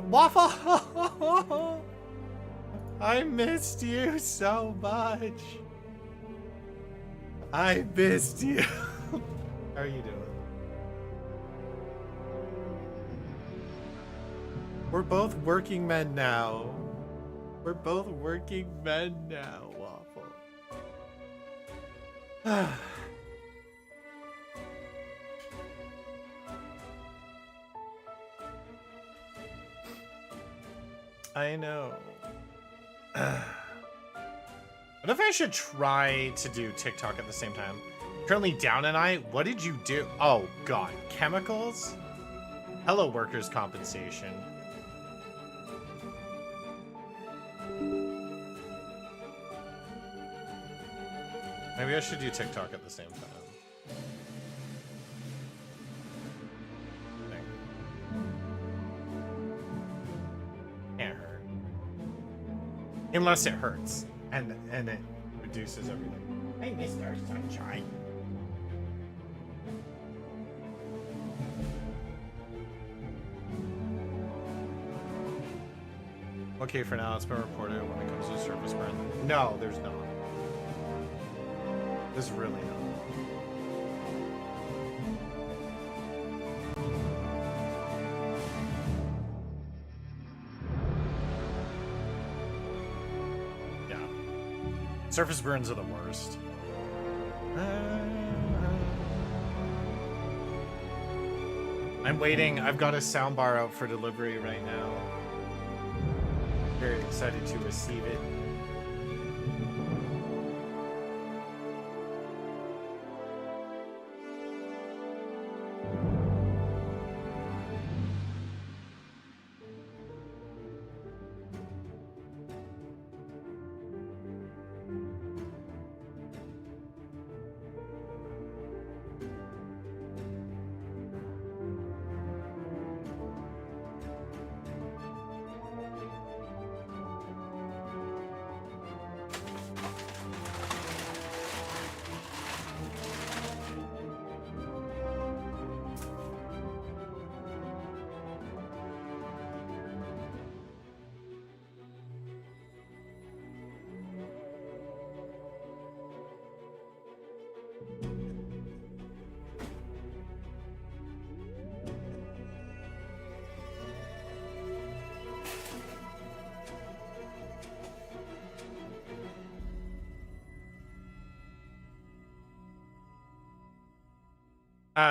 Waffle! I missed you so much. I missed you. How are you doing? We're both working men now. We're both working men now, Waffle. I know. What if I should try to do TikTok at the same time? Currently down and what did you do? Oh god, chemicals? Hello, workers' compensation. Maybe I should do TikTok at the same time. Can't hurt. Unless it hurts. And it reduces everything. Hey, Mr. Sunshine. Okay, for now, it's been reported when it comes to surface burn. No, there's not. There's really not. Surface burns are the worst. I'm waiting. I've got a soundbar out for delivery right now. Very excited to receive it.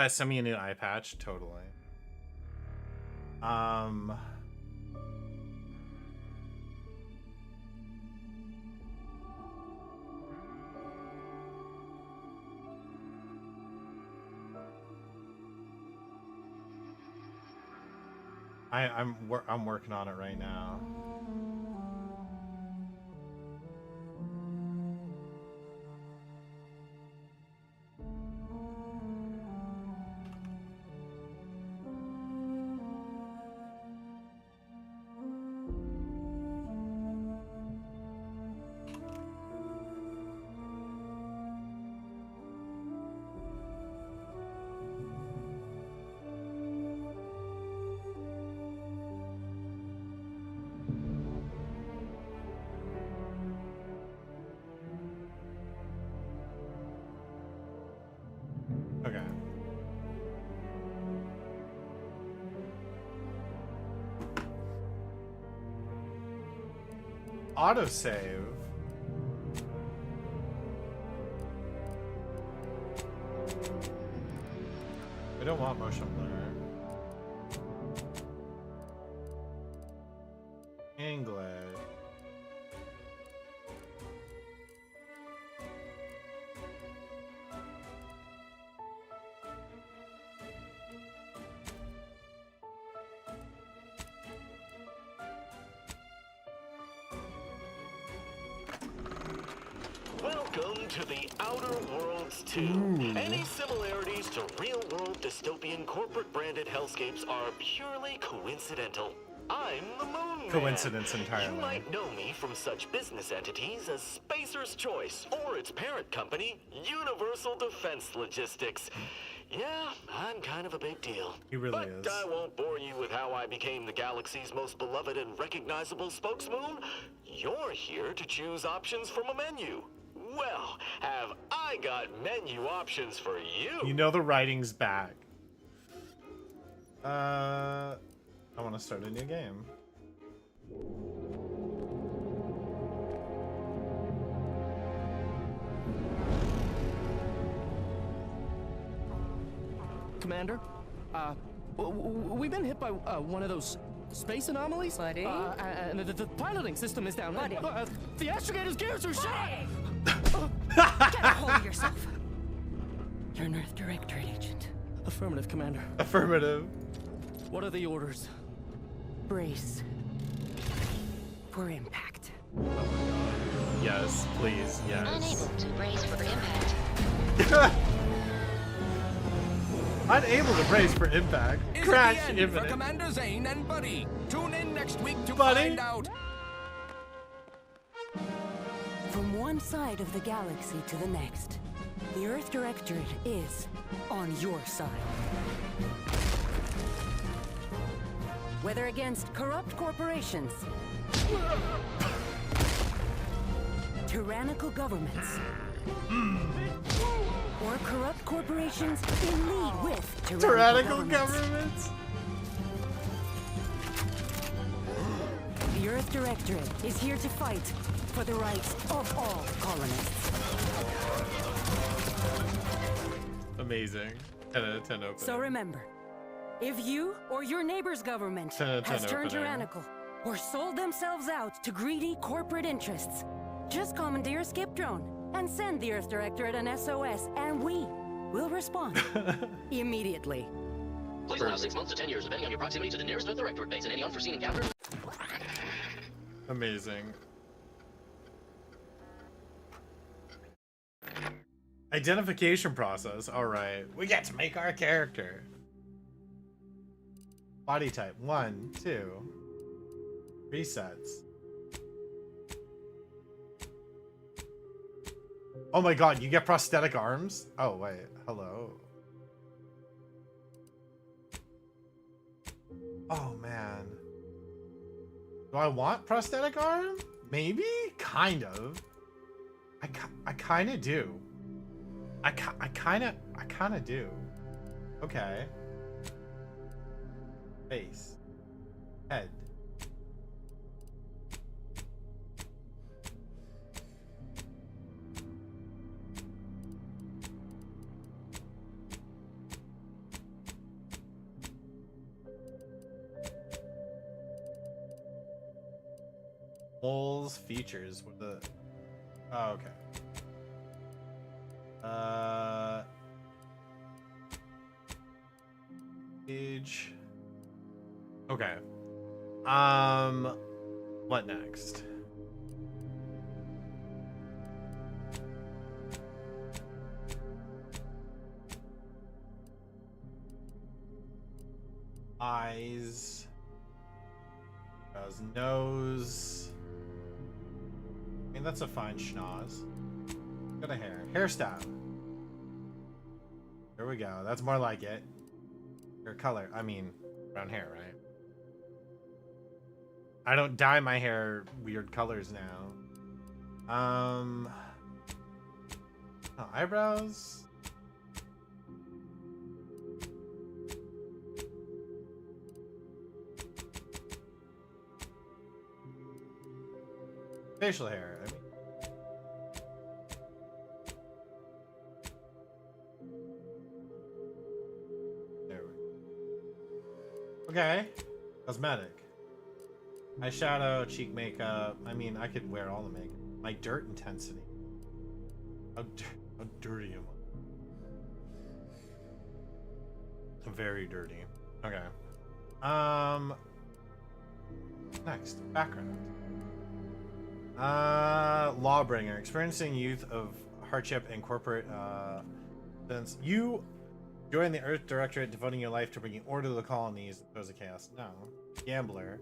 Send me a new eye patch, totally. I'm working on it right now. Okay. Autosave. I don't want motion blur. English. Welcome to the Outer Worlds 2. Any similarities to real-world dystopian corporate-branded hellscapes are purely coincidental. I'm the Moon Man. Coincidence entirely. You might know me from such business entities as Spacer's Choice or its parent company, Universal Defense Logistics. Yeah, I'm kind of a big deal. He really But is. I won't bore you with how I became the galaxy's most beloved and recognizable spokesmoon. You're here to choose options from a menu. Well, have I got menu options for you? You know the writing's back. I want to start a new game. Commander, we've been hit by one of those space anomalies. Buddy? And the piloting system is down. Buddy? The astrogator's gears are shot. Get a hold of yourself. You're an Earth Directorate agent. Affirmative, Commander. Affirmative. What are the orders? Brace for impact. Yes, please, yes. Unable to brace for impact. Unable to brace for impact. Is Crash the end imminent. for Commander Zane and Buddy. Tune in next week to Buddy? find out. From one side of the galaxy to the next, the Earth Directorate is on your side. Whether against corrupt corporations, tyrannical governments, or corrupt corporations in league with Tyrannical governments. governments. The Earth Directorate is here to fight for the rights of all colonists. Amazing. 10 out of 10 opening. So remember, if you or your neighbor's government 10 out of 10 has turned opening. tyrannical or sold themselves out to greedy corporate interests, just commandeer a skip drone and send the Earth Directorate an SOS, and we will respond immediately. Please allow 6 months to 10 years, depending on your proximity to the nearest Earth Directorate base and any unforeseen encounters. Amazing. Identification process. All right. We get to make our character. Body type. 1, 2. Presets. Oh my god, you get prosthetic arms? Oh, wait. Hello. Oh, man. Do I want prosthetic arm? Maybe? Kind of. I kind of do. I kind of do. Okay. Face. Head. Moles features. What the? Oh, okay. Age. Okay. What next? Eyes. Nose. I mean, that's a fine schnoz. Got a hair. Hairstyle. There we go. That's more like it. Hair color. I mean, brown hair, right? I don't dye my hair weird colors now. Oh, eyebrows. Facial hair. I mean, there we go. Okay. Cosmetic. Eyeshadow, cheek makeup. I mean, I could wear all the makeup. My dirt intensity. How dirty am I? Very dirty. Okay. Next, background. Lawbringer, experiencing youth of hardship and corporate since you join the Earth Directorate, devoting your life to bringing order to the colonies as opposed to chaos. No. Gambler.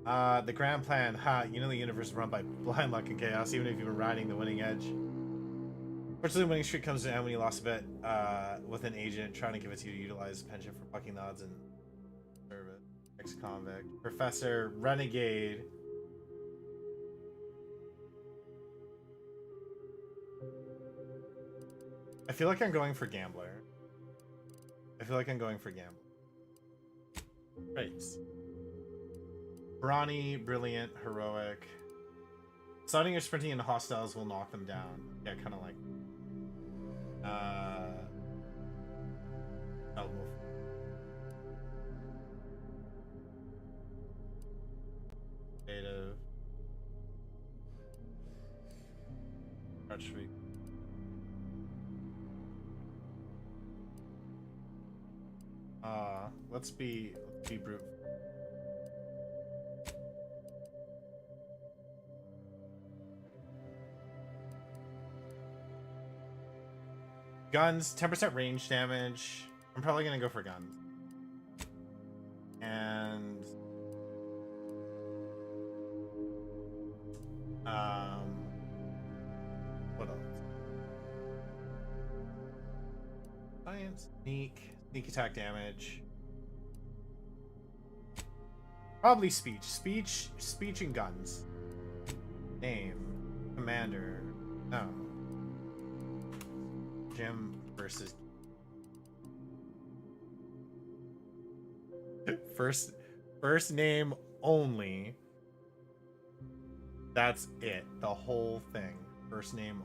The grand plan. Ha, you know the universe is run by blind luck and chaos, even if you've been riding the winning edge. Fortunately, winning streak comes to an end when you lost a bet with an agent trying to give it to you to utilize pension for fucking the odds and service. Ex-convict. Professor. Renegade. I feel like I'm going for Gambler. Race. Brawny, brilliant, heroic. Sliding or sprinting into hostiles will knock them down. Yeah, kind of like... Elbow. Creative. Archery. Let's be brute. Guns, 10% range damage. I'm probably gonna go for guns. And what else? Science, sneak attack damage. Probably speech. Speech and guns. Name. Commander. No. Jim versus... First name only. That's it. The whole thing. First name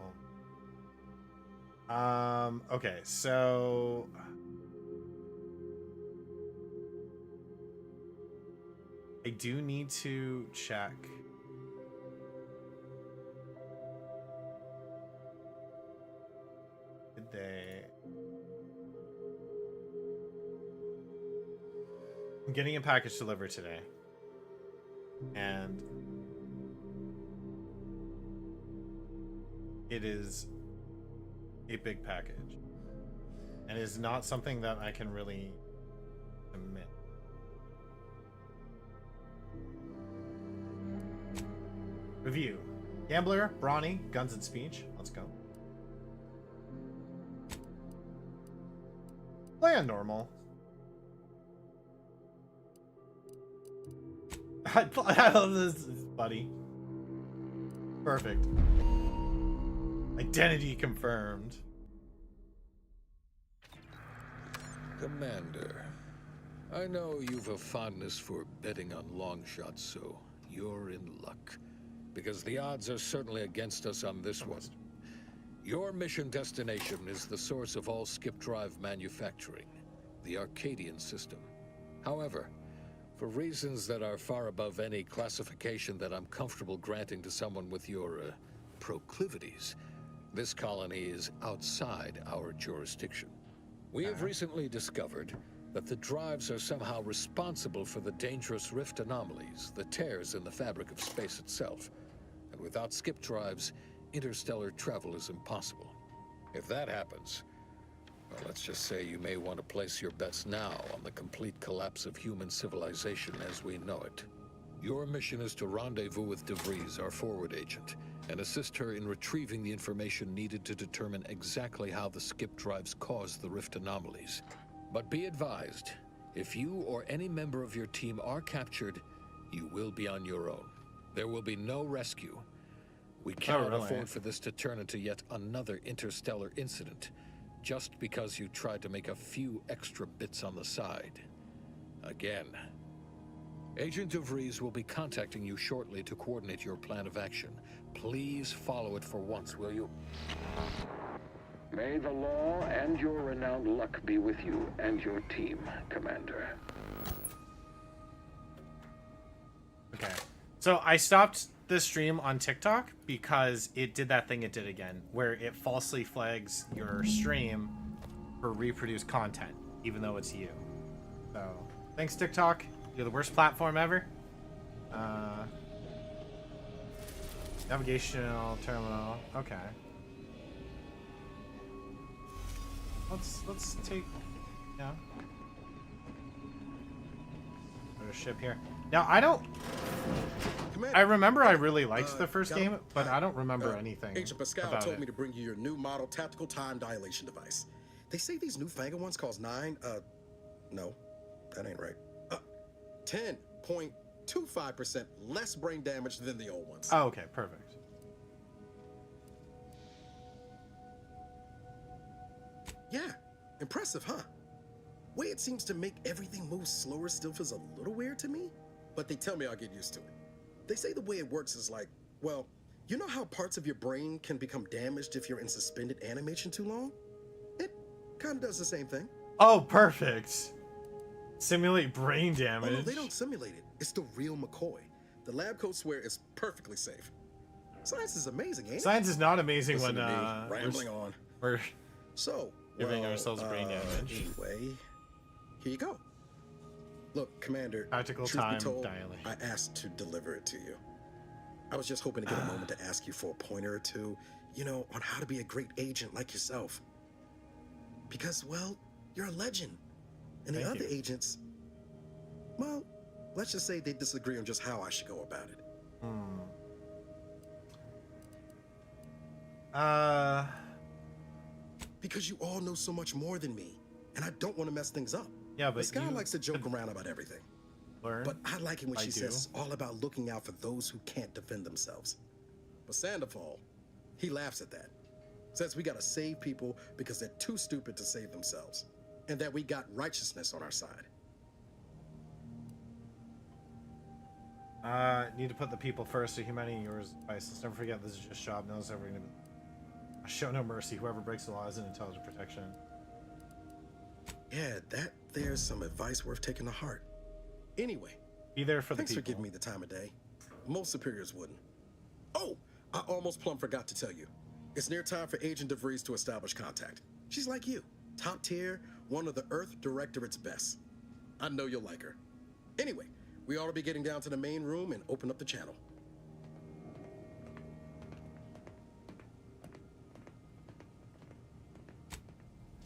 only. Okay, so... I do need to check. Did they... I'm getting a package delivered today. And it is a big package. And it is not something that I can really admit. Review. Gambler, Brawny, Guns and Speech. Let's go. Play on normal. I love this, buddy. Perfect. Identity confirmed. Commander, I know you've a fondness for betting on long shots, so you're in luck. Because the odds are certainly against us on this one. Your mission destination is the source of all skip drive manufacturing, the Arcadian system. However, for reasons that are far above any classification that I'm comfortable granting to someone with your proclivities, this colony is outside our jurisdiction. We have recently discovered that the drives are somehow responsible for the dangerous rift anomalies, the tears in the fabric of space itself. And without skip drives, interstellar travel is impossible. If that happens, well, let's just say you may want to place your bets now on the complete collapse of human civilization as we know it. Your mission is to rendezvous with DeVries, our forward agent, and assist her in retrieving the information needed to determine exactly how the skip drives caused the rift anomalies. But be advised, if you or any member of your team are captured, you will be on your own. There will be no rescue. We cannot afford for this to turn into yet another interstellar incident, just because you tried to make a few extra bits on the side. Again. Agent DeVries will be contacting you shortly to coordinate your plan of action. Please follow it for once, will you? May the law and your renowned luck be with you and your team, Commander. Okay. So I stopped the stream on TikTok because it did that thing it did again, where it falsely flags your stream for reproduced content, even though it's you. So, thanks TikTok. You're the worst platform ever. Navigational terminal. Okay. Let's take, yeah. Put a ship here. Now I don't. I remember I really liked the first game, but I don't remember anything Agent Pascal about told it. me to bring you your new model tactical time dilation device. They say these newfangled ones cause no, that ain't right. 10.25% less brain damage than the old ones. Oh, okay, perfect. Yeah, impressive, huh? Way it seems to make everything move slower still feels a little weird to me, but they tell me I'll get used to it. They say the way it works is like, well, you know how parts of your brain can become damaged if you're in suspended animation too long? It kind of does the same thing. Oh, perfect. Simulate brain damage. Oh, no, they don't simulate it. It's the real McCoy. The lab coats swear it's perfectly safe. Science is amazing, ain't it? Science is not amazing Listen when to me, rambling on. we're So, giving ourselves brain damage. Anyway, here you go. Look, Commander, Tactical truth time be told, dilation. I asked to deliver it to you. I was just hoping to get a moment to ask you for a pointer or two, on how to be a great agent like yourself. Because, well, you're a legend. And the Thank other you. agents, well, let's just say they disagree on just how I should go about it. Because you all know so much more than me, and I don't want to mess things up. Yeah, but This guy you likes to joke around about everything. learn. But I like it when I she do. says it's all about looking out for those who can't defend themselves. But Sandoval, he laughs at that. Says we gotta save people because they're too stupid to save themselves. And that we got righteousness on our side. Need to put the people first, so humanity yours advice. Let's never forget this is just job. No one's ever gonna show no mercy. Whoever breaks the law is in intelligent protection. Yeah, there's some advice worth taking to heart. Anyway, Be there for the thanks people. for giving me the time of day. Most superiors wouldn't. Oh, I almost plumb forgot to tell you. It's near time for Agent DeVries to establish contact. She's like you, top tier, one of the Earth Directorate's best. I know you'll like her. Anyway, we ought to be getting down to the main room and open up the channel.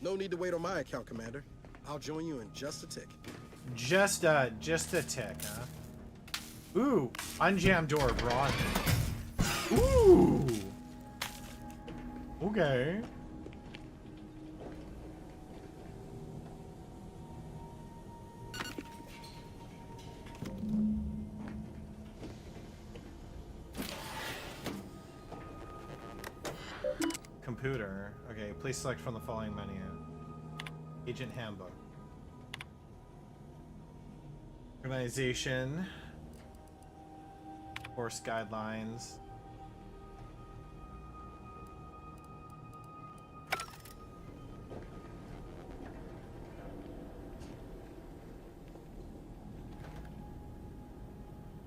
No need to wait on my account, Commander. I'll join you in just a tick. Just a tick, huh? Ooh, unjam door broad. Ooh. Okay. Computer. Okay, please select from the following menu. Agent handbook. Organization. Course guidelines.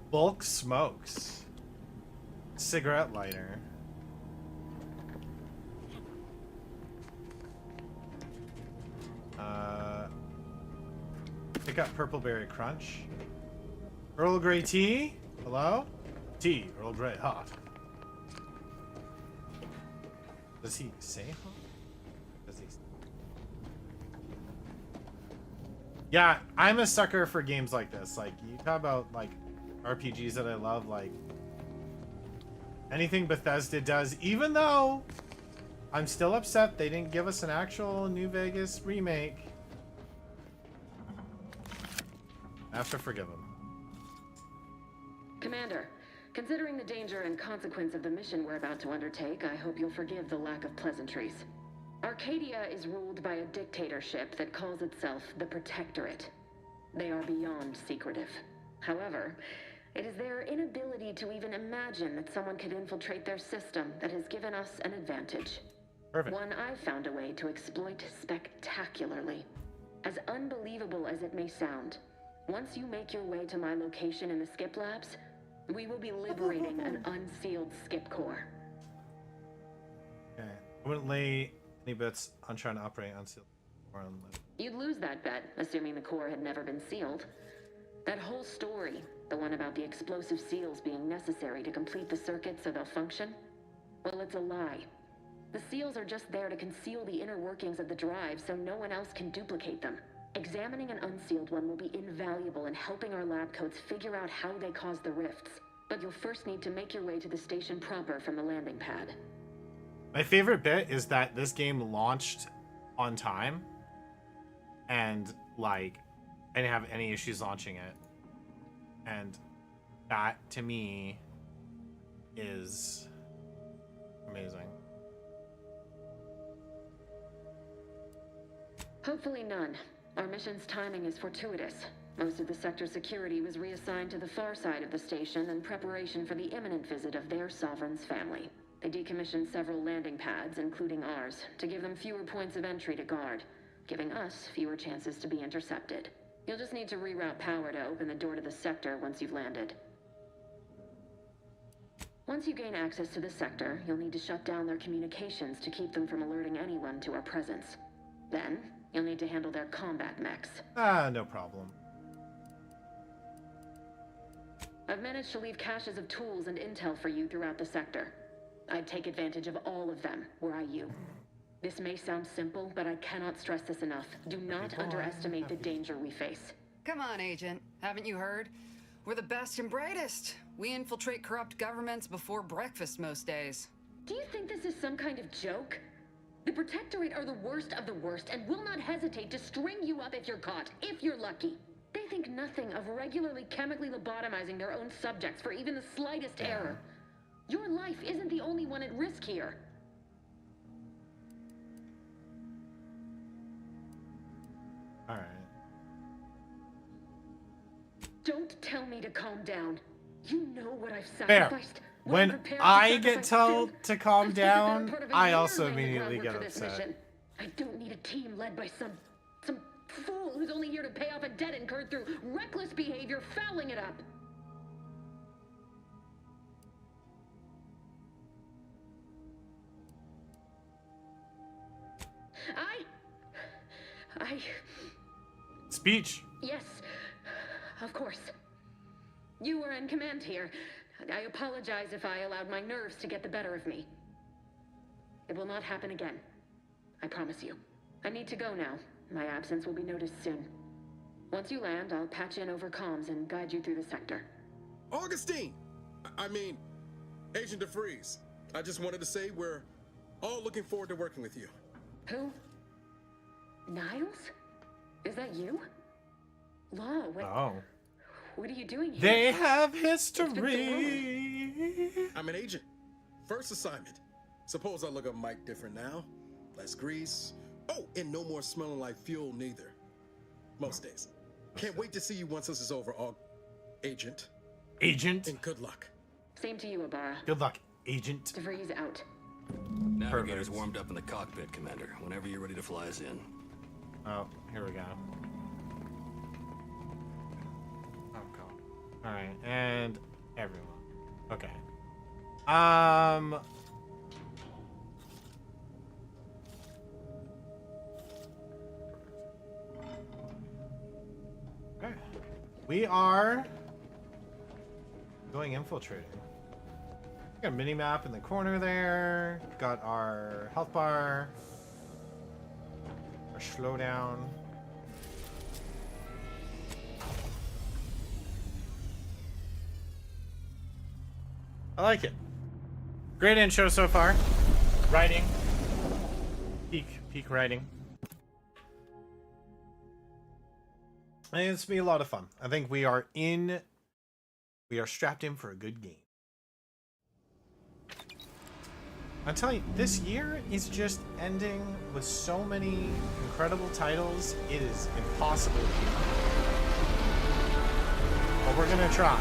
Bulk smokes. Cigarette lighter. Pick up Purple Berry Crunch. Earl Grey tea? Hello? Tea, Earl Grey, hot. Does he say hot? Does he? Yeah, I'm a sucker for games like this. Like, you talk about, like, RPGs that I love, like, anything Bethesda does, even though I'm still upset they didn't give us an actual New Vegas remake. I have to forgive them. Commander, considering the danger and consequence of the mission we're about to undertake, I hope you'll forgive the lack of pleasantries. Arcadia is ruled by a dictatorship that calls itself the Protectorate. They are beyond secretive. However, it is their inability to even imagine that someone could infiltrate their system that has given us an advantage. Perfect. One I've found a way to exploit spectacularly. As unbelievable as it may sound, once you make your way to my location in the Skip Labs, we will be liberating an unsealed Skip core. Okay. I wouldn't lay any bets on trying to operate unsealed or unlit. You'd lose that bet, assuming the core had never been sealed. That whole story, the one about the explosive seals being necessary to complete the circuit so they'll function, well, it's a lie. The seals are just there to conceal the inner workings of the drive so no one else can duplicate them. Examining an unsealed one will be invaluable in helping our lab coats figure out how they cause the rifts. but you'll first need to make your way to the station proper from the landing pad. My favorite bit is that this game launched on time, and like I didn't have any issues launching it, and that to me is amazing. Hopefully none. Our mission's timing is fortuitous. Most of the sector security was reassigned to the far side of the station in preparation for the imminent visit of their sovereign's family. They decommissioned several landing pads, including ours, to give them fewer points of entry to guard, giving us fewer chances to be intercepted. You'll just need to reroute power to open the door to the sector once you've landed. Once you gain access to the sector, you'll need to shut down their communications to keep them from alerting anyone to our presence. Then, you'll need to handle their combat mechs. No problem. I've managed to leave caches of tools and intel for you throughout the sector. I'd take advantage of all of them, were I you. This may sound simple, but I cannot stress this enough. Do not underestimate the danger we face. Come on, Agent. Haven't you heard? We're the best and brightest. We infiltrate corrupt governments before breakfast most days. Do you think this is some kind of joke? The Protectorate are the worst of the worst and will not hesitate to string you up if you're caught, if you're lucky. They think nothing of regularly chemically lobotomizing their own subjects for even the slightest error. Your life isn't the only one at risk here. All right. Don't tell me to calm down. You know what I've Fair. sacrificed. When I get told to calm down, I also immediately get upset. I don't need a team led by some fool who's only here to pay off a debt incurred through reckless behavior, fouling it up. Speech. Yes, of course. You were in command here. I apologize if I allowed my nerves to get the better of me. It will not happen again. I promise you. I need to go now. My absence will be noticed soon. Once you land, I'll patch in over comms and guide you through the sector. Augustine! I mean, Agent DeFreeze. I just wanted to say we're all looking forward to working with you. Who? Niles? Is that you? Law, what are you doing here? They have history. I'm an agent. First assignment. Suppose I look up Mike different now. Less grease. Oh, and no more smelling like fuel neither. Most days. Can't wait to see you once this is over, Agent. Agent? And good luck. Same to you, Ibarra. Good luck, Agent. DeFreeze out. Navigator's warmed up in the cockpit, Commander. Whenever you're ready to fly us in. Oh, here we go. Oh, God. Alright, and everyone. Okay. Okay. We are going infiltrating. Got a mini map in the corner there. Got our health bar. Our slowdown. I like it. Great intro so far. Writing. Peak writing. I think it's gonna be a lot of fun. I think we are strapped in for a good game. I'll tell you, this year is just ending with so many incredible titles, it is impossible to keep up. But we're gonna try.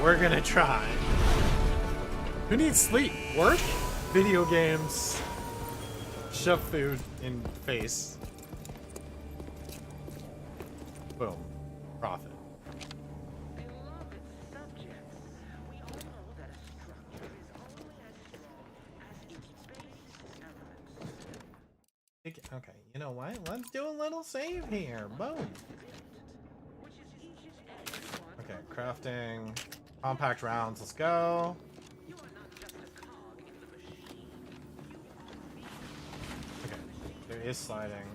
We're gonna try. Who needs sleep? Work? Video games. Shove food in face. Boom. Profit. Okay, you know what? Let's do a little save here. Boom. Okay, crafting. Compact rounds. Let's go. Okay, there is sliding.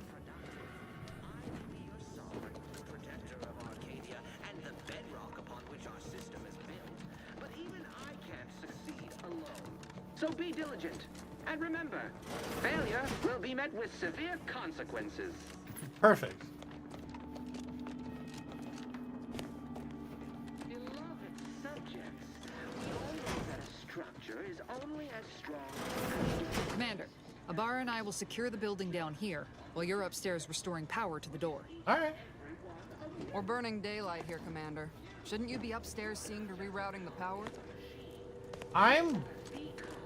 So be diligent. And remember, failure will be met with severe consequences. Perfect. Beloved subjects, we all know that a structure is only as strong as... Commander, Abara and I will secure the building down here, while you're upstairs restoring power to the door. Alright. We're burning daylight here, Commander. Shouldn't you be upstairs seeing to rerouting the power? I'm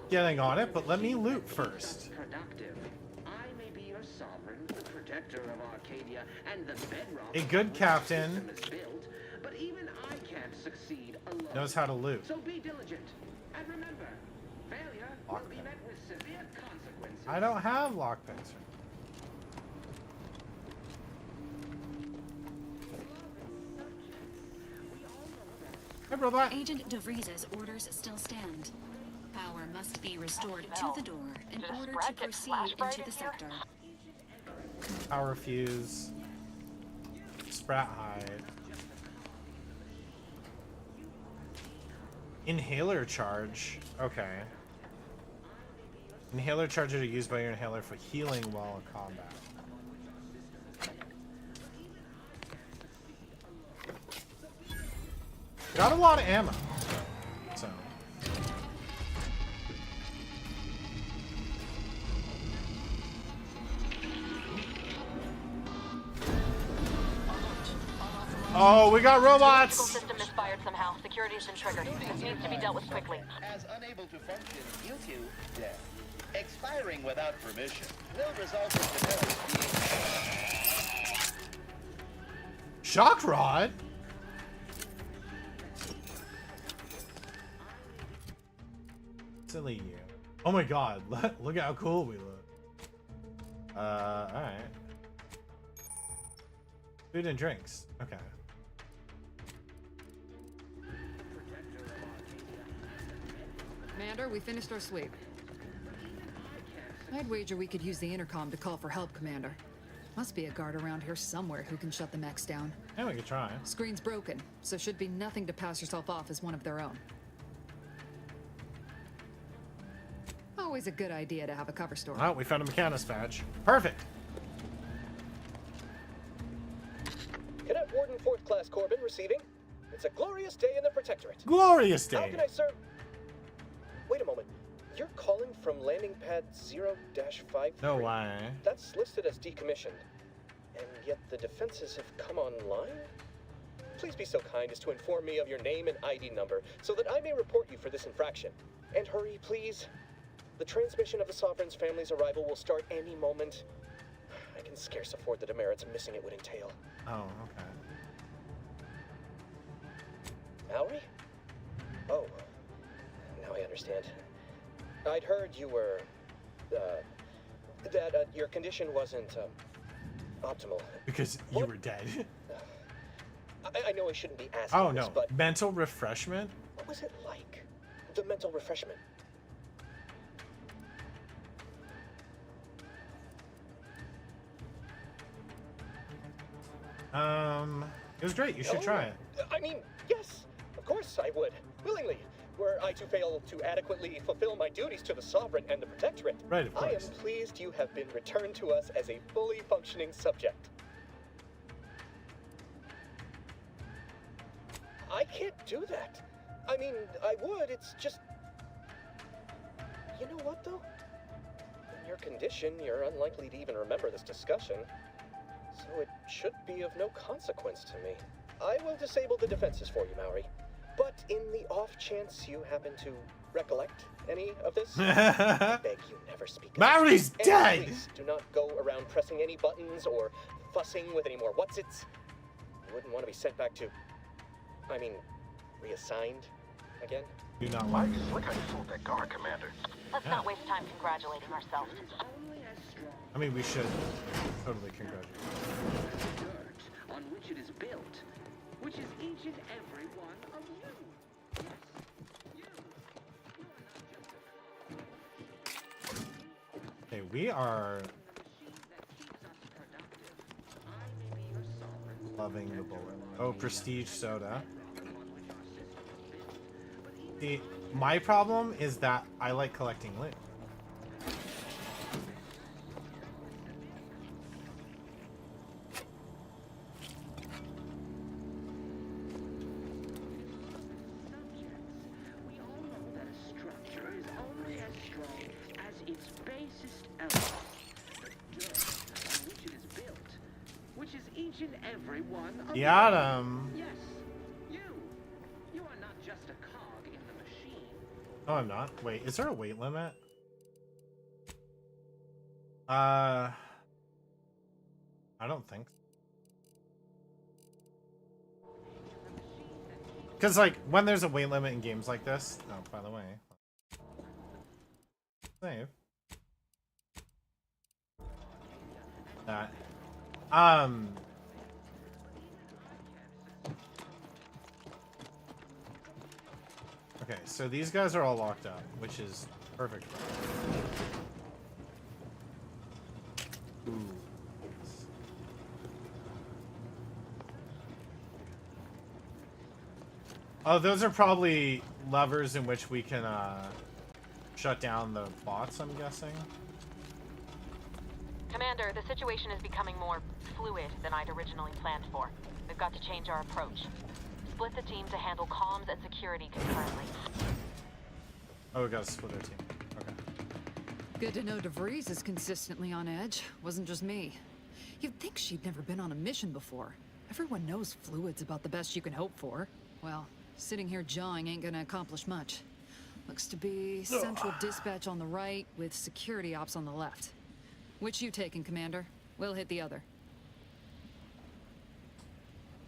getting on it, but let me loot first. Productive. I may be your sovereign, the protector of Arcadia, and the bedrock... A good captain built, but even I can't succeed alone. knows how to loot. So be diligent. And remember, failure will be met with severe consequences. I don't have lockpicks. Hey, robot. Agent DeVries's orders still stand. Power must be restored to the door in order to proceed into the sector. Power fuse. Sprat hide. Inhaler charge. Okay. Inhaler charges are used by your inhaler for healing while in combat. Got a lot of ammo. So. Oh, we got robots! System misfired somehow. Security's been triggered. This needs to be dealt with quickly. As unable to function due to death. Expiring without permission will result in the being... Shock rod? Silly you. Oh my god, look at how cool we look. Alright. Food and drinks. Okay. Commander, we finished our sweep. I'd wager we could use the intercom to call for help, Commander. Must be a guard around here somewhere who can shut the mechs down. Yeah, we could try. Screen's broken, so should be nothing to pass yourself off as one of their own. Always a good idea to have a cover story. Oh, we found a Mechanis badge. Perfect. Cadet Warden 4th Class Corbin receiving. It's a glorious day in the Protectorate. Glorious day. How can I serve? Wait a moment. You're calling from landing pad 0-53. No way. That's listed as decommissioned. And yet the defenses have come online? Please be so kind as to inform me of your name and ID number so that I may report you for this infraction. And hurry, please. The transmission of the Sovereign's family's arrival will start any moment. I can scarce afford the demerits missing it would entail. Oh, okay. Mallory? Oh, now I understand. I'd heard you were, that your condition wasn't, optimal. Because you were dead. I know I shouldn't be asking Oh this, no, but mental refreshment? what was it like? The mental refreshment. It was great. You should try it. I mean, yes, of course I would. Willingly. Were I to fail to adequately fulfill my duties to the Sovereign and the Protectorate, Right, of I am course. pleased you have been returned to us as a fully functioning subject. I can't do that. I mean, I would, it's just... You know what, though? In your condition, you're unlikely to even remember this discussion. So it should be of no consequence to me. I will disable the defenses for you, Maori. But in the off chance you happen to recollect any of this, I beg you never speak of Maori's it. And dead! Please do not go around pressing any buttons or fussing with any more what's-its. You wouldn't want to be sent back to... I mean, reassigned again? Do not like it. Look how you fooled that guard, Commander. Let's not waste time congratulating ourselves. I mean, we should totally congratulate. Dirt on which it is built, which is each and every one of you. Okay, we are loving the bullet. Oh, prestige soda. See, My problem is that I like collecting loot. Got him. Yes, you. You are not just a cog in the machine. Oh, I'm not. Wait, is there a weight limit? I don't think so. Because, like, when there's a weight limit in games like this... Oh, by the way. Save. That. Okay, so these guys are all locked up, which is perfect. Ooh. Oh, those are probably levers in which we can shut down the bots, I'm guessing. Commander, the situation is becoming more fluid than I'd originally planned for. We've got to change our approach. Split the team to handle comms and security concurrently. Oh, we gotta split our team. Okay. Good to know DeVries is consistently on edge. Wasn't just me. You'd think she'd never been on a mission before. Everyone knows fluid's about the best you can hope for. Well, sitting here jawing ain't gonna accomplish much. Looks to be central dispatch on the right with security ops on the left. Which you taking, Commander? We'll hit the other.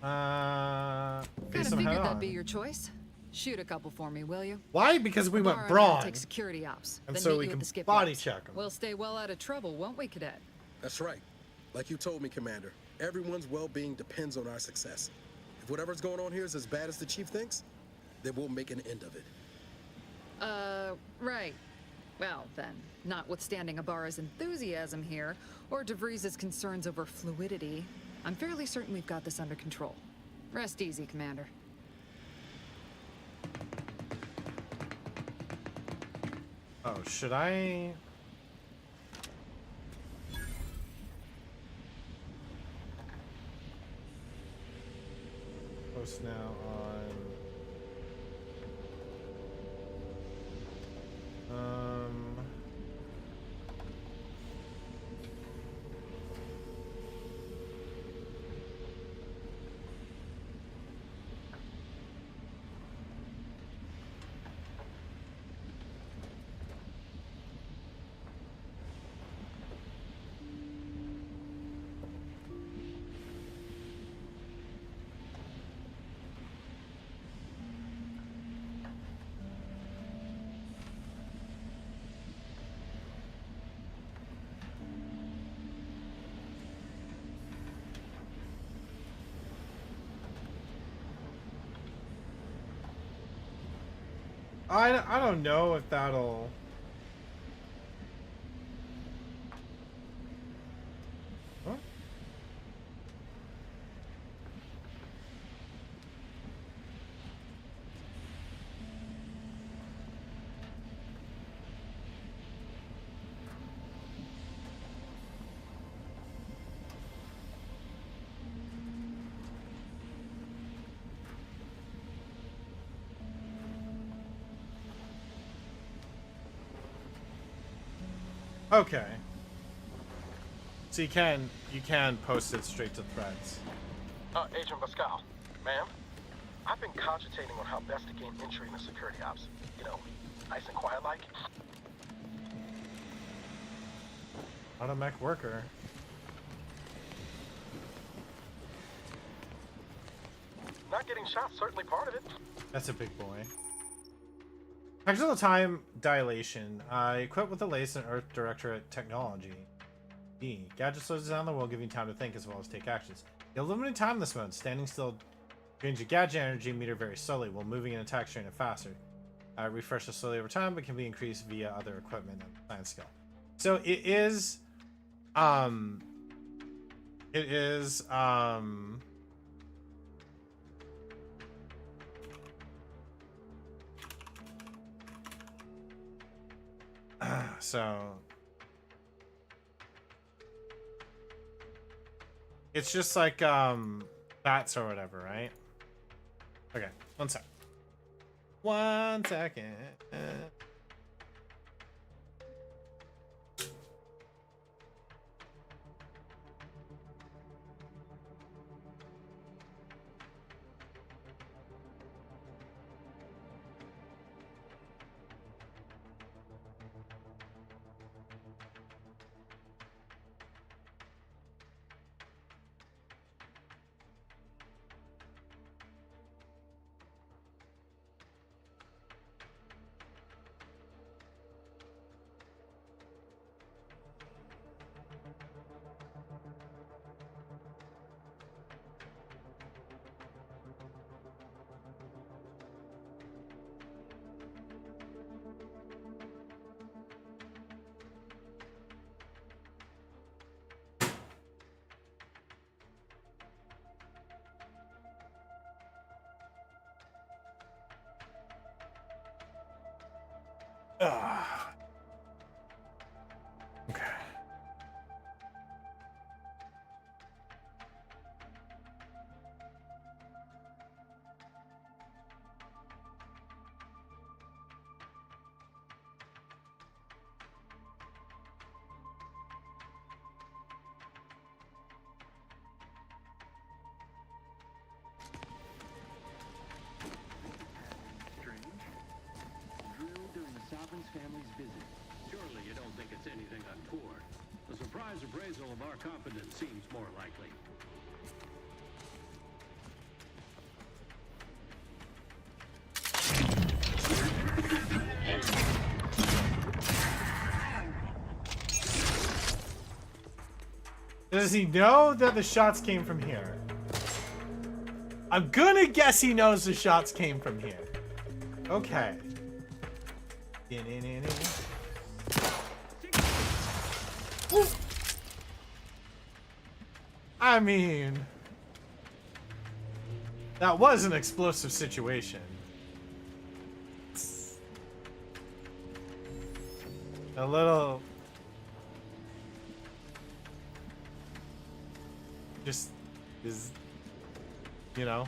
Kinda Figured that'd be your choice. Shoot a couple for me, will you? Why? Because we went Tomorrow brawn. I'll take security ops. And then so meet we you at can the skip body yards. check 'em. We'll stay well out of trouble, won't we, Cadet? That's right. Like you told me, Commander. Everyone's well-being depends on our success. If whatever's going on here is as bad as the Chief thinks, then we'll make an end of it. Right. Well, then, notwithstanding Ibarra's enthusiasm here, or DeVries' concerns over fluidity, I'm fairly certain we've got this under control. Rest easy, Commander. Oh, should I... Post now on... I don't know if that'll... Huh? Okay. So you can post it straight to threads. Agent Pascal, ma'am, I've been cogitating on how best to gain entry into security ops. You know, nice and quiet like. Automech worker. Not getting shot, certainly part of it. That's a big boy. Actual time dilation. Equipped with the latest in Earth Directorate technology. D. Gadget slows down the world, giving time to think as well as take actions. You have limited time in this mode. Standing still drains your gadget energy meter very slowly, while moving and attack strain it faster. Refreshes slowly over time, but can be increased via other equipment and plan skill. So it is So it's just like bats or whatever, right? Okay, 1 sec. 1 second. Okay. Sovereign's family's visit. Surely you don't think it's anything untoward. A surprise appraisal of our competence seems more likely. Does he know that the shots came from here? I'm gonna guess he knows the shots came from here. Okay. I mean, that was an explosive situation. A little, just is, you know.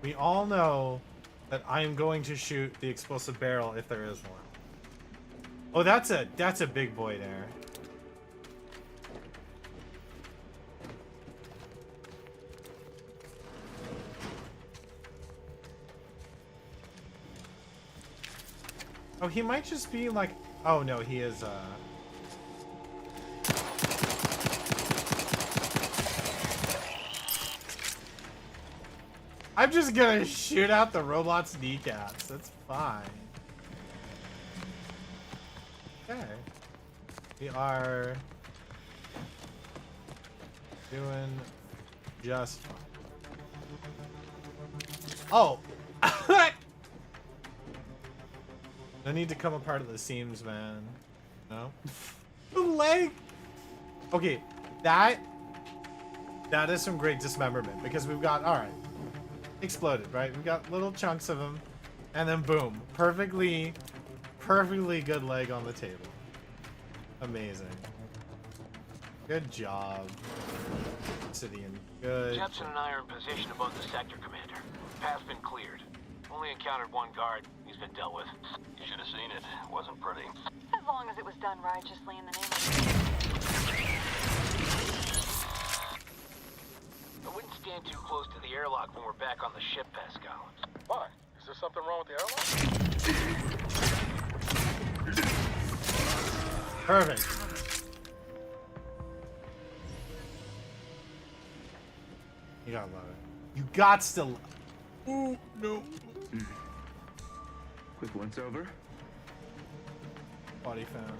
We all know that I'm going to shoot the explosive barrel if there is one. Oh, that's a big boy there. Oh, he might just be like, oh no, he is I'm just gonna shoot out the robot's kneecaps. That's fine. Okay. We are doing just fine. Oh! No need to come apart at the seams, man. No? The leg! Okay, that is some great dismemberment because we've got, alright. Exploded, right? We've got little chunks of them, and then boom, perfectly good leg on the table. Amazing. Good job, Obsidian. Good. Jepson and I are in position above the sector, Commander. Path's been cleared. Only encountered one guard. He's been dealt with. You should have seen it. It wasn't pretty. As long as it was done righteously in the name of... I wouldn't stand too close to the airlock when we're back on the ship, Pascal. Why? Is there something wrong with the airlock? Perfect. You gotta love it. You got to love it. Ooh, no. Quick once over. Body found.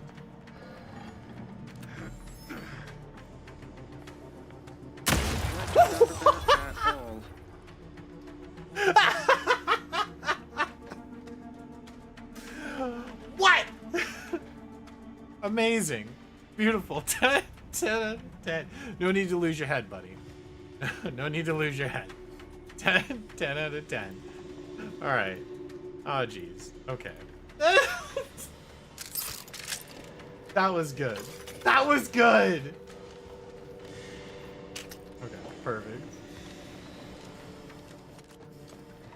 What? Amazing. Beautiful. 10 out of 10. No need to lose your head, buddy. No need to lose your head. 10 out of 10. Alright. Oh, jeez. Okay. That was good. That was good! Okay, perfect.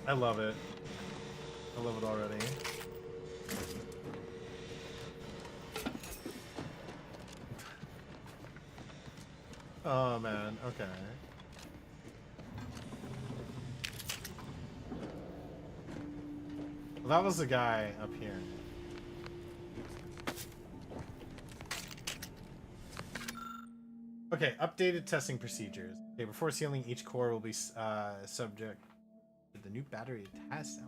I love it. I love it already. Oh man, okay. Well, that was the guy up here. Okay, updated testing procedures. Okay, before sealing, each core will be subject to the new battery test.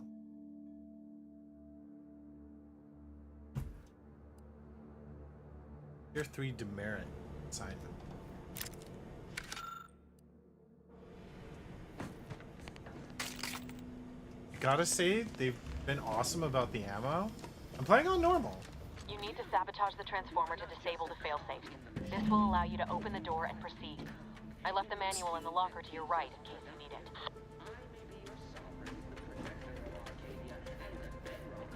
Tier 3 demerit assignment. Gotta say, they've been awesome about the ammo. I'm playing on normal. You need to sabotage the transformer to disable the failsafe. This will allow you to open the door and proceed. I left the manual in the locker to your right in case you need it.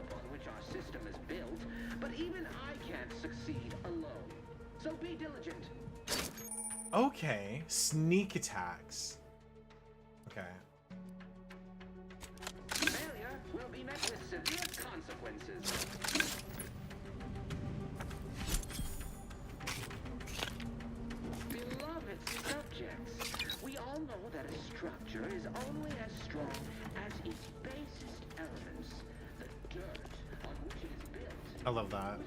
Upon which our system is built, but even I can't succeed alone. So be diligent. Okay, sneak attacks. Okay. Failure will be met with severe consequences. Beloved subjects, we all know that a structure is only as strong as its basest elements, the dirt on which it is built. I love that.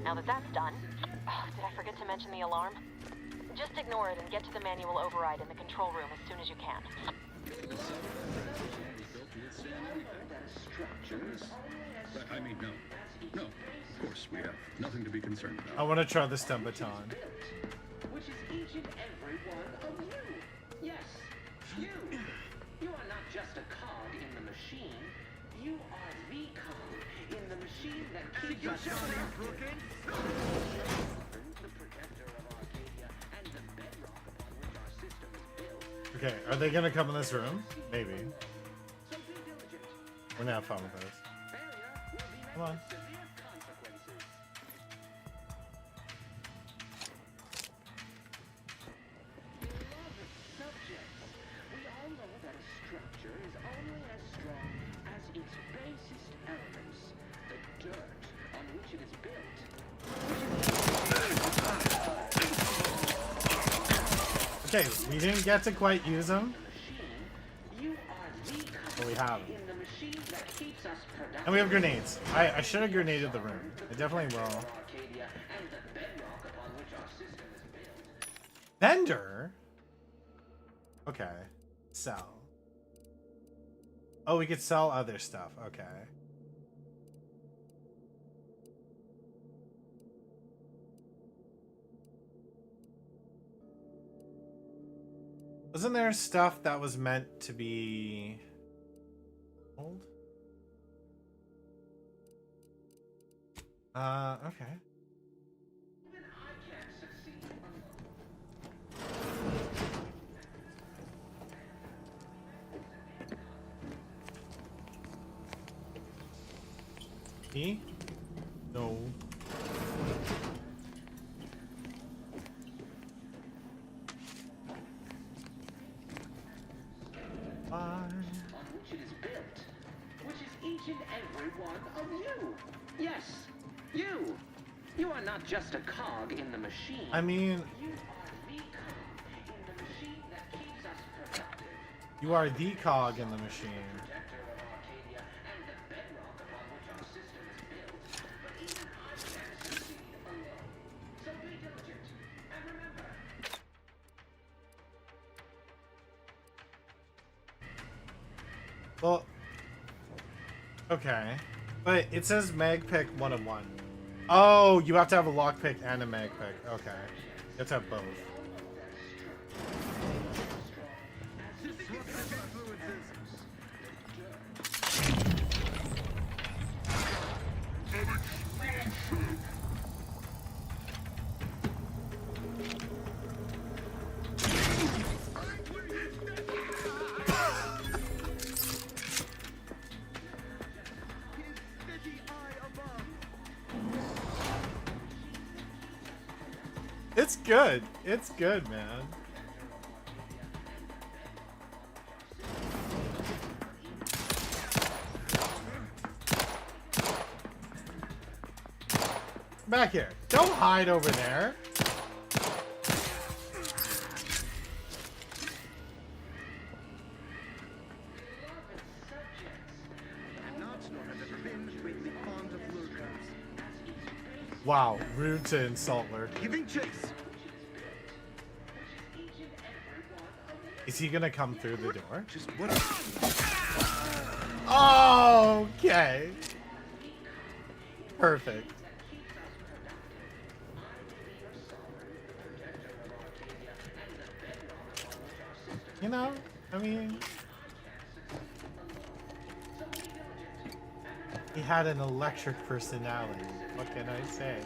Now that that's done, did I forget to mention the alarm? Just ignore it and get to the manual override in the control room as soon as you can. I mean, no. No, of course, we have nothing to be concerned about. I want to try the stun baton. Which is each and every one of you. Yes, you. You are not just a cog in the machine. You are the cog in the machine that keeps us productive. The protector of Arcadia and the bedrock upon which our system is built. Okay, are they gonna come in this room? Maybe. We're gonna have fun with this. Come on. We all know that a structure is only as strong as its basest elements, the dirt on which it is built. Okay, we didn't get to quite use them, You are the but we have them. in the machine that keeps us productive. And we have grenades. I should have grenaded the room. I definitely will. Arcadia and the bedrock upon which our system is built. Vendor? Okay. Sell. Oh, we could sell other stuff. Okay. Wasn't there stuff that was meant to be old? Okay. E? No. On which it is built, which is each and every one of you. Yes, you. You are not just a cog in the machine. I mean, You are the cog in the machine that keeps us productive. you are the cog in the machine. Protector of Arcadia and the bedrock upon which our system is built. But even I can't succeed alone. So be diligent. And remember, Well, Okay. But it says mag pick 1 of 1. Oh, you have to have a lock pick and a mag pick. Okay. You have to have both. It's good. It's good, man. Back here. Don't hide over there. Wow, rude to insult Lurk. Giving chase. Is he gonna come through the door? Just what? Okay. Perfect. You know, I mean, he had an electric personality. What can I say?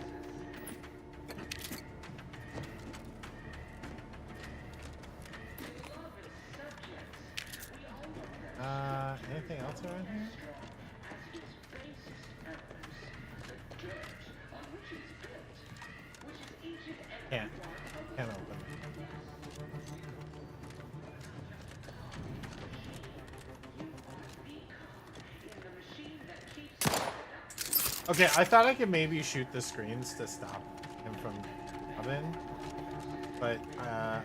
Anything else around here? Can't open. Okay, I thought I could maybe shoot the screens to stop him from coming, but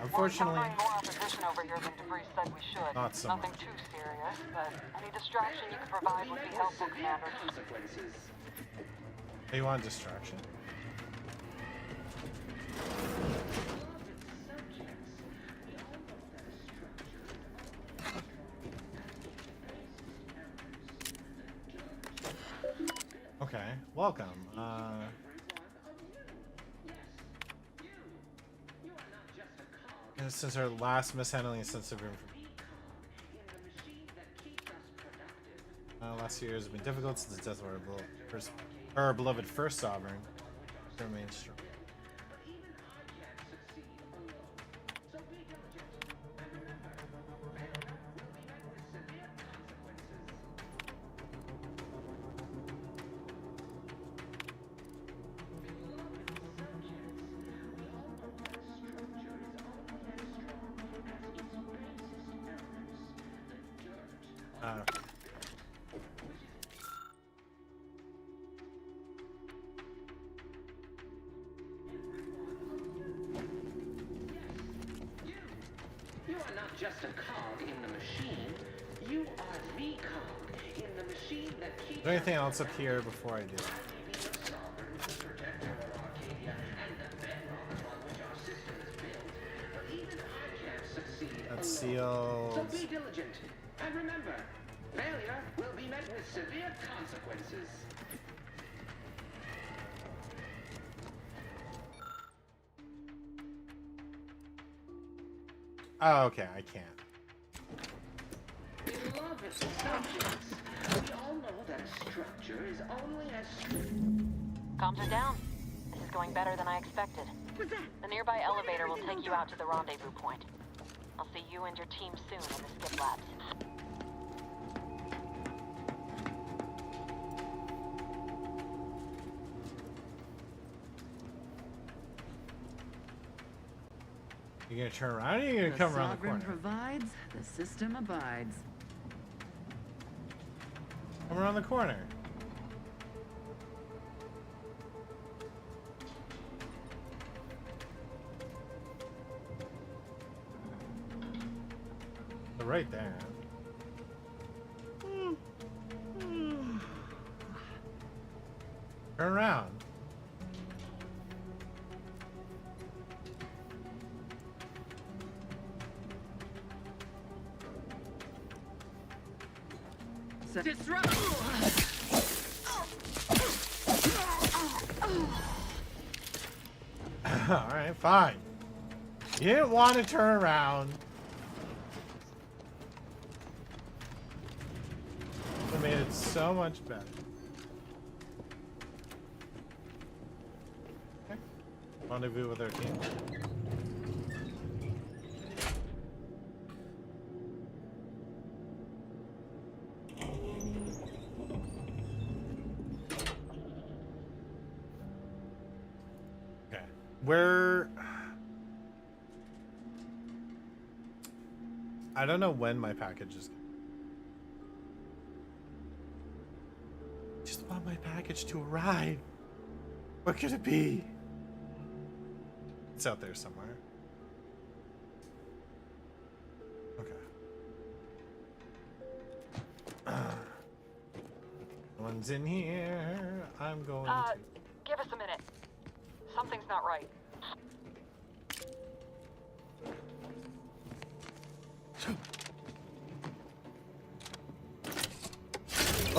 unfortunately, more opposition over here than DeVries said we should. Not so Nothing much. too serious, but any distraction you can provide would be helpful, Commander. you want a distraction? Okay, welcome. This is our last mishandling of sensitive information. Last few years have been difficult since the death of our beloved first sovereign. Remains strong. You are not just a cog in the machine. You are the cog in the machine that keeps Is there anything else up here before I do? That's sealed. So be diligent. And remember, failure will be met with severe consequences. Oh, okay, I can't. Beloved subjects, we all know that a structure is only as... Comms are down. This is going better than I expected. The nearby elevator will take you out to the rendezvous point. I'll see you and your team soon in the skip labs. You gonna turn around or you gonna come around the sovereign corner? provides, the system abides. Come around the corner. They're right there. Turn around. a disrupt. Alright, fine. You didn't want to turn around. It made it so much better. Okay. Rendezvous with our team. Okay. Where... I don't know when my package is. Just want my package to arrive. What could it be? It's out there somewhere. Okay. One's in here. I'm going to. Give us a minute. Something's not right.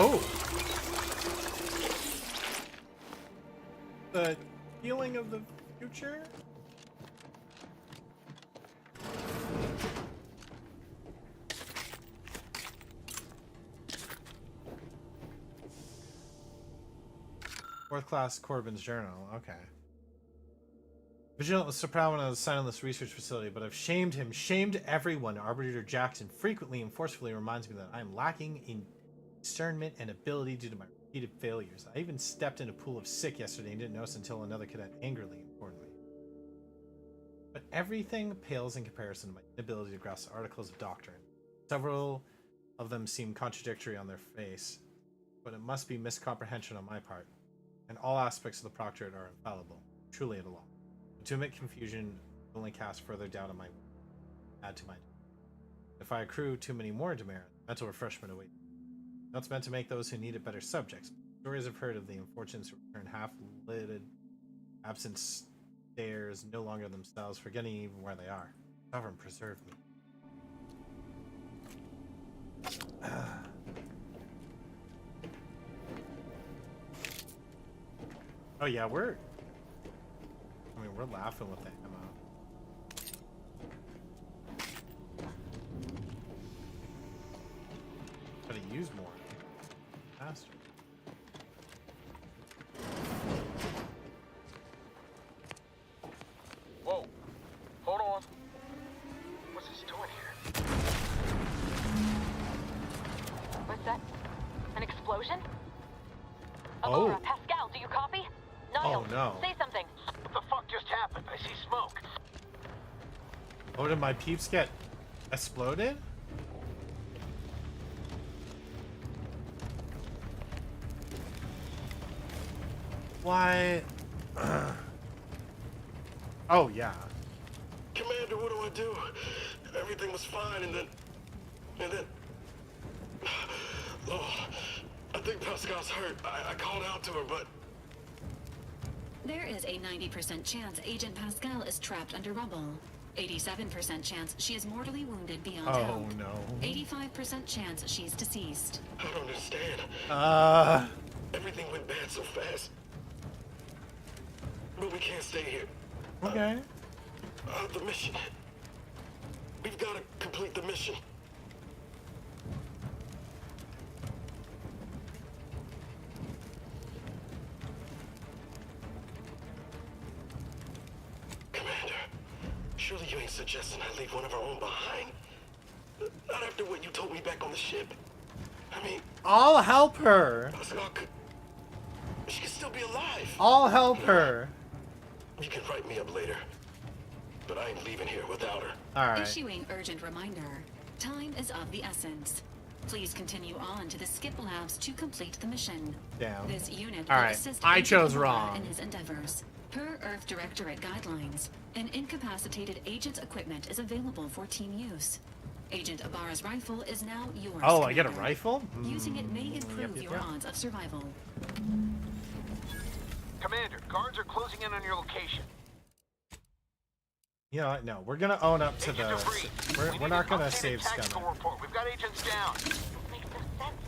Oh! The healing of the future? Fourth class Corbin's journal. Okay. Vigilant Soprano is assigned on this research facility, but I've shamed him, shamed everyone. Arbitrator Jackson frequently and forcefully reminds me that I am lacking in discernment and ability due to my repeated failures. I even stepped in a pool of sick yesterday and didn't notice until another cadet angrily informed me. But everything pales in comparison to my inability to grasp the articles of doctrine. Several of them seem contradictory on their face, but it must be miscomprehension on my part. And all aspects of the Proctorate are infallible, truly at a loss. To admit confusion will only cast further doubt on my add to my. If I accrue too many more demerits, mental refreshment awaits. That's meant to make those who need it better subjects. Stories I've heard of the unfortunates who return half-lidded, absent stairs, no longer themselves, forgetting even where they are. Sovereign preserve me. Oh yeah, we're laughing with the ammo. Gotta use more. Faster. Whoa. Hold on. What's this doing here? What's that? An explosion? Oh. Aurora, Pascal, do you copy? Niles, Oh no. say something. What the fuck just happened? I see smoke. Oh, did my peeps get exploded? Why? Oh yeah. Commander, what do I do? Everything was fine, and then... Oh, I think Pascal's hurt. I called out to her, but... There is a 90% chance Agent Pascal is trapped under rubble. 87% chance she is mortally wounded beyond help. Oh no. 85% chance she's deceased. I don't understand. Everything went bad so fast. But we can't stay here. Okay. The mission. We've got to complete the mission. Commander, surely you ain't suggesting I leave one of our own behind? Not after what you told me back on the ship. I mean... I'll help her. Pascal could... She could still be alive. I'll help her. You can write me up later. But I ain't leaving here without her. Alright. Issuing urgent reminder. Time is of the essence. Please continue on to the Skip Labs to complete the mission. Down. This unit All will right. assist I Agent chose Aurora wrong. in his endeavors. Per Earth Directorate guidelines, an incapacitated agent's equipment is available for team use. Agent Ibarra's rifle is now yours. Oh, I get a Commander. rifle? Using it may improve yep, your yep. odds of survival. Commander, guards are closing in on your location. You know what? No, we're gonna own up to the. We're not gonna save tactical Scummer. report. We've got agents down. Makes no sense.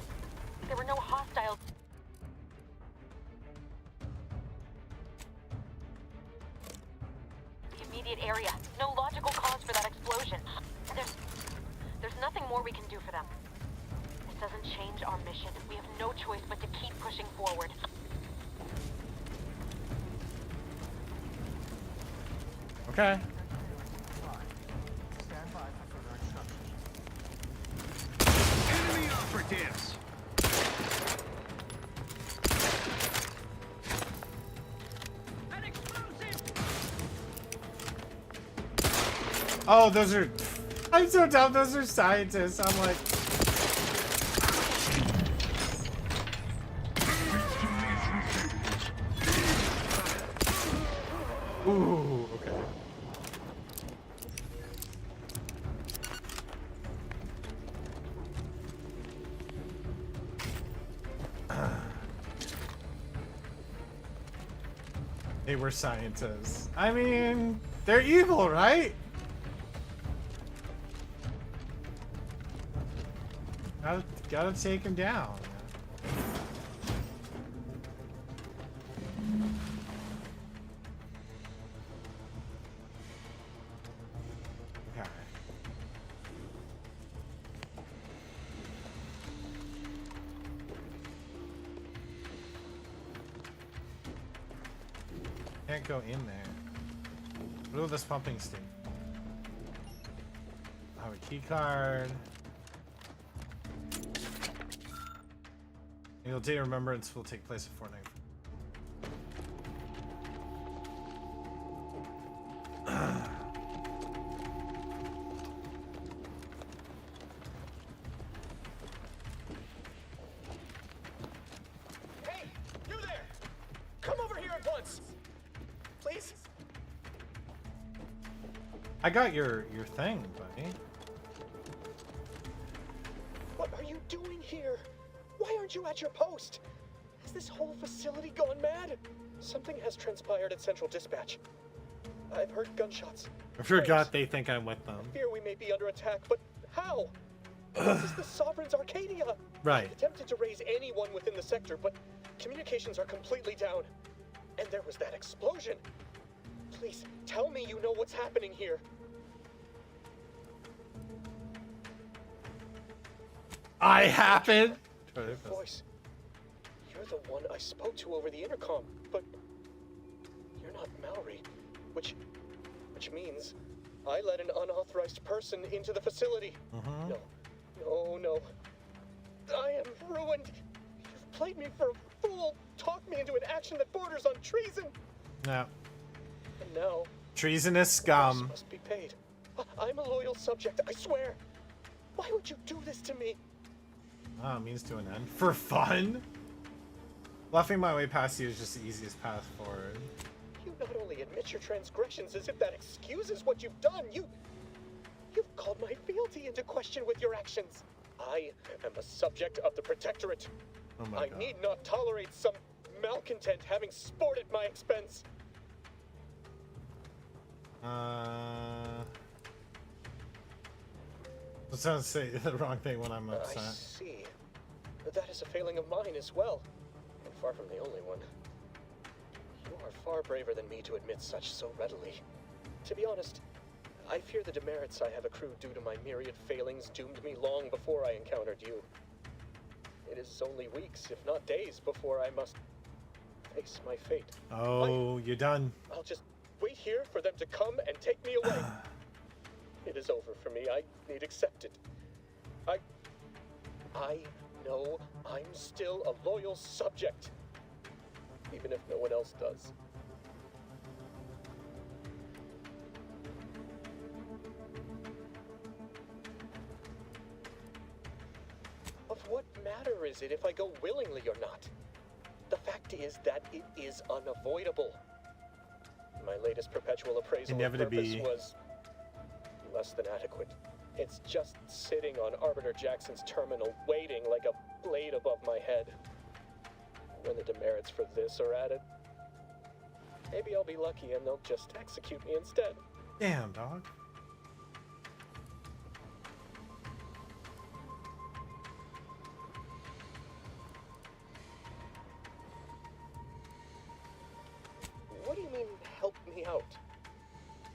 we can do for them. This doesn't change our mission. We have no choice but to keep pushing forward. Okay. Stand by for further instructions. Enemy operatives! An explosive! Oh, those are... I'm so dumb. Those are scientists. I'm like... Ooh, okay. They were scientists. I mean, they're evil, right? Gotta take him down. Okay. Can't go in there. What is this pumping station? I have a key card. Your day of remembrance will take place at Fortnite. Hey, you there! Come over here at once, please. I got your thing, buddy. What are you doing here? Why aren't you at your post? Has this whole facility gone mad? Something has transpired at Central Dispatch. I've heard gunshots. I forgot they think I'm with them. I fear we may be under attack, but how? This is the Sovereign's Arcadia. Right. I attempted to raise anyone within the sector, but communications are completely down. And there was that explosion. Please, tell me you know what's happening here. I happen. Your voice. You're the one I spoke to over the intercom, but you're not Mallory, which means I let an unauthorized person into the facility. No. I am ruined. You've played me for a fool, talked me into an action that borders on treason. No. And now, Treasonous scum. must be paid. I'm a loyal subject, I swear. Why would you do this to me? Oh, means to an end. For fun? Bluffing my way past you is just the easiest path forward. You not only admit your transgressions as if that excuses what you've done, you've called my fealty into question with your actions. I am a subject of the Protectorate. Oh my God. I need not tolerate some malcontent having sport at my expense. It sounds say the wrong thing when I'm I upset. see. That is a failing of mine as well, and far from the only one. You are far braver than me to admit such so readily. To be honest, I fear the demerits I have accrued due to my myriad failings doomed me long before I encountered you. It is only weeks, if not days, before I must face my fate. Oh, you're done. I'll just wait here for them to come and take me away. It is over for me. I need accept it. I know I'm still a loyal subject, even if no one else does. Of what matter is it if I go willingly or not? The fact is that it is unavoidable. My latest perpetual appraisal of purpose Inevitably. was less than adequate. It's just sitting on Arbiter Jackson's terminal, waiting like a blade above my head. When the demerits for this are added, maybe I'll be lucky and they'll just execute me instead. Damn, dog. What do you mean, help me out?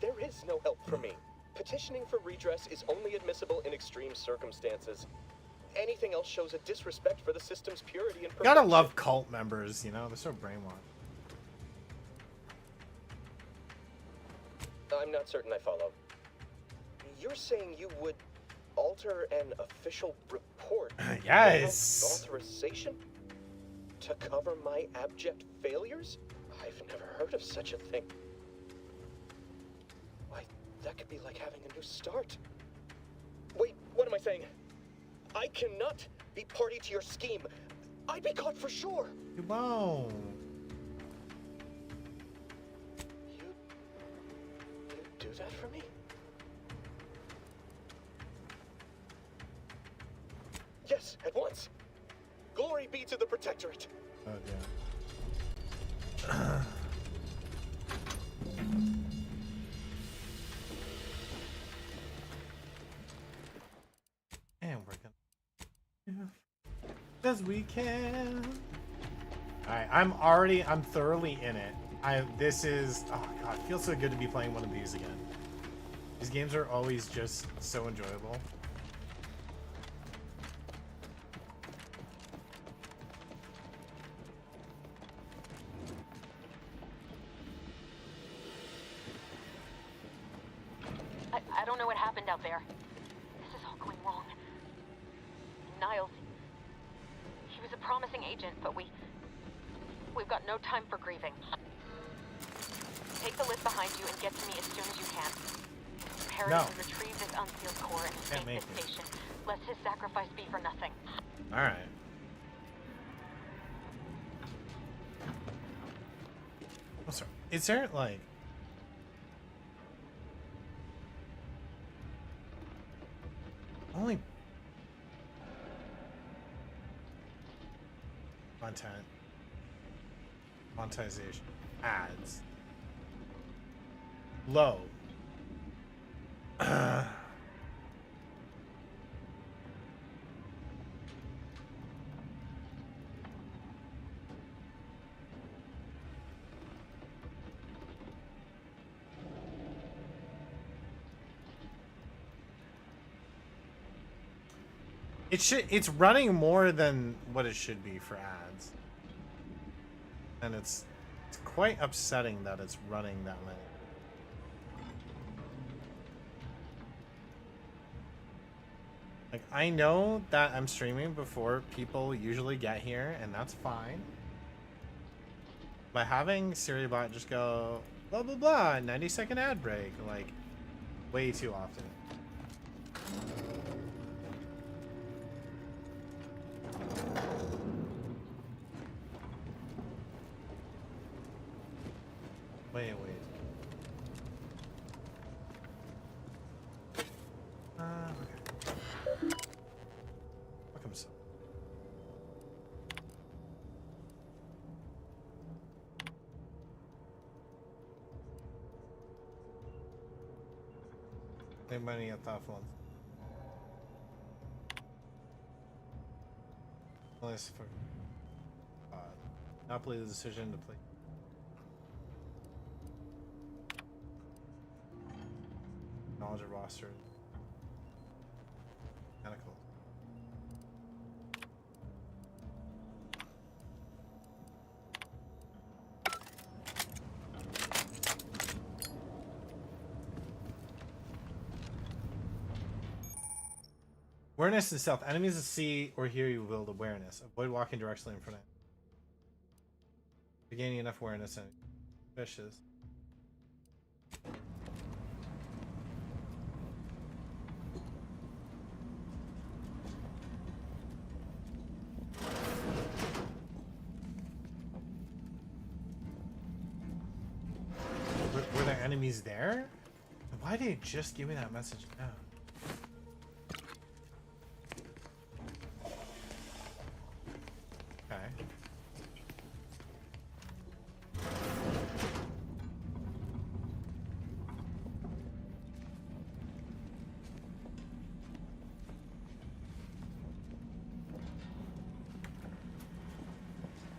There is no help for me. Petitioning for redress is only admissible in extreme circumstances. Anything else shows a disrespect for the system's purity and perfection. Gotta love cult members, you know? They're so brainwashed. I'm not certain I follow. You're saying you would alter an official report Yes. without authorization to cover my abject failures? I've never heard of such a thing. Why, that could be like having a new start. Wait, what am I saying? I cannot be party to your scheme. I'd be caught for sure. You won't. You do that for me? Yes, at once. Glory be to the Protectorate. Oh, yeah. And we're gonna as we can. Alright, I'm thoroughly in it. This is, oh god, it feels so good to be playing one of these again. These games are always just so enjoyable. I don't know what happened out there. This is all going wrong. Niles, he was a promising agent, but we've got no time for grieving. Take the list behind you and get to me as soon as you can. Imperative to retrieve this unsealed core and escape this station, lest his sacrifice be for nothing. Alright. Oh, sorry. Is there, like... only... content. Monetization. Ads. Low. It's running more than what it should be for ads. And it's quite upsetting that it's running that many. Like, I know that I'm streaming before people usually get here, and that's fine. But having SiriBot just go blah blah blah 90-second ad break, like, way too often. Wait. Okay. Welcome, so. Anybody a thoughtful one? Nice for not play the decision to play. Knowledge of roster. Kinda cool. Awareness is stealth. Enemies that see or hear you build awareness. Avoid walking directly in front of them. Gaining enough awareness and fishes. Were there enemies there? Why did it just give me that message now? Okay.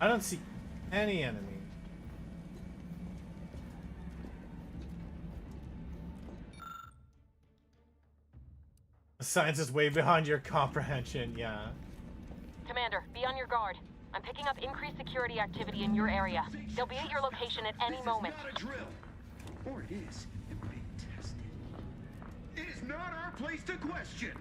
I don't see any enemy. Science is way beyond your comprehension, yeah. Commander, be on your guard. I'm picking up increased security activity in your area. They'll be at your location at any moment. It's not a drill. Or it is. And we're being tested. It is not our place to question.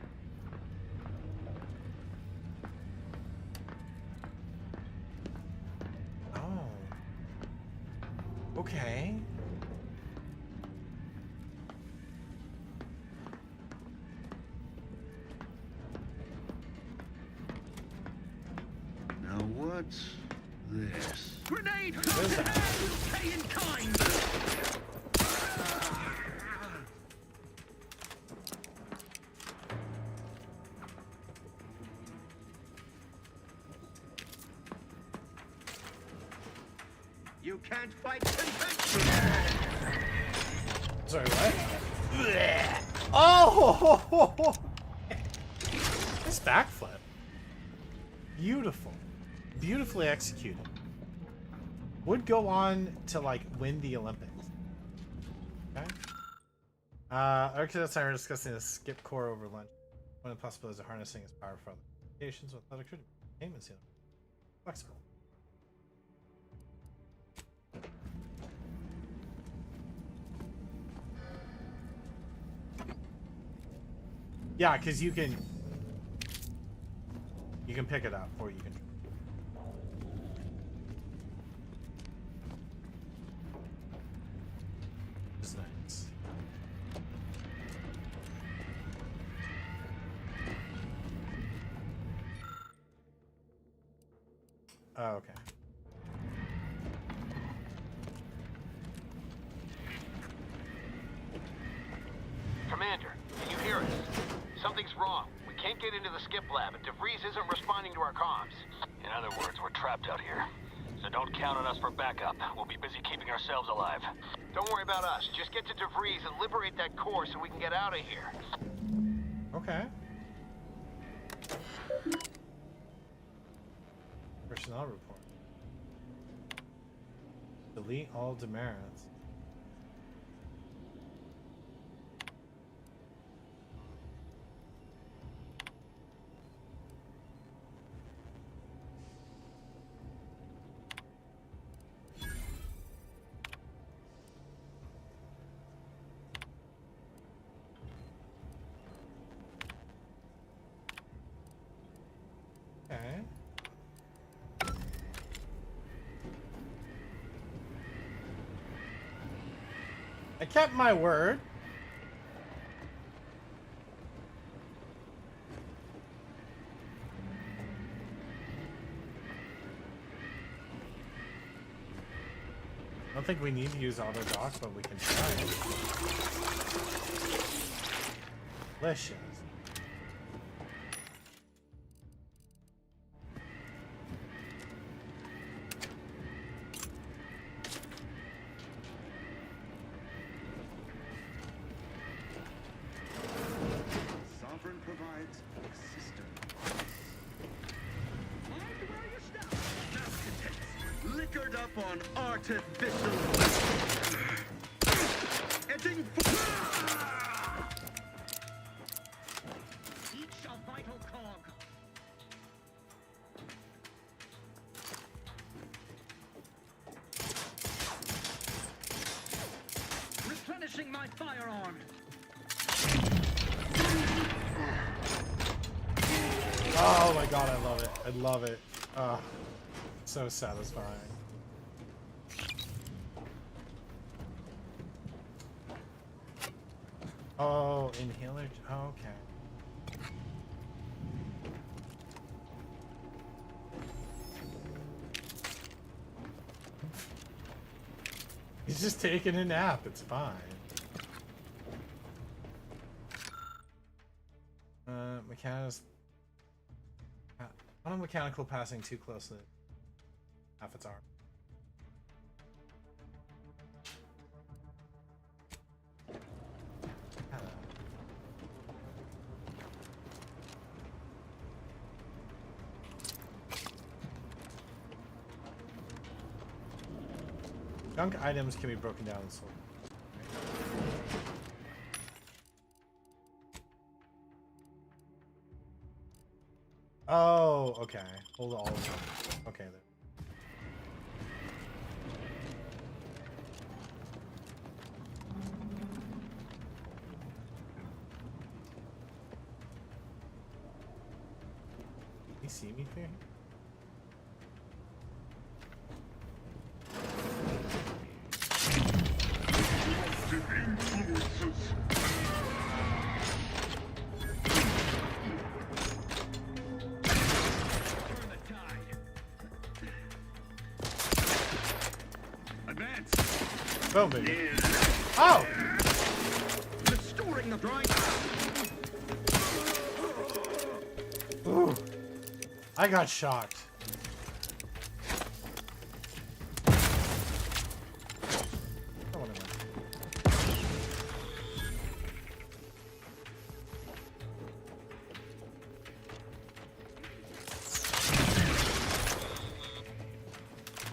Oh. Okay. Now what's this? Grenade! What is that? We'll pay in kind! You can't fight convention! Sorry, what? Oh! This backflip. Beautiful. Beautifully executed. Would go on to, like, win the Olympics. Okay. Architects and I were discussing the skip core over lunch. One of the possibilities of harnessing its power from applications with electricity payments, you know. Flexible. Yeah, because you can pick it up or you can. It's nice. Oh, okay. Commander, can you hear us? Something's wrong. We can't get into the skip lab, and DeVries isn't responding to our comms. In other words, we're trapped out here. So don't count on us for backup. We'll be busy keeping ourselves alive. Don't worry about us. Just get to DeVries and liberate that core so we can get out of here. Okay. Personnel report. Delete all demerits. Okay. I kept my word. I don't think we need to use auto dock, but we can try it. Delicious. Sovereign provides a system. Liquored up on artificial. Edging each a vital cog. Replenishing my firearm. Oh my god, I love it. I love it. Oh, so satisfying. Oh, inhaler. Oh, okay. He's just taking a nap. It's fine. Mechanics. On a mechanical passing too closely. Half its arm. Junk items can be broken down and sold. okay. Hold all of them. Okay, there. Can you see me here? Boom, baby. Oh! Restoring the drawing. Ooh. I got shocked. Oh, what am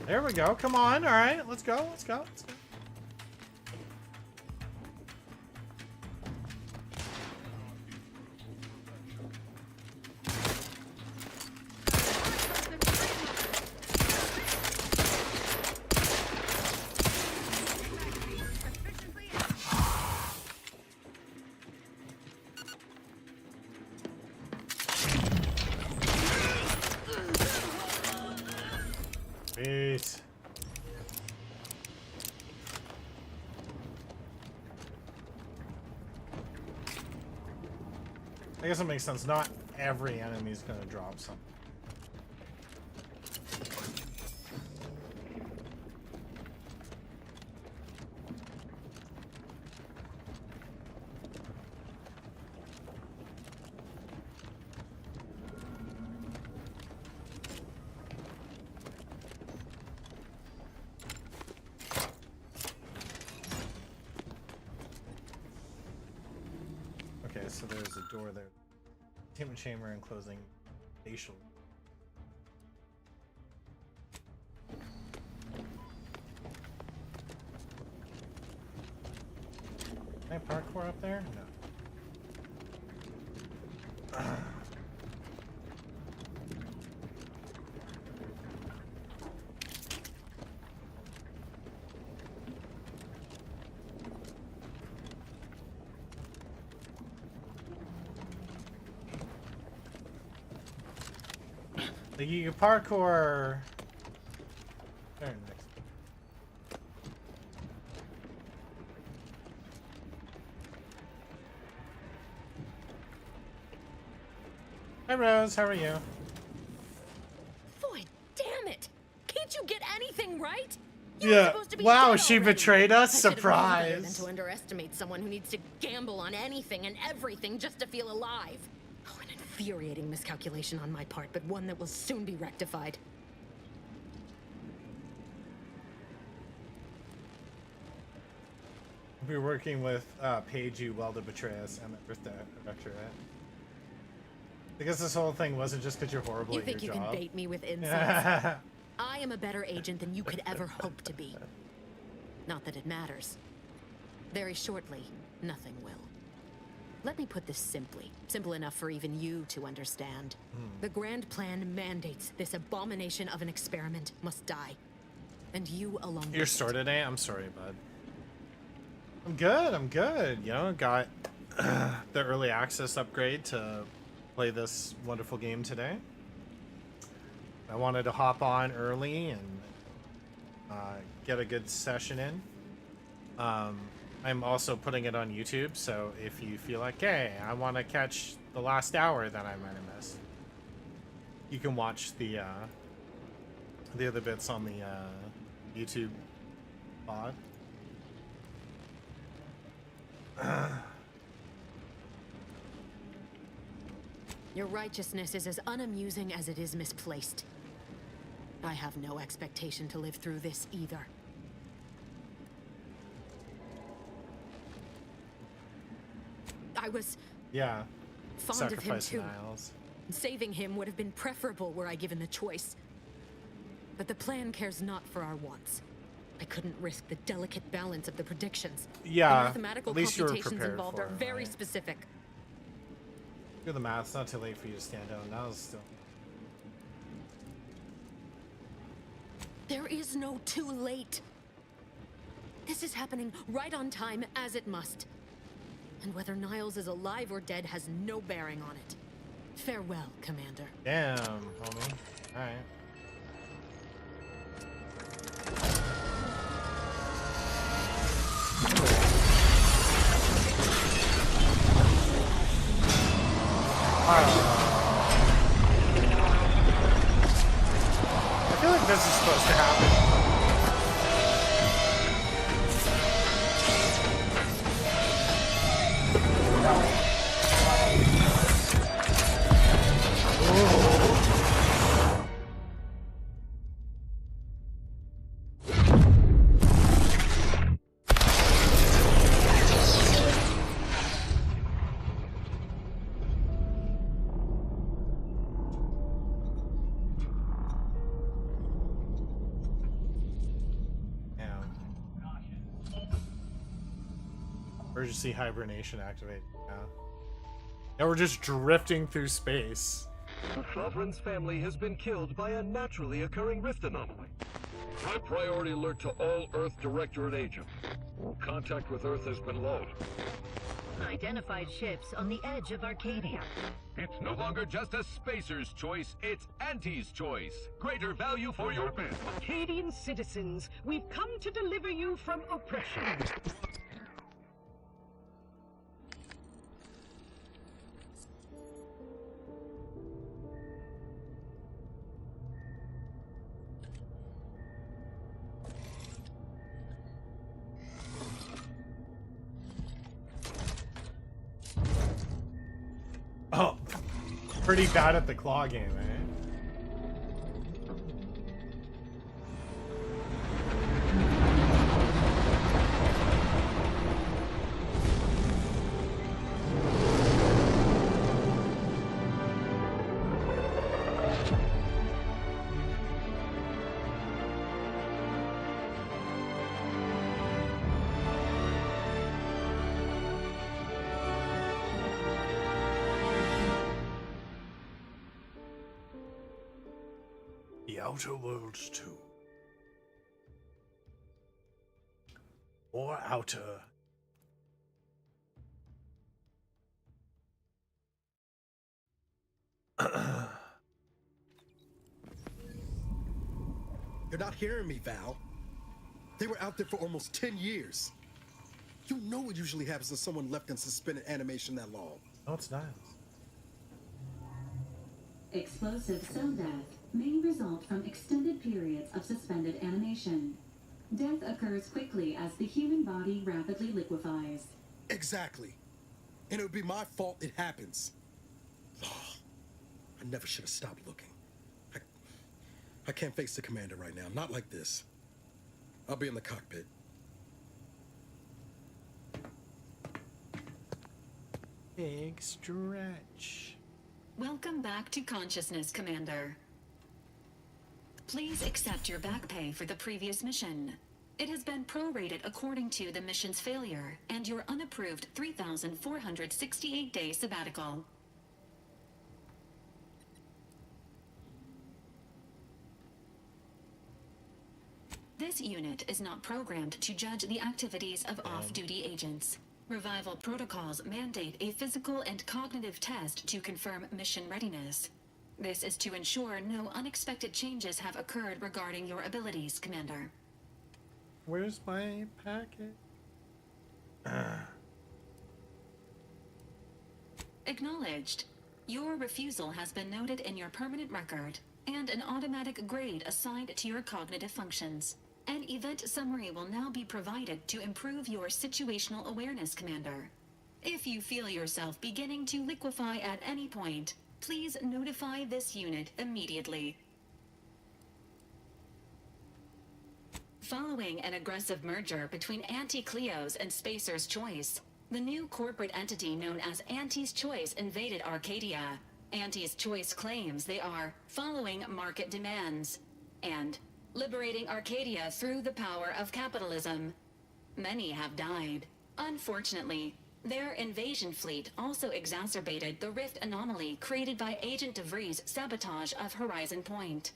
I? There we go. Come on. All right. Let's go. Let's go. Let's go. Peace. I guess it makes sense. Not every enemy is going to drop something. Okay, so there's a door there. Containment chamber and closing facial. Can I parkour up there? No. You parkour. There, next. Hi Rose, how are you? Boy, damn it! Can't you get anything right? Yeah. Wow, she betrayed us. Than Surprise. to underestimate someone who needs to gamble on anything and everything just to feel alive. Oh, an infuriating miscalculation on my part, but one that will soon be rectified. We're working with Paige, you well to betray us and the Earth Directorate. Because this whole thing wasn't just because you're horrible You at your think you job. can bait me with insults? I am a better agent than you could ever hope to be. Not that it matters. Very shortly, nothing will. Let me put this simply. Simple enough for even you to understand. The grand plan mandates this abomination of an experiment must die. And you along with You're sore today? I'm sorry, bud. I'm good, I'm good. You know, got the early access upgrade to play this wonderful game today. I wanted to hop on early and get a good session in. I'm also putting it on YouTube, so if you feel like, hey, I want to catch the last hour that I might have missed, you can watch the other bits on the YouTube pod. Your righteousness is as unamusing as it is misplaced. I have no expectation to live through this either. I was fond of him too. Niles. Saving him would have been preferable were I given the choice. But the plan cares not for our wants. I couldn't risk the delicate balance of the predictions. Yeah, the mathematical at least you were computations prepared involved for are it, very right? specific. Do the math. It's not too late for you to stand out. Now it's still. There is no too late. This is happening right on time, as it must. And whether Niles is alive or dead has no bearing on it. Farewell, Commander. Damn, homie. Alright. I feel like this is supposed to happen. Emergency hibernation activated. Yeah. Now we're just drifting through space. The Sovereign's family has been killed by a naturally occurring rift anomaly. High priority alert to all Earth Directorate agents. Contact with Earth has been low. Identified ships on the edge of Arcadia. It's no longer just a spacer's choice, it's Auntie's choice. Greater value for your bid. Arcadian citizens, we've come to deliver you from oppression. Oh, pretty bad at the claw game, eh? The Outer Worlds 2. Or Outer. You're not hearing me, Val. They were out there for almost 10 years. You know what usually happens to someone left in suspended animation that long. No, it's not. Explosive cell death may result from extended periods of suspended animation. Death occurs quickly as the human body rapidly liquefies. Exactly. And it would be my fault it happens. Oh, I never should have stopped looking. I can't face the commander right now. Not like this. I'll be in the cockpit. Big stretch. Welcome back to consciousness, Commander. Please accept your back pay for the previous mission. It has been prorated according to the mission's failure and your unapproved 3,468-day sabbatical. This unit is not programmed to judge the activities of off-duty agents. Revival protocols mandate a physical and cognitive test to confirm mission readiness. This is to ensure no unexpected changes have occurred regarding your abilities, Commander. Where's my packet? Acknowledged. Your refusal has been noted in your permanent record, and an automatic grade assigned to your cognitive functions. An event summary will now be provided to improve your situational awareness, Commander. If you feel yourself beginning to liquefy at any point, please notify this unit immediately. Following an aggressive merger between Anti-Cleos and Spacer's Choice, the new corporate entity known as Auntie's Choice invaded Arcadia. Auntie's Choice claims they are following market demands and liberating Arcadia through the power of capitalism. Many have died. Unfortunately, their invasion fleet also exacerbated the rift anomaly created by Agent DeVries' sabotage of Horizon Point.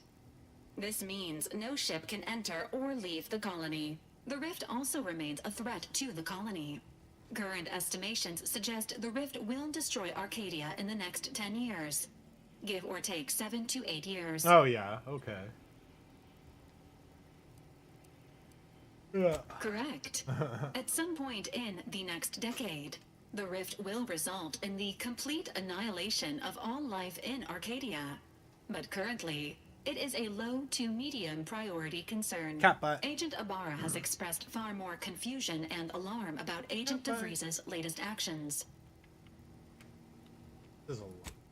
This means no ship can enter or leave the colony. The rift also remains a threat to the colony. Current estimations suggest the rift will destroy Arcadia in the next 10 years. Give or take 7 to 8 years. Oh yeah, okay. Yeah. Correct. At some point in the next decade, the rift will result in the complete annihilation of all life in Arcadia. But currently, it is a low to medium priority concern. Cat-butt. Agent Ibarra has expressed far more confusion and alarm about Agent DeVries's latest actions.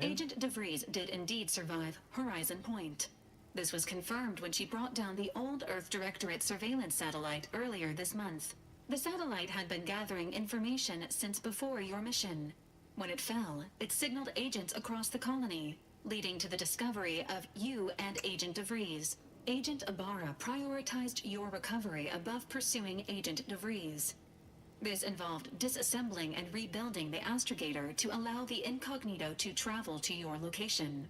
Agent DeVries did indeed survive Horizon Point. This was confirmed when she brought down the old Earth Directorate surveillance satellite earlier this month. The satellite had been gathering information since before your mission. When it fell, it signaled agents across the colony, leading to the discovery of you and Agent DeVries. Agent Ibarra prioritized your recovery above pursuing Agent DeVries. This involved disassembling and rebuilding the astrogator to allow the incognito to travel to your location.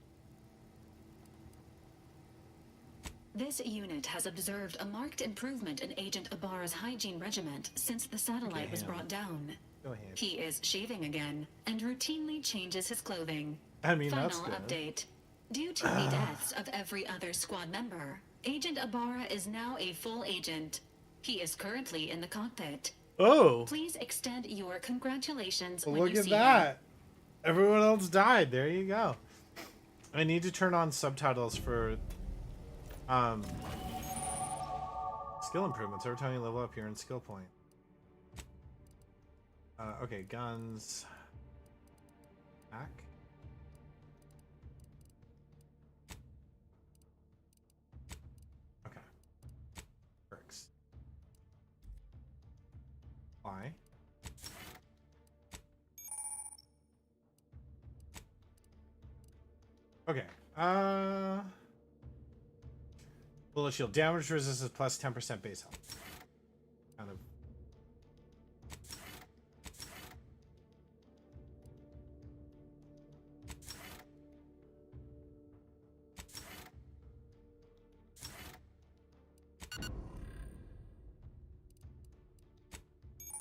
This unit has observed a marked improvement in Agent Ibarra's hygiene regiment since the satellite was brought down. Go ahead. He is shaving again and routinely changes his clothing. I mean, Final that's good. update. Due to the deaths of every other squad member, Agent Ibarra is now a full agent. He is currently in the cockpit. Oh. Please extend your congratulations Well, when look you at see that. him. Everyone else died. There you go. I need to turn on subtitles for skill improvements. Every time you level up, you're in skill point. Okay, guns. Back. Okay. Perks. Why? Okay. Bullet shield damage resistance plus 10% base health. Kind of.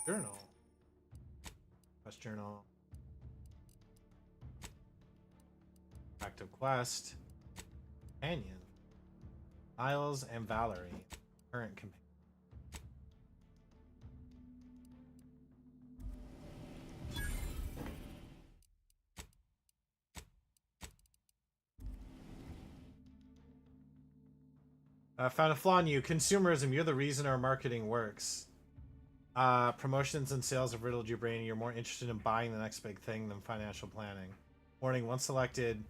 Journal. Quest journal. Active quest. Companion. Miles and Valerie. Current companion. Found a flaw in you. Consumerism. You're the reason our marketing works. Promotions and sales have riddled your brain. You're more interested in buying the next big thing than financial planning. Warning, once selected,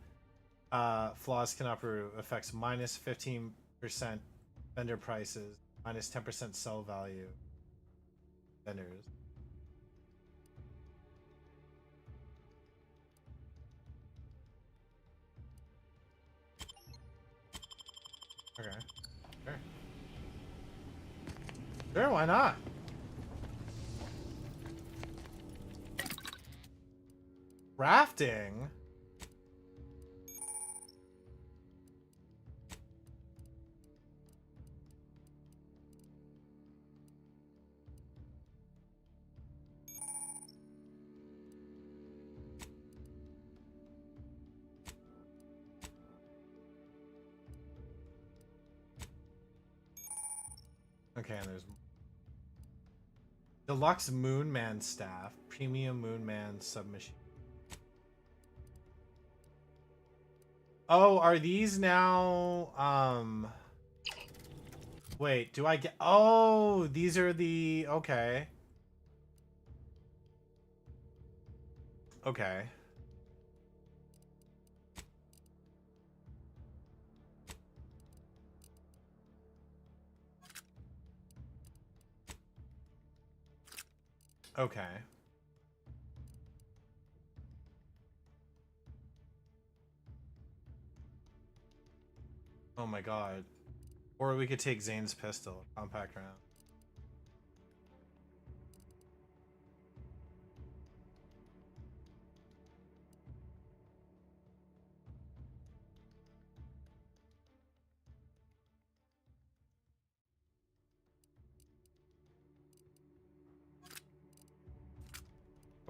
flaws cannot be affects minus 15% vendor prices, minus 10% sell value. Vendors. Okay. Sure. Sure, why not? Crafting? Okay, and there's Deluxe Moonman staff, Premium Moonman submachine. Oh, are these now wait, do I get oh, these are the okay. Okay. Okay. Oh my god. Or we could take Zane's pistol, compact round.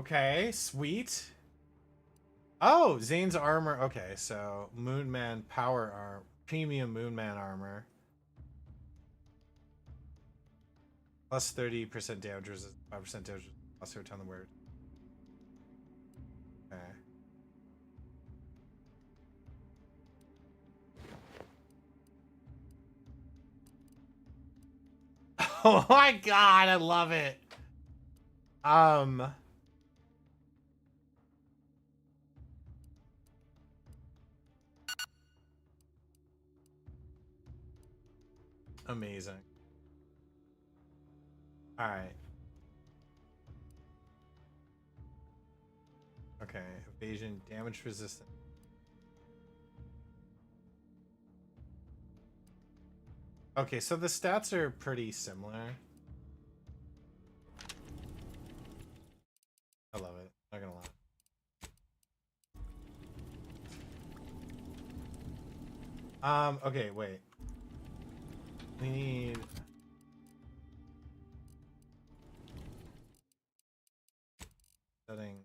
Okay, sweet. Oh, Zane's armor. Okay, so Moonman power armor, premium Moonman armor. Plus 30% damage resistance, 5% damage plus every time the word. Okay. Oh my god, I love it. Amazing. All right. Okay, evasion, damage resistant. Okay, so the stats are pretty similar. I love it. Not gonna lie. Okay, wait. We need setting.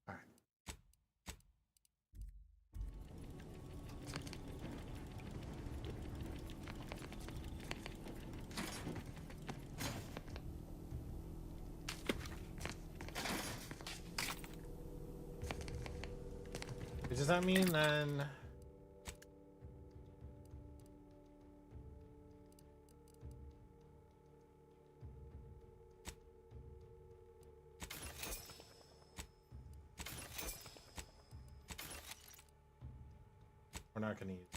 All right. Does that mean then? We're not gonna use it.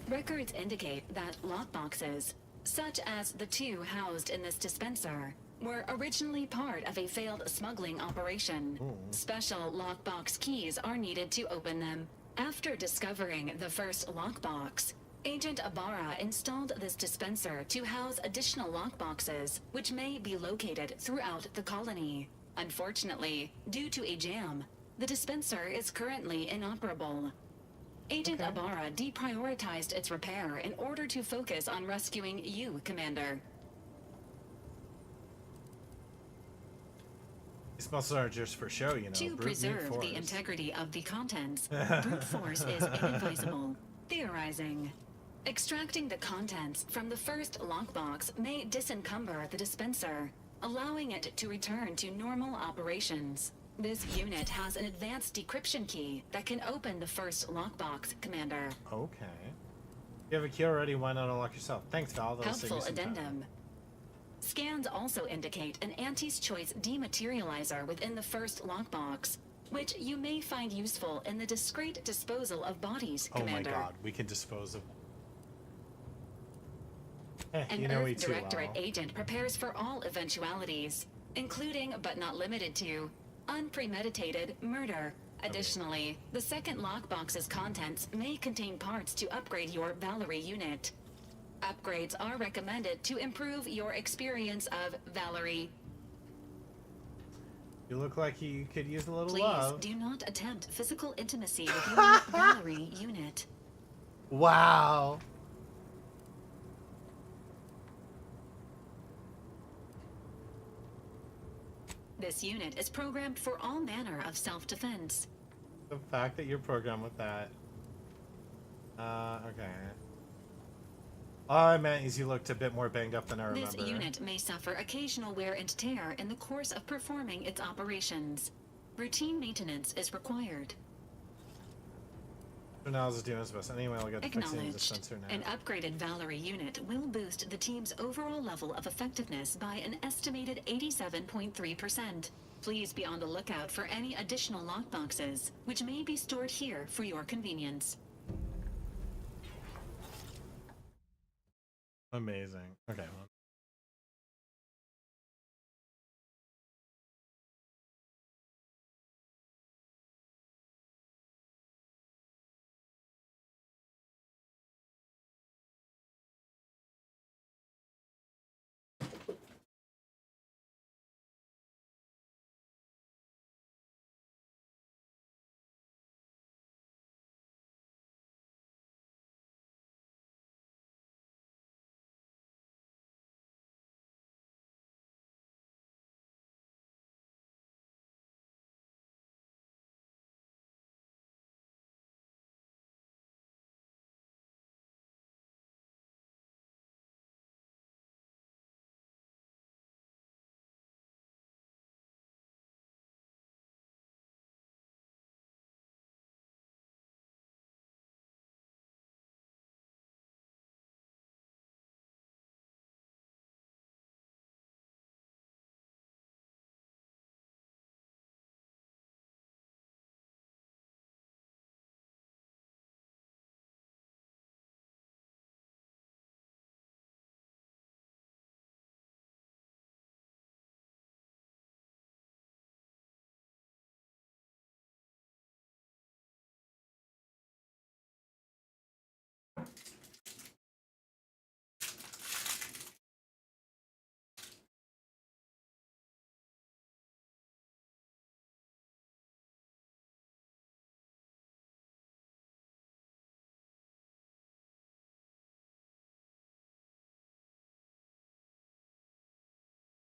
Records indicate that lockboxes, such as the two housed in this dispenser, were originally part of a failed smuggling operation. Special lockbox keys are needed to open them. After discovering the first lockbox, Agent Ibarra installed this dispenser to house additional lockboxes, which may be located throughout the colony. Unfortunately, due to a jam, the dispenser is currently inoperable. Agent Ibarra deprioritized its repair in order to focus on rescuing you, Commander. These muscles aren't just for show, you know. To preserve the integrity of the contents, brute force is inadvisable. Theorizing. Extracting the contents from the first lockbox may disencumber the dispenser, allowing it to return to normal operations. This unit has an advanced decryption key that can open the first lockbox, Commander. Okay. You have a key already, why not unlock yourself? Thanks, Val. That'll save you Helpful some time. addendum. Scans also indicate an Auntie's Choice dematerializer within the first lockbox, which you may find useful in the discreet disposal of bodies, Commander. Oh my god, we can dispose of... An you know me Earth too Directorate well. agent prepares for all eventualities, including but not limited to unpremeditated murder. Additionally, the second lockbox's contents may contain parts to upgrade your Valerie unit. Upgrades are recommended to improve your experience of Valerie. You look like you could use a little Please love. do not attempt physical intimacy with your Valerie unit. Wow. This unit is programmed for all manner of self-defense. The fact that you're programmed with that. Okay. All I meant is you looked a bit more banged up than I remember. This unit may suffer occasional wear and tear in the course of performing its operations. Routine maintenance is required. So now is doing his best. Anyway, I'll get to fixing the Acknowledged. dispenser now. An upgraded Valerie unit will boost the team's overall level of effectiveness by an estimated 87.3%. Please be on the lookout for any additional lockboxes, which may be stored here for your convenience. Amazing. Okay. Well,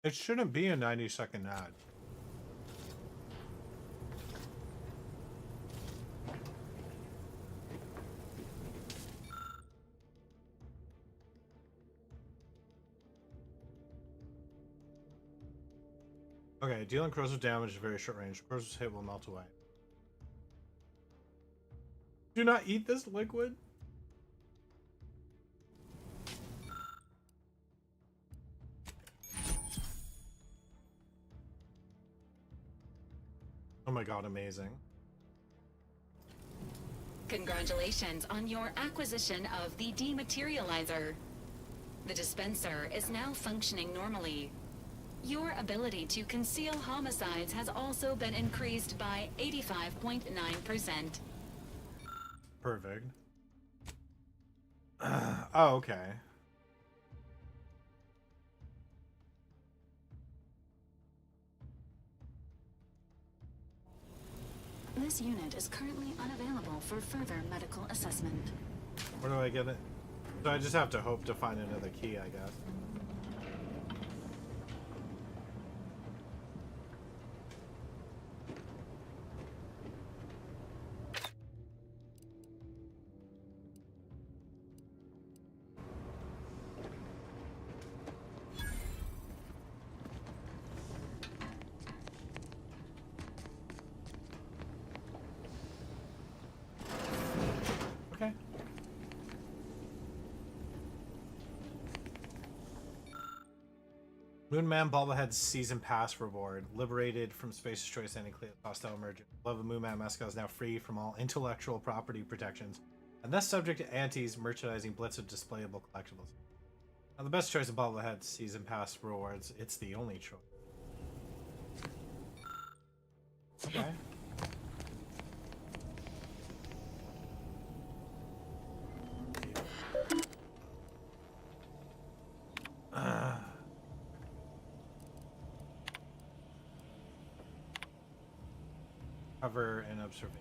It shouldn't be a 90-second ad. Okay, dealing corrosive damage at very short range. Corrosive hit will melt away. Do not eat this liquid. Oh my god, amazing. Congratulations on your acquisition of the dematerializer. The dispenser is now functioning normally. Your ability to conceal homicides has also been increased by 85.9%. Perfect. Oh, okay. This unit is currently unavailable for further medical assessment. Where do I get it? So I just have to hope to find another key, I guess. Moonman Bobblehead's Season Pass reward. Liberated from Space's Choice Anti-Cleo's hostile emergent. Love of Moonman Mescal is now free from all intellectual property protections, and thus subject to Auntie's merchandising blitz of displayable collectibles. Now the best choice of Bobblehead's Season Pass rewards, it's the only choice. Okay. Cover and observation.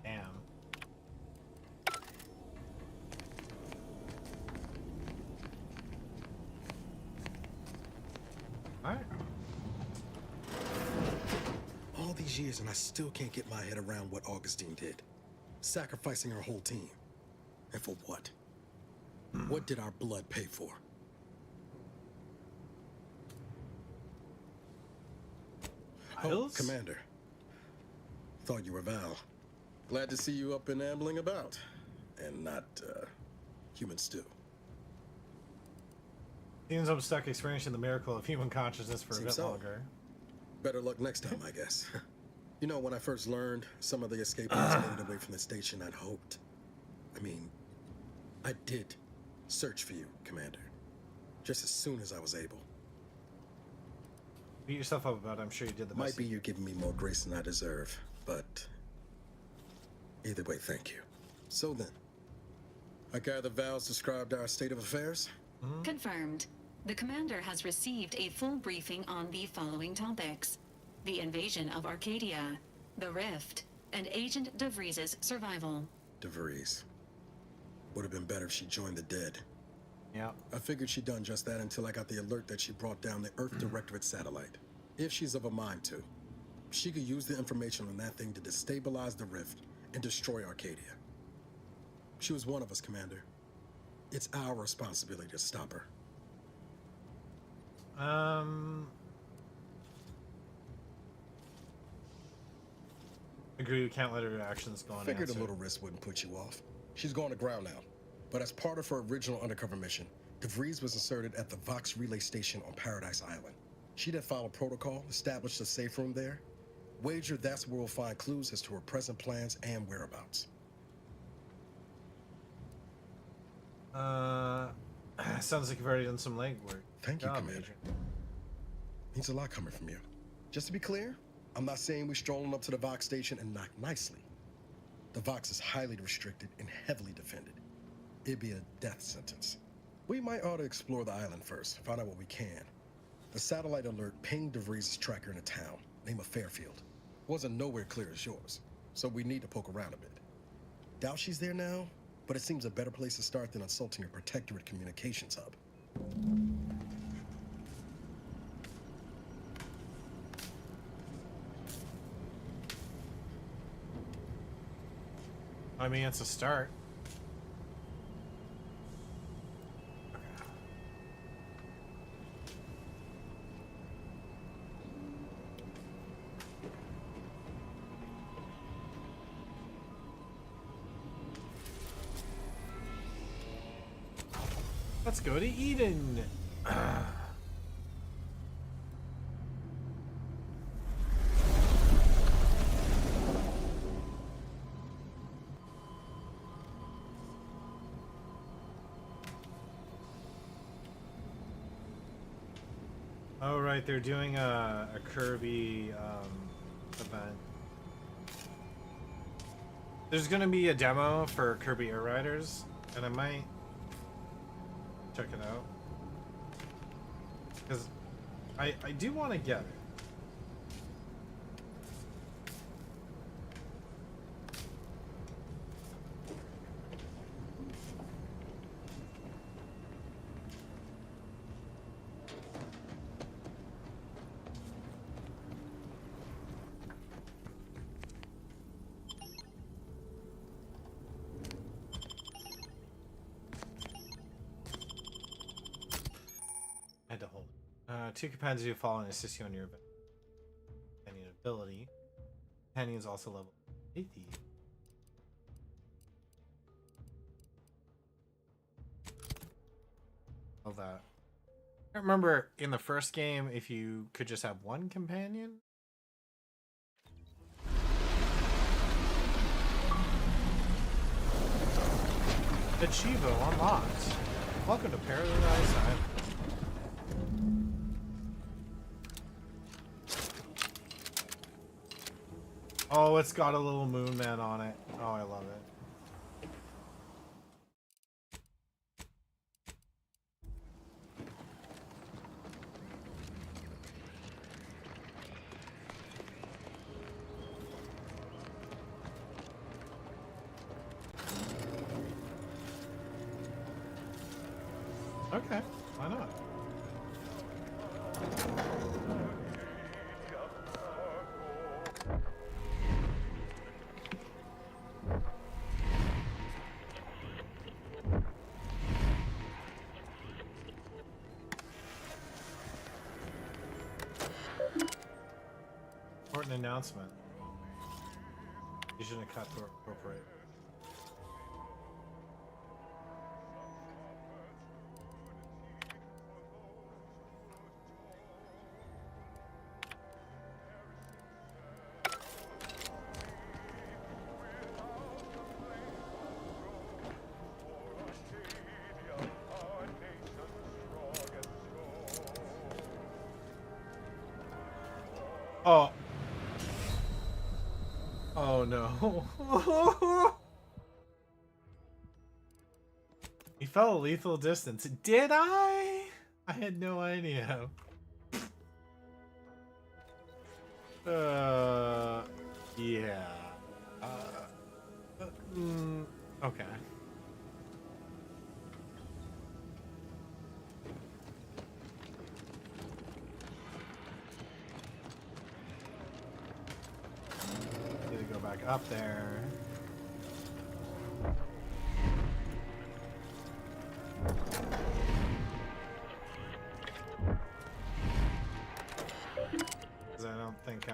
Damn. All right. All these years and I still can't get my head around what Augustine did. Sacrificing her whole team. And for what? What did our blood pay for? Oh, Commander. Thought you were Val. Glad to see you up and ambling about. And not, human stew. Seems I'm stuck experiencing the miracle of human consciousness for a bit longer. Better luck next time, I guess. You know, when I first learned some of the escapees made away from the station, I'd hoped. I mean, I did search for you, Commander. Just as soon as I was able. Beat yourself up about it. I'm sure you did the best. Might be you giving me more grace than I deserve, but either way, thank you. So then, I gather Val's described our state of affairs? Confirmed. The commander has received a full briefing on the following topics: the invasion of Arcadia, the Rift, and Agent DeVries's survival. DeVries. Would have been better if she joined the dead. Yeah. I figured she'd done just that until I got the alert that she brought down the Earth Directorate satellite. If she's of a mind to, she could use the information on that thing to destabilize the Rift and destroy Arcadia. She was one of us, Commander. It's our responsibility to stop her. Agree, we can't let her actions go unanswered. Figured a little risk wouldn't put you off. She's going to ground now. But as part of her original undercover mission, DeVries was inserted at the Vox Relay Station on Paradise Island. She'd have followed protocol, established a safe room there. Wager that's where we'll find clues as to her present plans and whereabouts. Sounds like you've already done some legwork. Thank you, Commander. Means a lot coming from you. Just to be clear, I'm not saying we're strolling up to the Vox station and knock nicely. The Vox is highly restricted and heavily defended. It'd be a death sentence. We might ought to explore the island first, find out what we can. The satellite alert pinged DeVries' tracker in a town, named Fairfield. Wasn't nowhere clear as yours, so we need to poke around a bit. Doubt she's there now, but it seems a better place to start than assaulting her Protectorate communications hub. I mean, it's a start. Let's go to Eden. Oh right, they're doing a Kirby event. There's gonna be a demo for Kirby Air Riders, and I might check it out because I do want to get it. I had to hold it. Two companions who follow and assist you on your companion ability. Companions also level 80. All that. I remember in the first game if you could just have one companion. The Chivo unlocked. Welcome to Paradise Island. Oh, it's got a little moon man on it. Oh, I love it. Okay, why not? Important announcement. You shouldn't have cut to appropriate. Oh. Oh no. He fell a lethal distance. Did I? I had no idea. Yeah. Okay. Need to go back up there. Because I don't think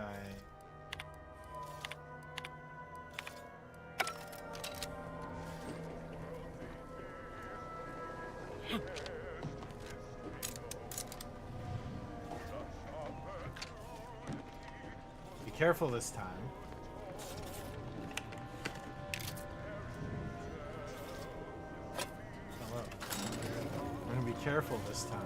Be careful this time. Hello. I'm gonna be careful this time.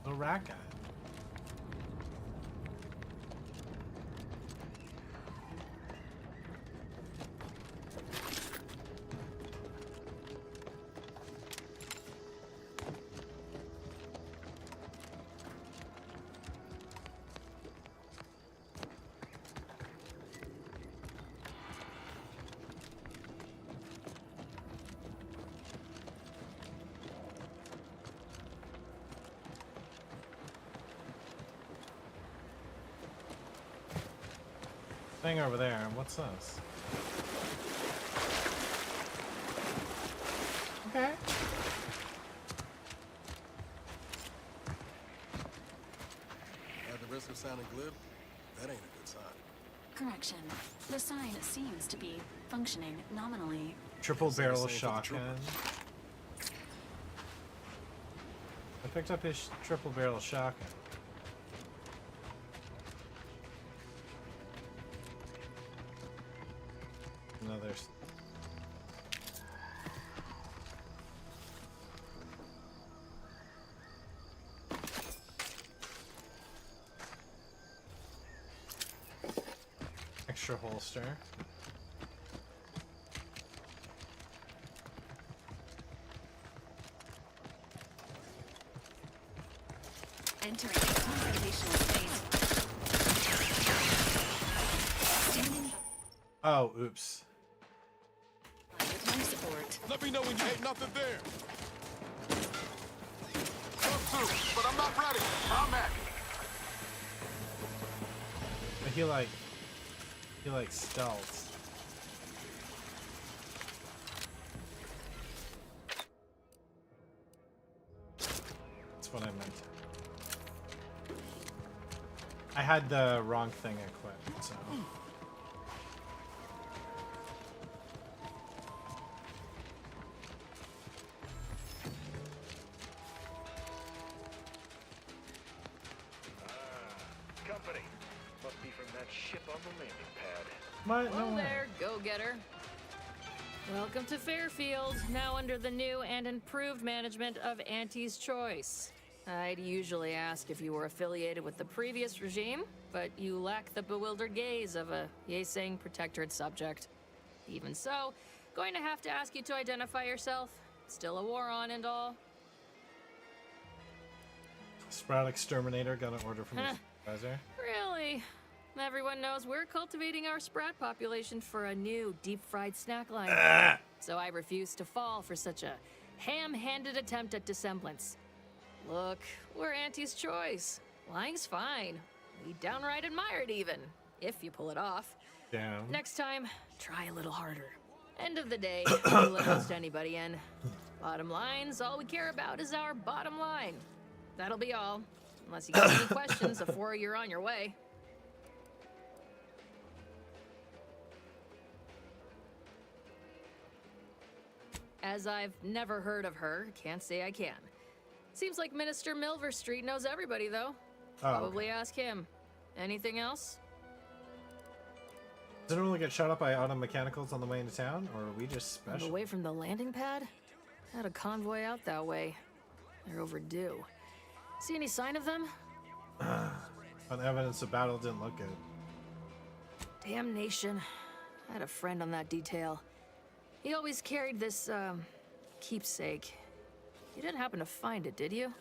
The rat guy. Thing over there. What's this? Okay. At the risk of sounding glib, that ain't a good sign. Correction. The sign seems to be functioning nominally. Triple Is that barrel the same for the shotgun. I picked up his triple barrel shotgun. Another. Extra holster. Entering confrontational space. Standing Oh, oops. with my support. Let me know when you ain't nothing there. Come through, but I'm not ready. I'm back. But he like stealths. That's what I meant. I had the wrong thing equipped, so. Company. Must be from that ship on the landing pad. Hello there, go-getter. Welcome to Fairfield, now under the new and improved management of Auntie's Choice. I'd usually ask if you were affiliated with the previous regime, but you lack the bewildered gaze of a yay-saying protectorate subject. Even so, going to have to ask you to identify yourself. Still a war on and all. Sprout Exterminator got an order from the supervisor. Really? Everyone knows we're cultivating our sprat population for a new deep-fried snack line. So I refuse to fall for such a ham-handed attempt at dissemblance. Look, we're Auntie's Choice. Lying's fine. We downright admire it even, if you pull it off. Damn. Next time, try a little harder. End of the day, we let most anybody in. Bottom line's all we care about is our bottom line. That'll be all. Unless you got any questions before you're on your way. As I've never heard of her, can't say I can. Seems like Minister Milver Street knows everybody, though. Probably ask him. Anything else? Does anyone get shot up by auto mechanicals on the way into town, or are we just On the special? way from the landing pad? Had a convoy out that way. They're overdue. See any sign of them? On evidence the battle didn't look good. Damnation. I had a friend on that detail. He always carried this, keepsake. You didn't happen to find it, did you?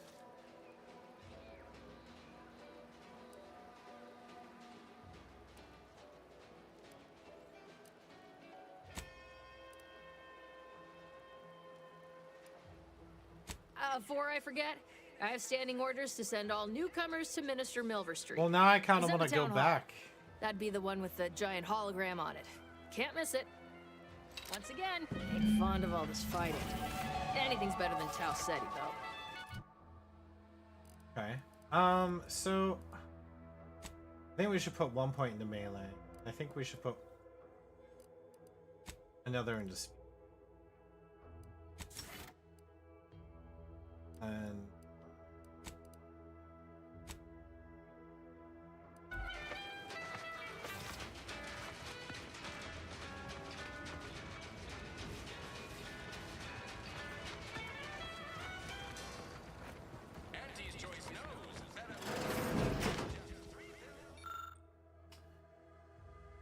Before I forget, I have standing orders to send all newcomers to Minister Milver Street. Well, now I kind He's of at want the to go town hall. back. That'd be the one with the giant hologram on it. Can't miss it. Once again, ain't fond of all this fighting. Anything's better than Tau Ceti, though. Okay. So I think we should put 1 point into melee. I think we should put another into speed. And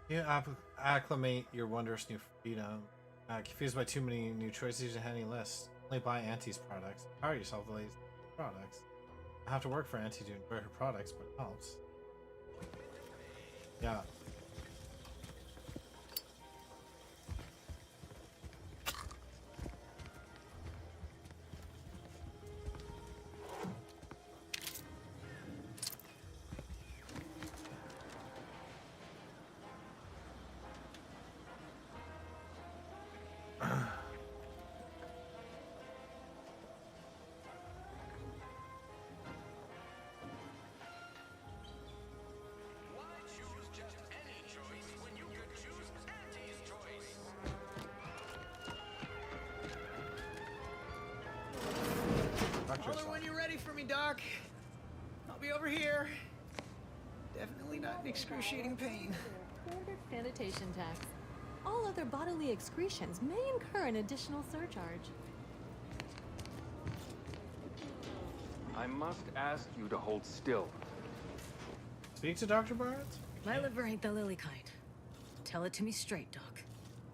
you acclimate your wondrous new freedom. Confused by too many new choices in any list. Only buy Auntie's products. Power yourself with these products. I have to work for Auntie to enjoy her products, but it helps. Yeah. Excruciating pain. Standard sanitation tax. All other bodily excretions may incur an additional surcharge. I must ask you to hold still. Speak to Dr. Barnes? My liver ain't the lily kind. Tell it to me straight, Doc.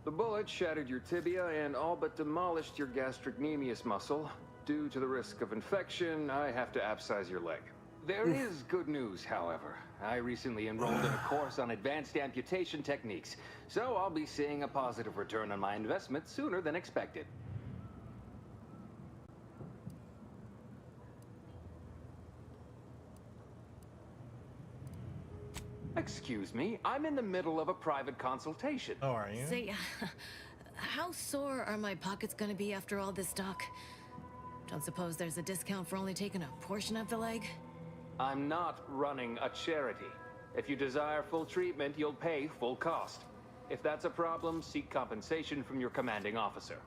The bullet shattered your tibia and all but demolished your gastrocnemius muscle. Due to the risk of infection, I have to abscise your leg. There is good news, however. I recently enrolled in a course on advanced amputation techniques, so I'll be seeing a positive return on my investment sooner than expected. Excuse me, I'm in the middle of a private consultation. Oh, are you? Say, how sore are my pockets gonna be after all this, Doc? Don't suppose there's a discount for only taking a portion of the leg? I'm not running a charity. If you desire full treatment, you'll pay full cost. If that's a problem, seek compensation from your commanding officer.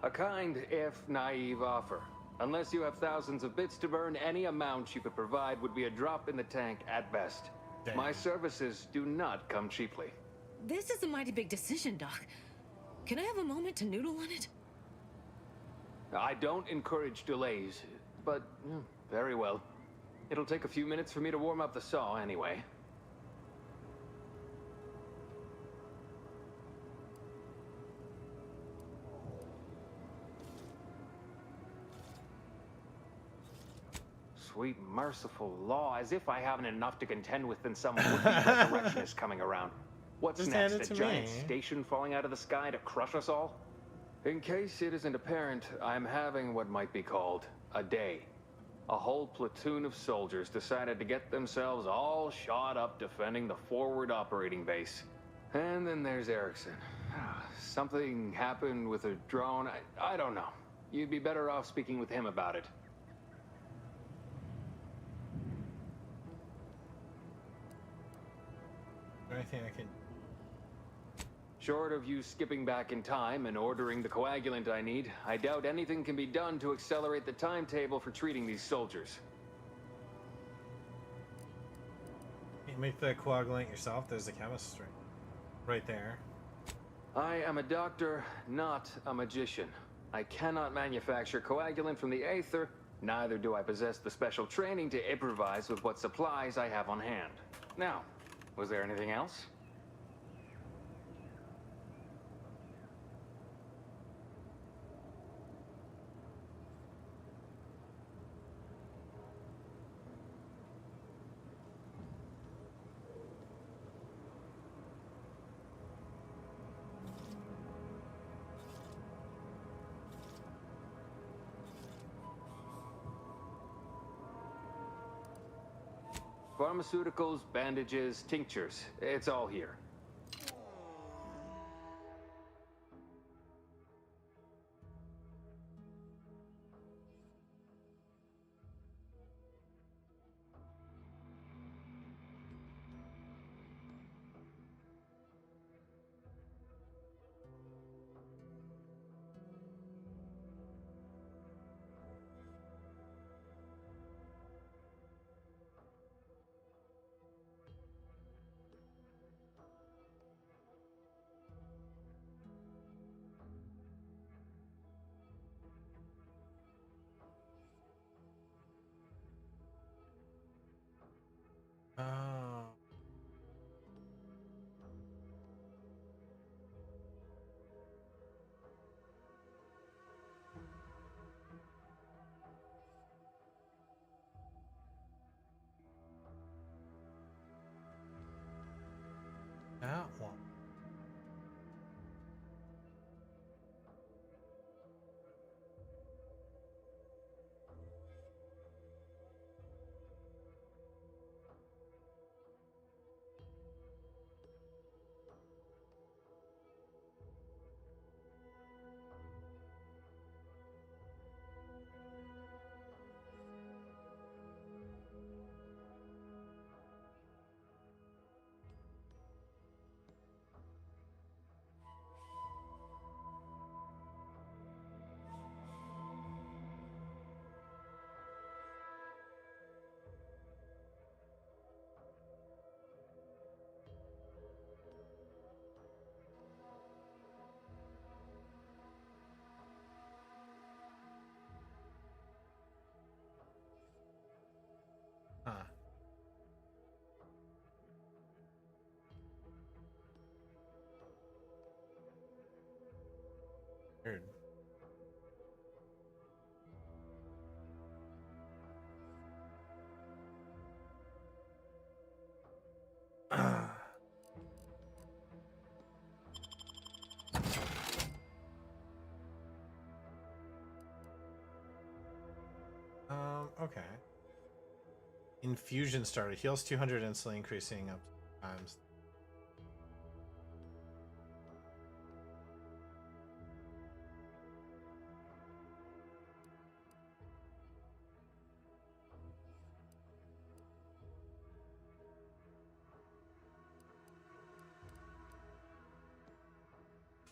A kind, if naive, offer. Unless you have thousands of bits to burn, any amount you could provide would be a drop in the tank at best. Damn. My services do not come cheaply. This is a mighty big decision, Doc. Can I have a moment to noodle on it? I don't encourage delays, but very well. It'll take a few minutes for me to warm up the saw anyway. Sweet merciful law, as if I haven't enough to contend with than some would-be resurrectionist coming around. What's Just hand next, it a to giant me. station falling out of the sky to crush us all? In case it isn't apparent, I'm having what might be called a day. A whole platoon of soldiers decided to get themselves all shot up defending the forward operating base. And then there's Erickson. Something happened with a drone. I don't know. You'd be better off speaking with him about it. Anything I can. Short of you skipping back in time and ordering the coagulant I need, I doubt anything can be done to accelerate the timetable for treating these soldiers. You make the coagulant yourself. There's a chemistry right there. I am a doctor, not a magician. I cannot manufacture coagulant from the aether, neither do I possess the special training to improvise with what supplies I have on hand. Now, was there anything else? Pharmaceuticals, bandages, tinctures. It's all here. Oh. That one. Okay. Infusion starter. Heals 200 instantly, increasing up to times.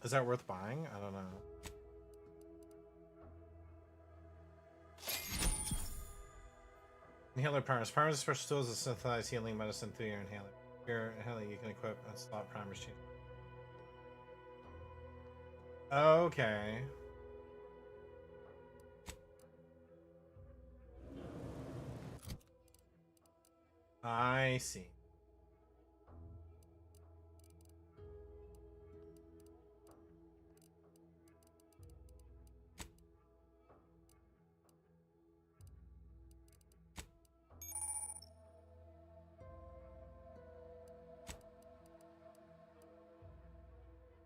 Is that worth buying? I don't know. Inhaler primers. Primers are special tools that synthesize healing medicine through your inhaler. Your inhaler you can equip and slot primers to. Okay. I see.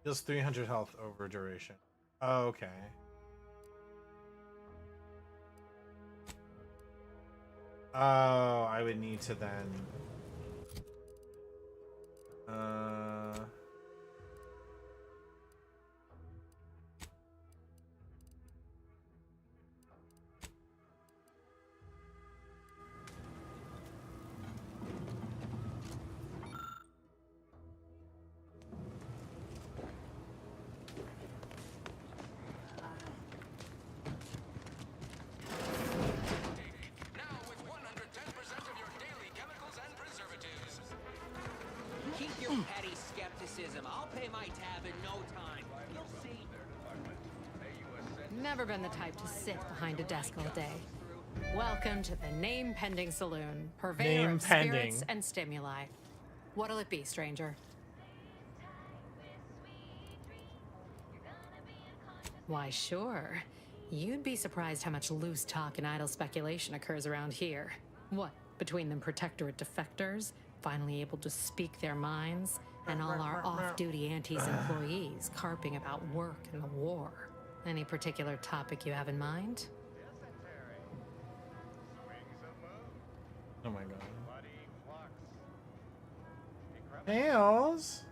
Deals 300 health over duration. Okay. Oh, I would need to then... Keep your petty skepticism. I'll pay my tab in no time. You'll see. Never been the type to sit behind a desk all day. Welcome to the Name Pending Saloon, purveyor Name of pending. spirits and stimuli. What'll it be, stranger? Why, sure. You'd be surprised how much loose talk and idle speculation occurs around here. What, between them Protectorate defectors, finally able to speak their minds, and all our off-duty Antes employees carping about work and the war. Any particular topic you have in mind? Oh my god. Tails!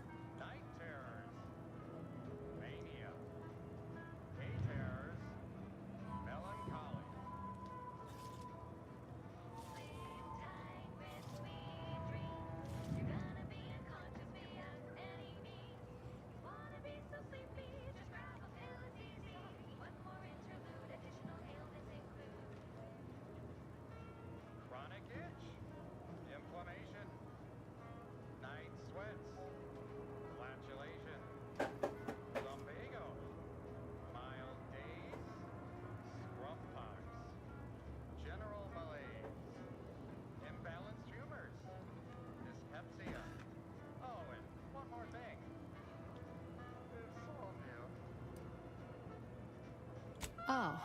Oh,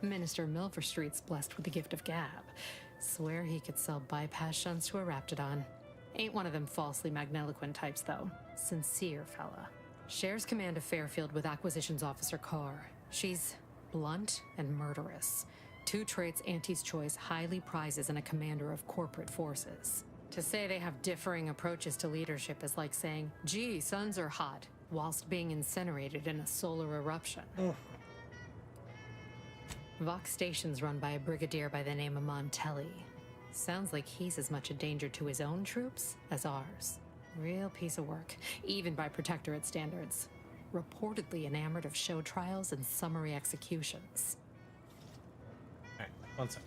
Minister Milverstreet's blessed with the gift of gab. Swear he could sell bypass shunts to a Raptidon. Ain't one of them falsely magniloquent types, though. Sincere fella. Shares command of Fairfield with Acquisitions Officer Carr. She's blunt and murderous. Two traits Auntie's Choice highly prizes in a commander of corporate forces. To say they have differing approaches to leadership is like saying, gee, suns are hot, whilst being incinerated in a solar eruption. Vox Station's run by a brigadier by the name of Montelli. Sounds like he's as much a danger to his own troops as ours. Real piece of work, even by Protectorate standards. Reportedly enamored of show trials and summary executions. Okay, one sec.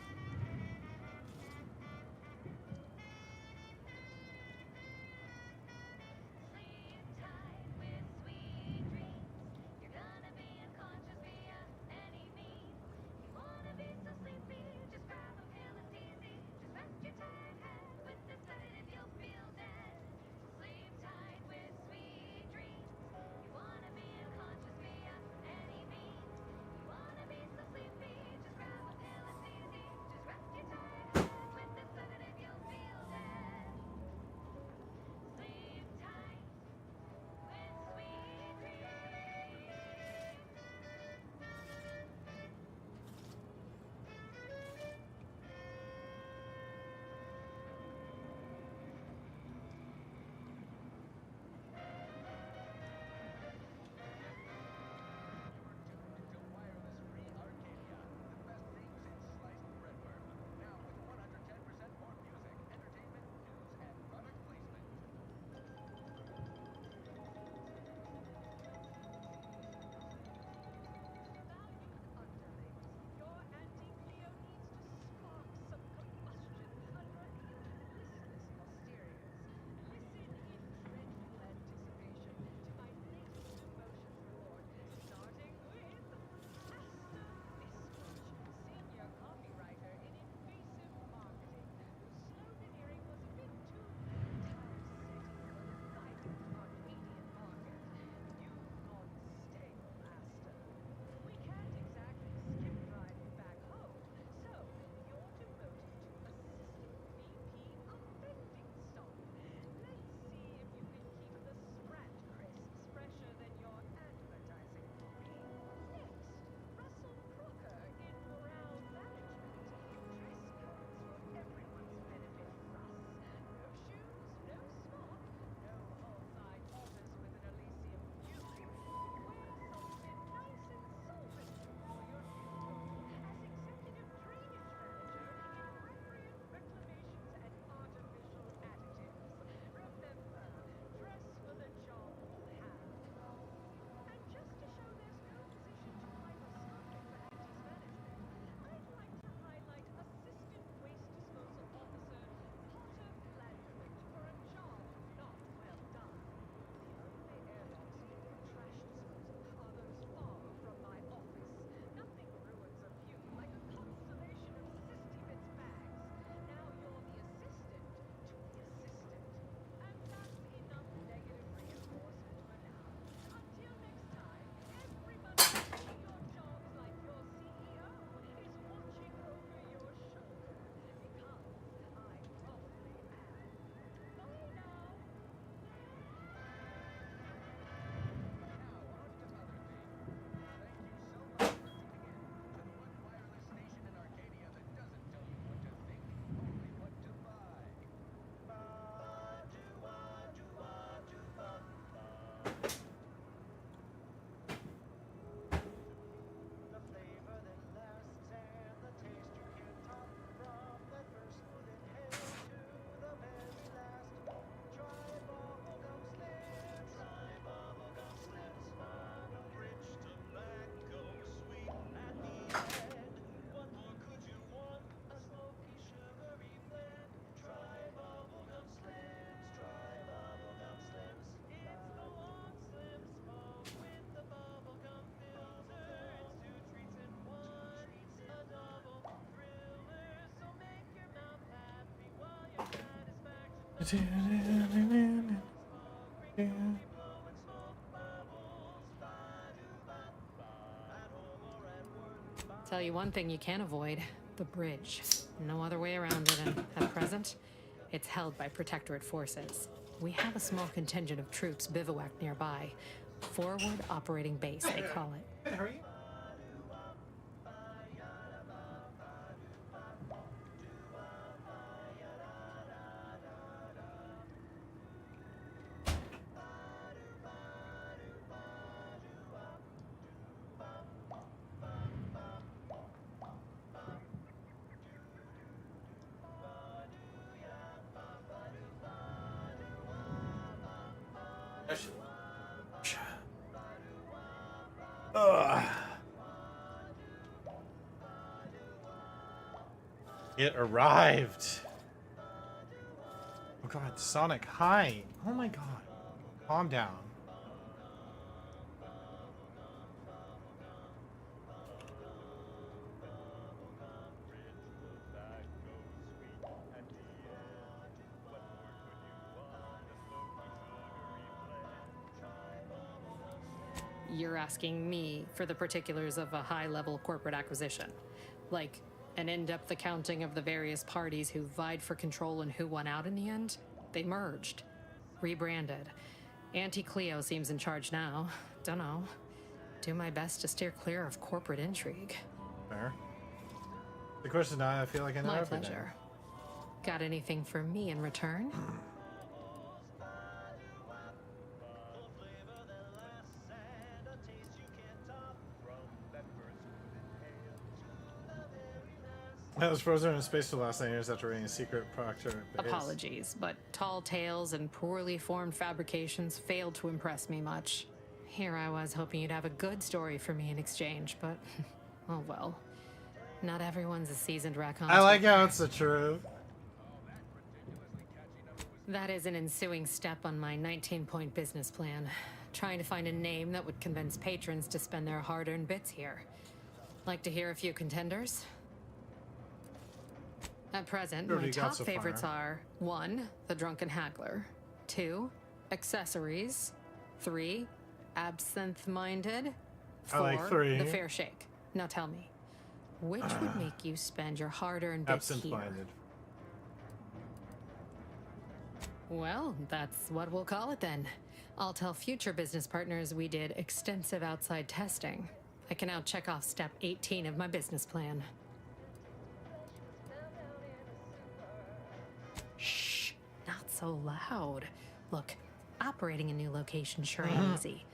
Tell you one thing you can't avoid: the bridge. No other way around it, and at present, it's held by Protectorate forces. We have a small contingent of troops bivouacked nearby. Forward Operating Base, they call it. How are you? Ugh. It arrived. Oh god, Sonic, hi. Oh my god. Calm down. You're asking me for the particulars of a high-level corporate acquisition. Like, an in-depth accounting of the various parties who vied for control and who won out in the end? They merged. Rebranded. Auntie Cleo seems in charge now. Dunno. Do my best to steer clear of corporate intrigue. Fair. The question now, I feel like I know My everything. pleasure. Got anything for me in return? I was frozen in space for the last 9 years after reading a secret proctor base. Apologies, but tall tales and poorly formed fabrications failed to impress me much. Here I was hoping you'd have a good story for me in exchange, but oh well. Not everyone's a seasoned raconteur. I like how it's the truth. That is an ensuing step on my 19-point business plan. Trying to find a name that would convince patrons to spend their hard-earned bits here. Like to hear a few contenders? At present, Sure, my you got top so favorites far. are 1. The Drunken Haggler, 2. Accessories, 3. Absinthe-Minded, 4. I like 3. The Fair Shake. Now tell me, which would make you spend your hard-earned bits here? Absent-minded. Well, that's what we'll call it then. I'll tell future business partners we did extensive outside testing. I can now check off step 18 of my business plan. Shh, not so loud. Look, operating a new location sure ain't easy.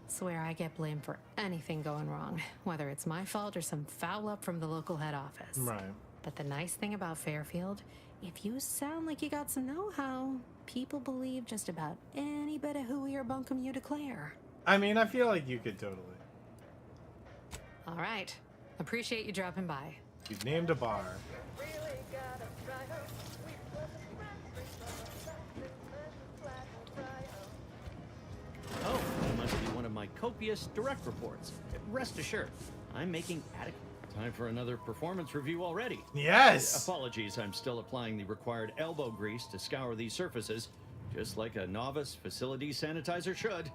Swear I get blamed for anything going wrong, whether it's my fault or some foul up from the local head office. Right. But the nice thing about Fairfield, if you sound like you got some know-how, people believe just about any bit of hooey or bunkum you declare. I mean, I feel like you could totally. All right. Appreciate you dropping by. You've named a bar. Oh, that must be one of my copious direct reports. Rest assured, I'm making adequate. Time for another performance review already. Yes! Apologies, I'm still applying the required elbow grease to scour these surfaces, just like a novice facility sanitizer should.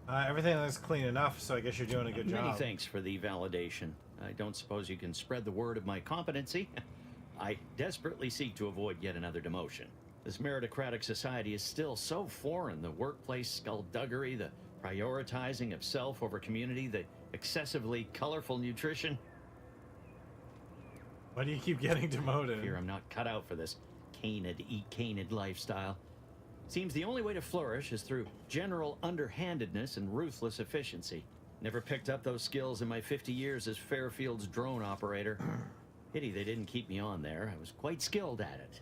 Everything looks clean enough, so I guess you're doing a good job. Many thanks for the validation. I don't suppose you can spread the word of my competency. I desperately seek to avoid yet another demotion. This meritocratic society is still so foreign. The workplace skullduggery, the prioritizing of self over community, the excessively colorful nutrition. Why do you keep getting demoted? Fear I'm not cut out for this canid, eat canid lifestyle. Seems the only way to flourish is through general underhandedness and ruthless efficiency. Never picked up those skills in my 50 years as Fairfield's drone operator. Pity they didn't keep me on there. I was quite skilled at it.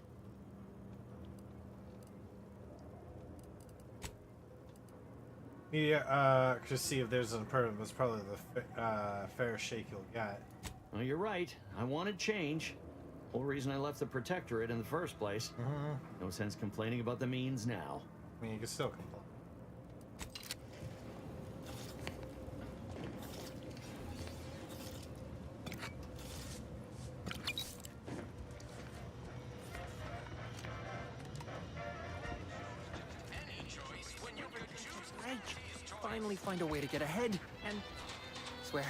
Yeah, just see if there's an improvement. That's probably the fair shake you'll get. Well, you're right. I wanted change. Whole reason I left the Protectorate in the first place. No sense complaining about the means now. I mean, you can still complain. finally find a way to get ahead, and swear,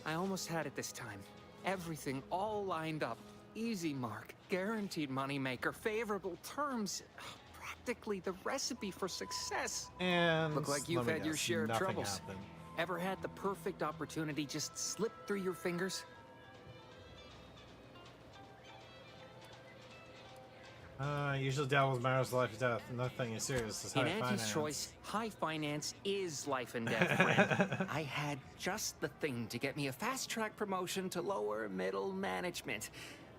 I almost had it this time. Everything all lined up. Easy mark, guaranteed moneymaker, favorable terms. Practically the recipe for success. And look like you've let me had your guess, share of nothing troubles. happened. Ever had the perfect opportunity just slip through your fingers? Usually deal with matters of life or death. Nothing is serious. It's In high Auntie's finance. choice, high finance is life and death, friend. I had just the thing to get me a fast-track promotion to lower middle management.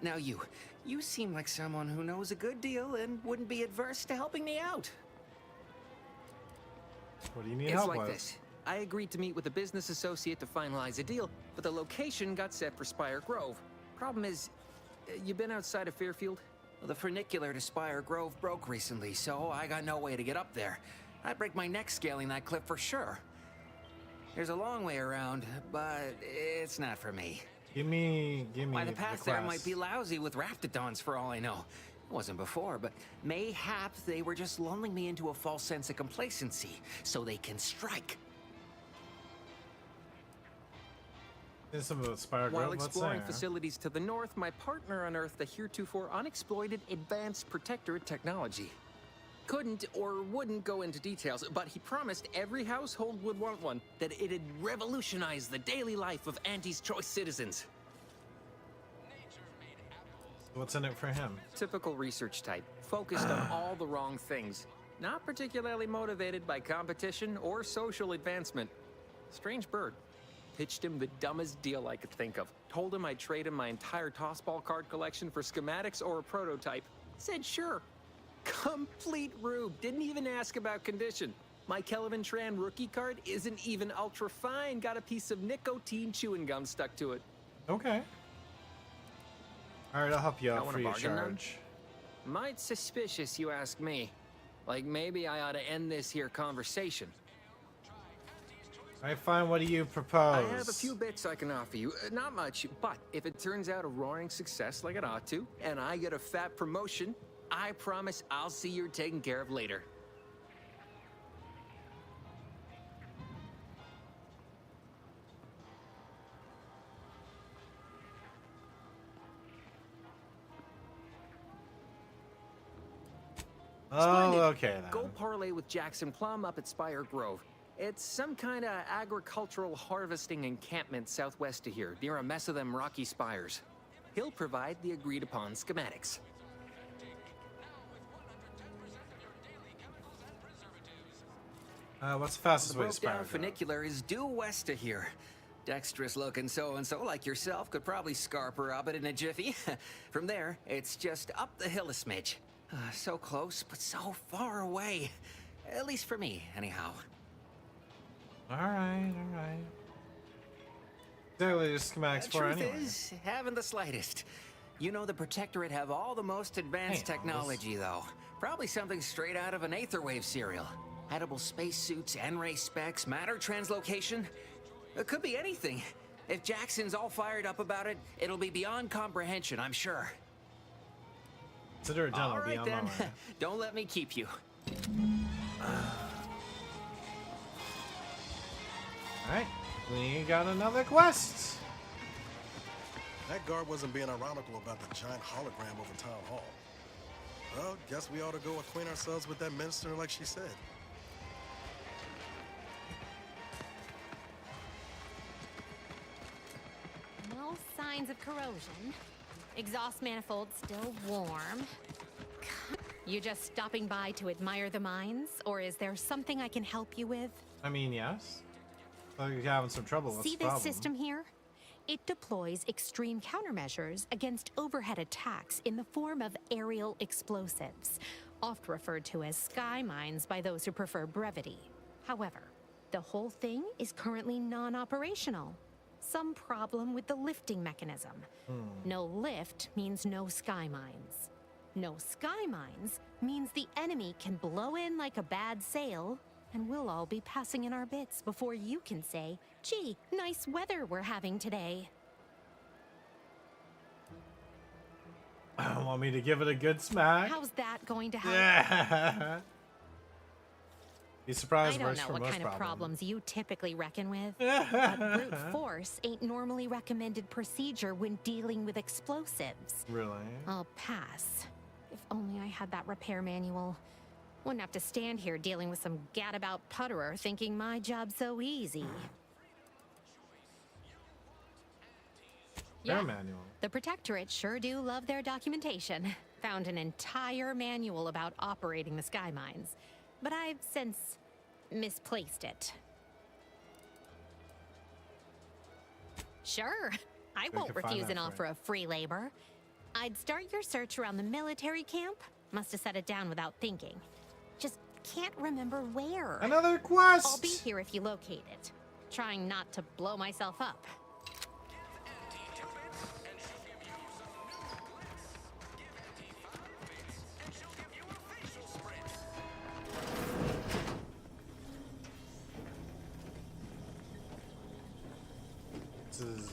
Now you seem like someone who knows a good deal and wouldn't be adverse to helping me out. What do you need It's help like with? this. I agreed to meet with a business associate to finalize a deal, but the location got set for Spire Grove. Problem is, you been outside of Fairfield? Well, the funicular to Spire Grove broke recently, so I got no way to get up there. I'd break my neck scaling that cliff for sure. There's a long way around, but it's not for me. Give me Why, the path there quest. might be lousy with raptidons for all I know. It wasn't before, but mayhap they were just lulling me into a false sense of complacency so they can strike. There's some of the Spire Grove. While What's exploring there? facilities to the north, my partner unearthed the heretofore unexploited advanced protectorate technology. Couldn't or wouldn't go into details, but he promised every household would want one, that it'd revolutionize the daily life of Auntie's Choice citizens. What's in it for him? Typical research type, focused on all the wrong things. Not particularly motivated by competition or social advancement. Strange bird. Pitched him the dumbest deal I could think of. Told him I'd trade him my entire tossball card collection for schematics or a prototype. Said sure. Complete rube. Didn't even ask about condition. My Kelvin Tran rookie card isn't even ultra fine. Got a piece of nicotine chewing gum stuck to it. Okay. All right, I'll help you I out want free a of bargain, then? charge. Might suspicious, you ask me. Like maybe I ought to end this here conversation. All right, fine. What do you propose? I have a few bits I can offer you. Not much, but if it turns out a roaring success like it ought to, and I get a fat promotion, I promise I'll see you're taken care of later. Oh, okay then. Go parlay with Jackson Plum up at Spire Grove. It's some kind of agricultural harvesting encampment southwest of here, near a mess of them rocky spires. He'll provide the agreed upon schematics. What's the fastest The way to broke Spire down Grove? funicular is due west of here. Dexterous looking so-and-so like yourself could probably scarp her up it in a jiffy. From there, it's just up the hill a smidge. So close, but so far away. At least for me, anyhow. All right. Exactly, there's schematics for Truth anyway. is, haven't the slightest. You know the Protectorate have all the most advanced Hey, technology, though. Probably something straight out of an Aetherwave serial. Edible spacesuits, N-ray specs, matter translocation. It could be anything. If Jackson's all fired up about it, it'll be beyond comprehension, I'm sure. Consider it done. All I'll be right on then, my way. don't let me keep you. All right, we got another quest. That guard wasn't being ironical about the giant hologram over town hall. Well, guess we ought to go acquaint ourselves with that minister like she said. No signs of corrosion. Exhaust manifold still warm. You just stopping by to admire the mines, or is there something I can help you with? I mean, yes. Oh, you're having some trouble. What's See the this problem? system here? It deploys extreme countermeasures against overhead attacks in the form of aerial explosives, oft referred to as sky mines by those who prefer brevity. However, the whole thing is currently non-operational. Some problem with the lifting mechanism. No lift means no sky mines. No sky mines means the enemy can blow in like a bad sail, and we'll all be passing in our bits before you can say, gee, nice weather we're having today. Want me to give it a good smack? How's that going to help? Yeah. Be surprised I don't works know for what most kind of problems. problems you typically reckon with, but brute force ain't normally recommended procedure when dealing with explosives. Really? I'll pass. If only I had that repair manual. Wouldn't have to stand here dealing with some gadabout putterer thinking my job's so easy. Repair manual. The Protectorate sure do love their documentation. Found an entire manual about operating the sky mines, but I've since misplaced it. Sure, I We won't can find refuse that an for offer of free labor. I'd start your search around the military camp. Must have set it down without thinking. Just can't remember where. Another quest! I'll be here if you locate it. Trying not to blow myself up. This is.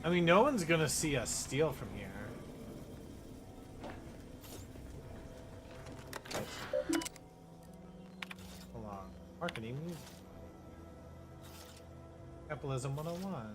I mean, no one's gonna see us steal from here. Hold on. Marketing music. Capitalism 101.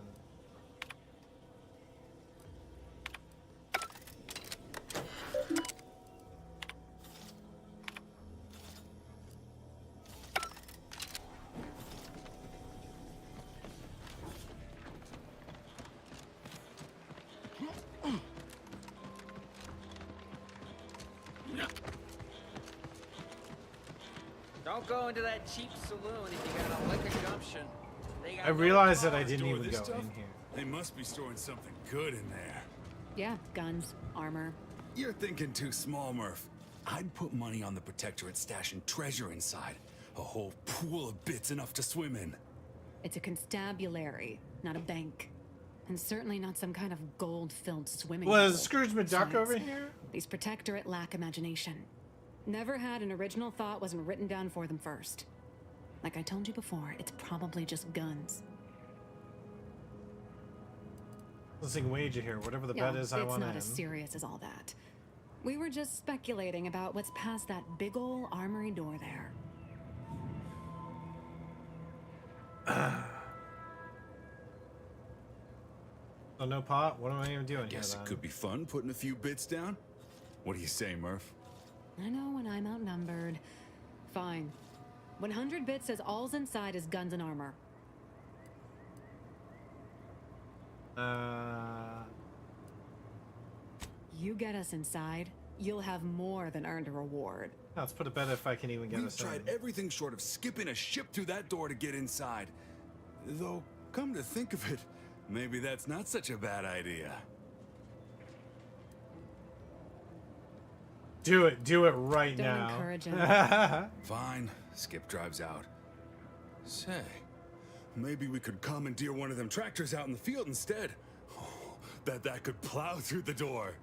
Don't go into that cheap saloon if you got a liquor gumption. They got I realized that I didn't even go in here. They must be storing something good in there. Yeah, guns, armor. You're thinking too small, Murph. I'd put money on the Protectorate stashing treasure inside. A whole pool of bits enough to swim in. It's a constabulary, not a bank. And certainly not some kind of gold-filled swimming pool. Was Scrooge McDuck Besides, over here? These Protectorate lack imagination. Never had an original thought wasn't written down for them first. Like I told you before, it's probably just guns. Losing wager here. Whatever the Yeah, bet is, I want It's not in. as serious as all that. We were just speculating about what's past that big ol' armory door there. So no pot? What am I even doing Guess here it then? could be fun putting a few bits down. What do you say, Murph? I know when I'm outnumbered. Fine. 100 bits says all's inside is guns and armor. You get us inside, you'll have more than earned a reward. No, let's put a bet if I can even get We've us tried in. everything short of skipping a ship through that door to get inside. Though, come to think of it, maybe that's not such a bad idea. Do it right Don't now. encourage him. Fine, Skip drives out. Say, maybe we could commandeer one of them tractors out in the field instead. Oh, bet that could plow through the door.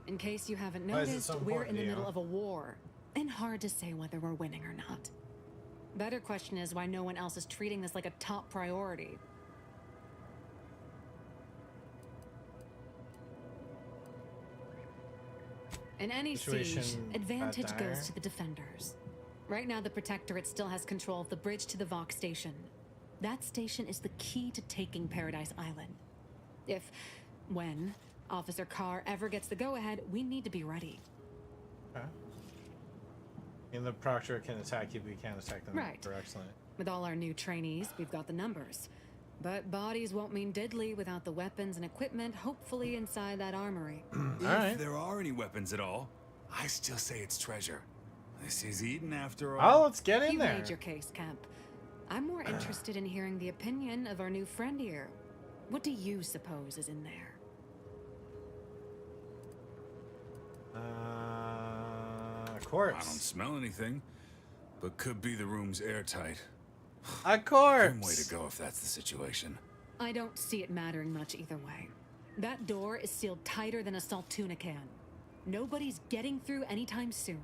In case you haven't Why is it noticed, so we're important in the to middle you? of a war. And hard to say whether we're winning or not. Better question is why no one else is treating this like a top priority. In any siege, Situation advantage that dire? goes to the defenders. Right now, the Protectorate still has control of the bridge to the Vox station. That station is the key to taking Paradise Island. When Officer Carr ever gets the go-ahead, we need to be ready. Okay. And the Proctor can attack you, but you can't attack them Right. directly. With all our new trainees, we've got the numbers. But bodies won't mean diddly without the weapons and equipment, hopefully inside that armory. If there are any weapons at all, I still say it's treasure. This is Eden after all. Oh, let's get in You there. made your case, Kemp. I'm more interested in hearing the opinion of our new friend here. What do you suppose is in there? A corpse. I don't smell anything, but could be the room's airtight. A corpse. Grim way to go if that's the situation. I don't see it mattering much either way. That door is sealed tighter than a salt tuna can. Nobody's getting through anytime soon.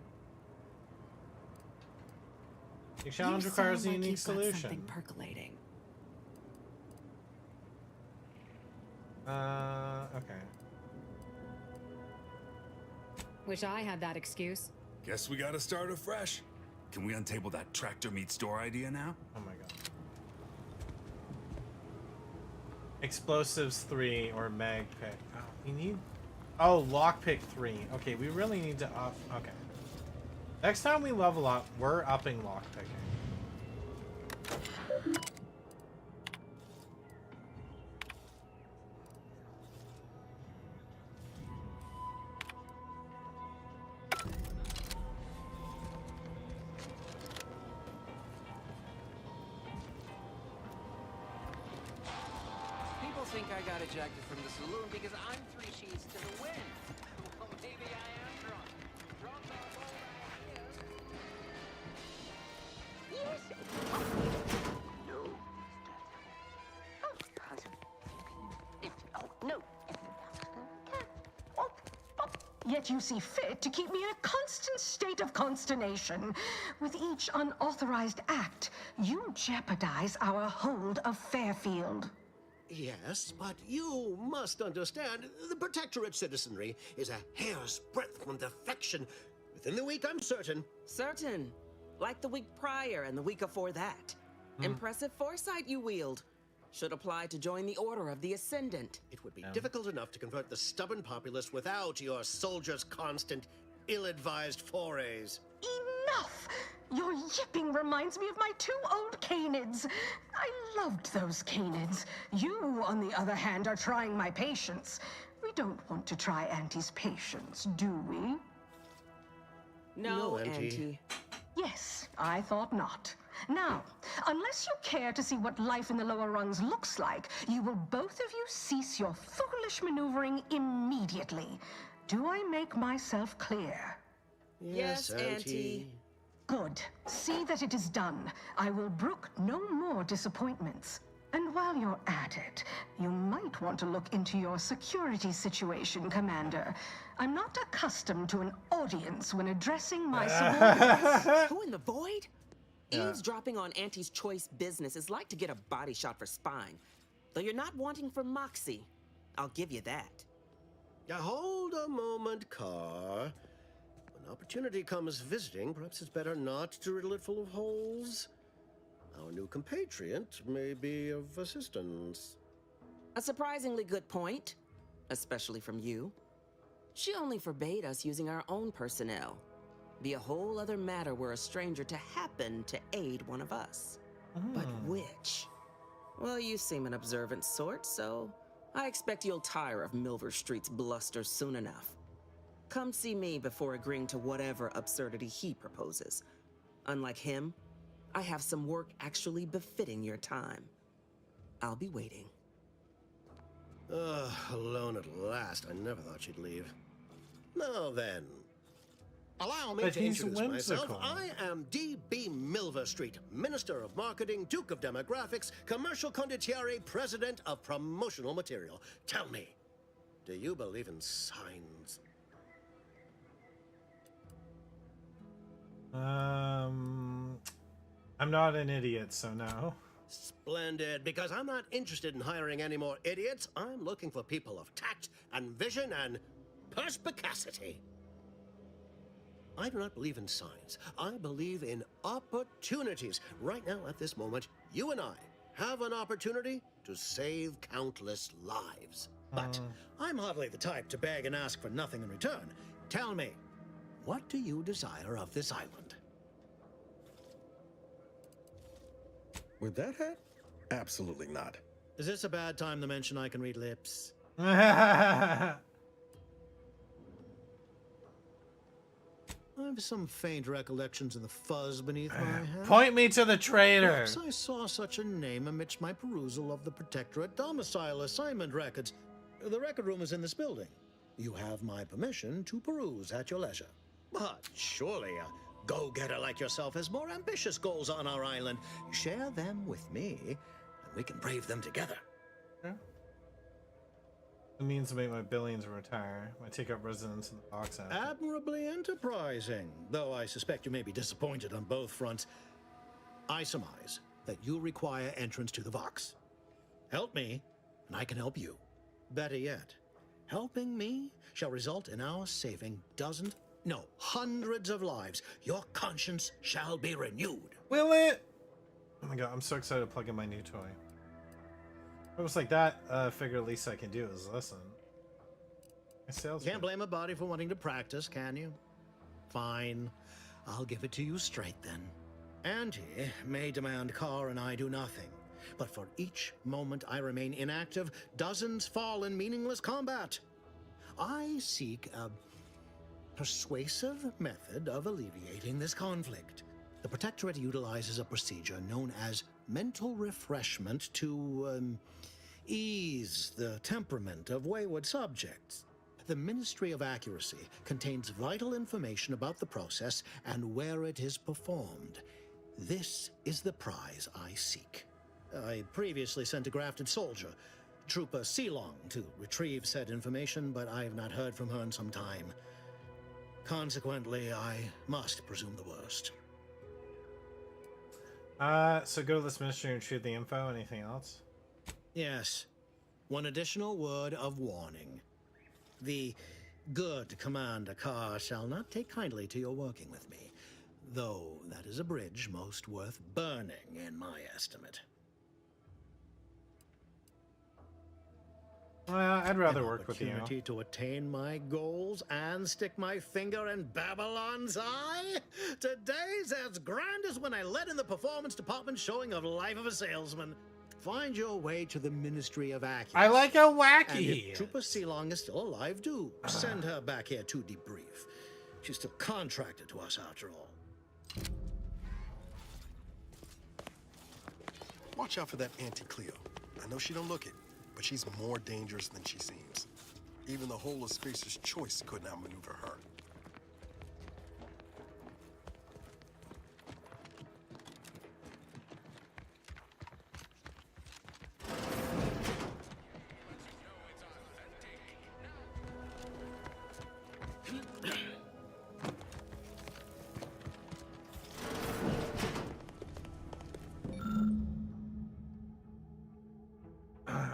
The challenge You requires a sound like unique you've got solution. something percolating. Okay. Wish I had that excuse. Guess we gotta start afresh. Can we untable that tractor meet store idea now? Oh my god. Explosives 3 or mag pick. Oh, we need. Oh, lockpick 3. Okay, we really need to up. Okay. Next time we level up, we're upping lockpicking. People think I got ejected from the saloon because I'm 3 sheets to the wind. Well, maybe I am drunk. Drunk on bold ideas. Yes. No. Oh, no. Yet you see fit to keep me in a constant state of consternation. With each unauthorized act, you jeopardize our hold of Fairfield. Yes, but you must understand, the Protectorate citizenry is a hair's breadth from defection. Within the week, I'm certain. Certain. Like the week prior and the week before that. Impressive foresight you wield. Should apply to join the Order of the Ascendant. It would be difficult enough to convert the stubborn populace without your soldiers' constant, ill-advised forays. Enough! Your yipping reminds me of my 2 old canids. I loved those canids. You, on the other hand, are trying my patience. We don't want to try Auntie's patience, do we? No, Auntie. Auntie. Yes, I thought not. Now, unless you care to see what life in the lower rungs looks like, you will both of you cease your foolish maneuvering immediately. Do I make myself clear? Yes, Auntie. Good. See that it is done. I will brook no more disappointments. And while you're at it, you might want to look into your security situation, Commander. I'm not accustomed to an audience when addressing my subordinates. Who in the void? Yeah. Eavesdropping on Auntie's choice business is like to get a body shot for spine. Though you're not wanting for moxie. I'll give you that. Now, hold a moment, Carr. When opportunity comes visiting, perhaps it's better not to riddle it full of holes. Our new compatriot may be of assistance. A surprisingly good point, especially from you. She only forbade us using our own personnel. Be a whole other matter were a stranger to happen to aid one of us. But which? Well, you seem an observant sort, so I expect you'll tire of Milver Street's bluster soon enough. Come see me before agreeing to whatever absurdity he proposes. Unlike him, I have some work actually befitting your time. I'll be waiting. Alone at last. I never thought she'd leave. Now then. Allow me But to he's introduce myself. whimsical. I am D.B. Milver Street, Minister of Marketing, Duke of Demographics, Commercial Condottiere, President of Promotional Material. Tell me, do you believe in signs? I'm not an idiot, so no. Splendid, because I'm not interested in hiring any more idiots. I'm looking for people of tact and vision and perspicacity. I do not believe in signs. I believe in opportunities. Right now, at this moment, you and I have an opportunity to save countless lives. But I'm hardly the type to beg and ask for nothing in return. Tell me, what do you desire of this island? With that hat? Absolutely not. Is this a bad time to mention I can read lips? I have some faint recollections of the fuzz beneath my hat. Point me to the traitor. Perhaps I saw such a name amidst my perusal of the Protectorate domicile assignment records. The record room is in this building. You have my permission to peruse at your leisure. But surely a go-getter like yourself has more ambitious goals on our island. Share them with me, and we can brave them together. It means to make my billions retire. I take up residence in the box after. Admirably enterprising, though I suspect you may be disappointed on both fronts. I surmise that you require entrance to the Vox. Help me, and I can help you. Better yet, helping me shall result in our saving dozens, no, hundreds of lives. Your conscience shall be renewed. Will it? Oh my god, I'm so excited to plug in my new toy. It was like that. Figure the least I can do is listen. My sales Can't blame a body for wanting to practice, can you? Fine. I'll give it to you straight then. Auntie may demand Carr and I do nothing, but for each moment I remain inactive, dozens fall in meaningless combat. I seek a persuasive method of alleviating this conflict. The Protectorate utilizes a procedure known as mental refreshment to ease the temperament of wayward subjects. The Ministry of Accuracy contains vital information about the process and where it is performed. This is the prize I seek. I previously sent a grafted soldier, Trooper Sealong, to retrieve said information, but I have not heard from her in some time. Consequently, I must presume the worst. So go to this ministry and retrieve the info. Anything else? Yes. One additional word of warning. The good Commander Carr shall not take kindly to your working with me, though that is a bridge most worth burning in my estimate. I'd rather work with you. Opportunity to attain my goals and stick my finger in Babylon's eye? Today's as grand as when I led in the performance department showing of Life of a Salesman. Find your way to the Ministry of Accuracy. I like how wacky And he if Trooper Sealong is still alive, do send her back here to debrief. She's still contracted to us after all. Watch out for that Auntie Cleo. I know she don't look it, but she's more dangerous than she seems. Even the whole of Spacer's Choice could not maneuver her.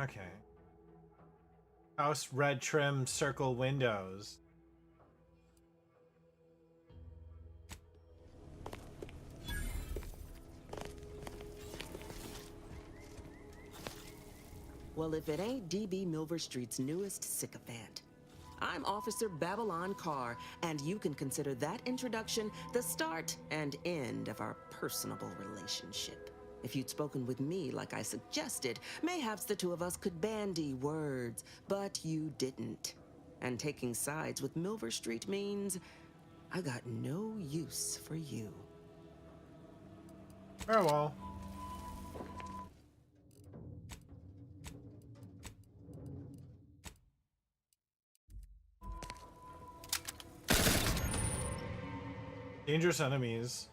Okay. House red trim circle windows. Well, if it ain't DB Milver Street's newest sycophant. I'm Officer Babylon Carr, and you can consider that introduction the start and end of our personable relationship. If you'd spoken with me like I suggested, mayhaps the two of us could bandy words, but you didn't. And taking sides with Milver Street means I got no use for you. Oh well. Dangerous enemies.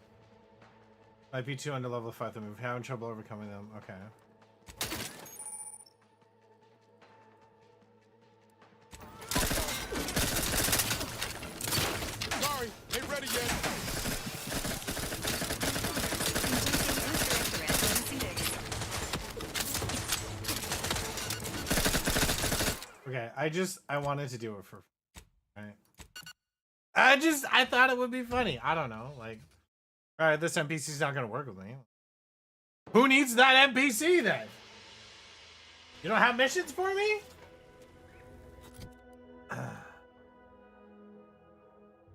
IP2 under level 5 them. We're having trouble overcoming them. Okay. Sorry, ain't ready yet. Okay, I wanted to do it for right. I thought it would be funny. I don't know, like, all right, this NPC's not gonna work with me. Who needs that NPC then? You don't have missions for me?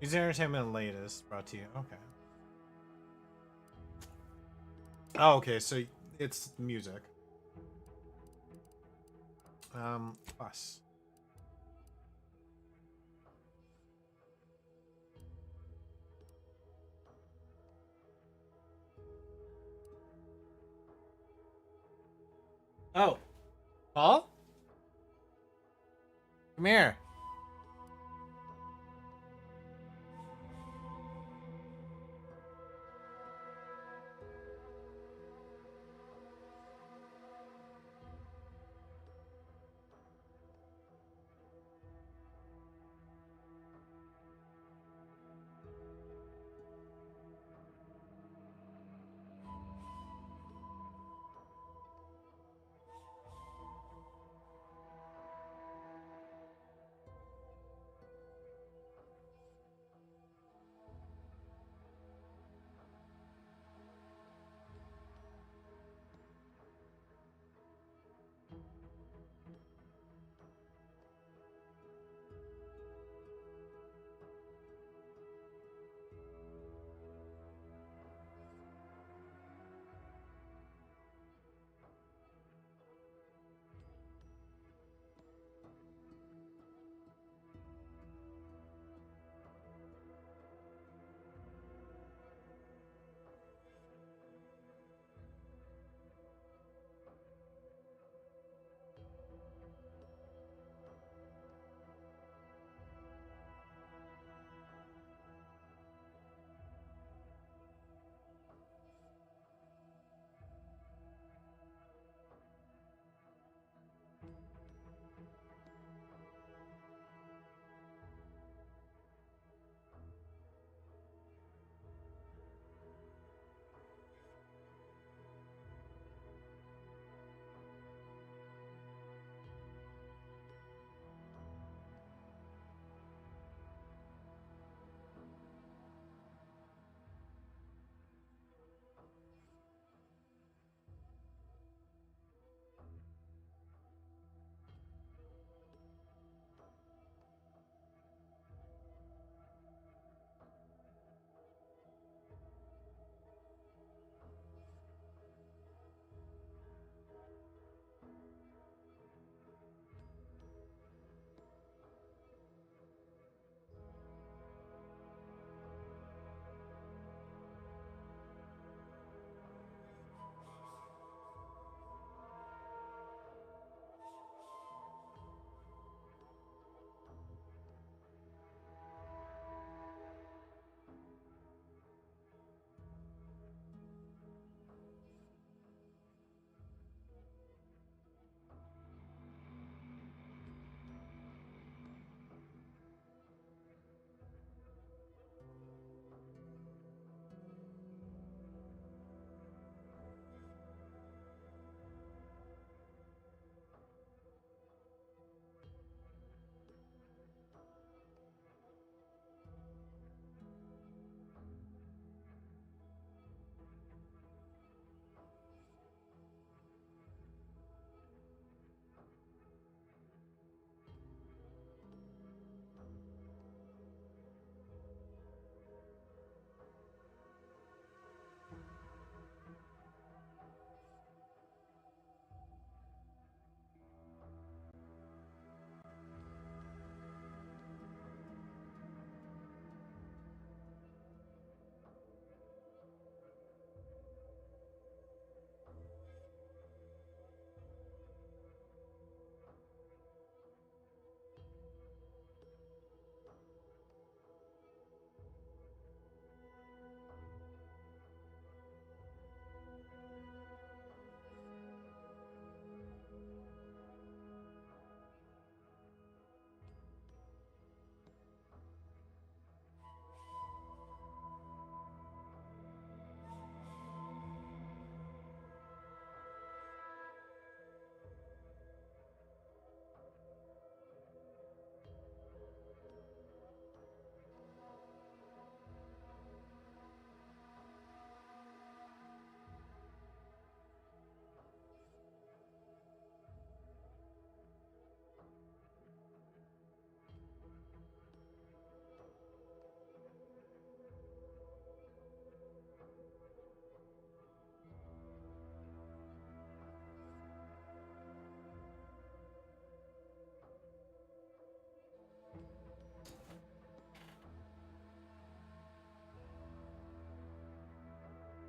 Use entertainment latest brought to you. Okay. Oh, okay, so it's music. Plus. Oh. Paul? Come here.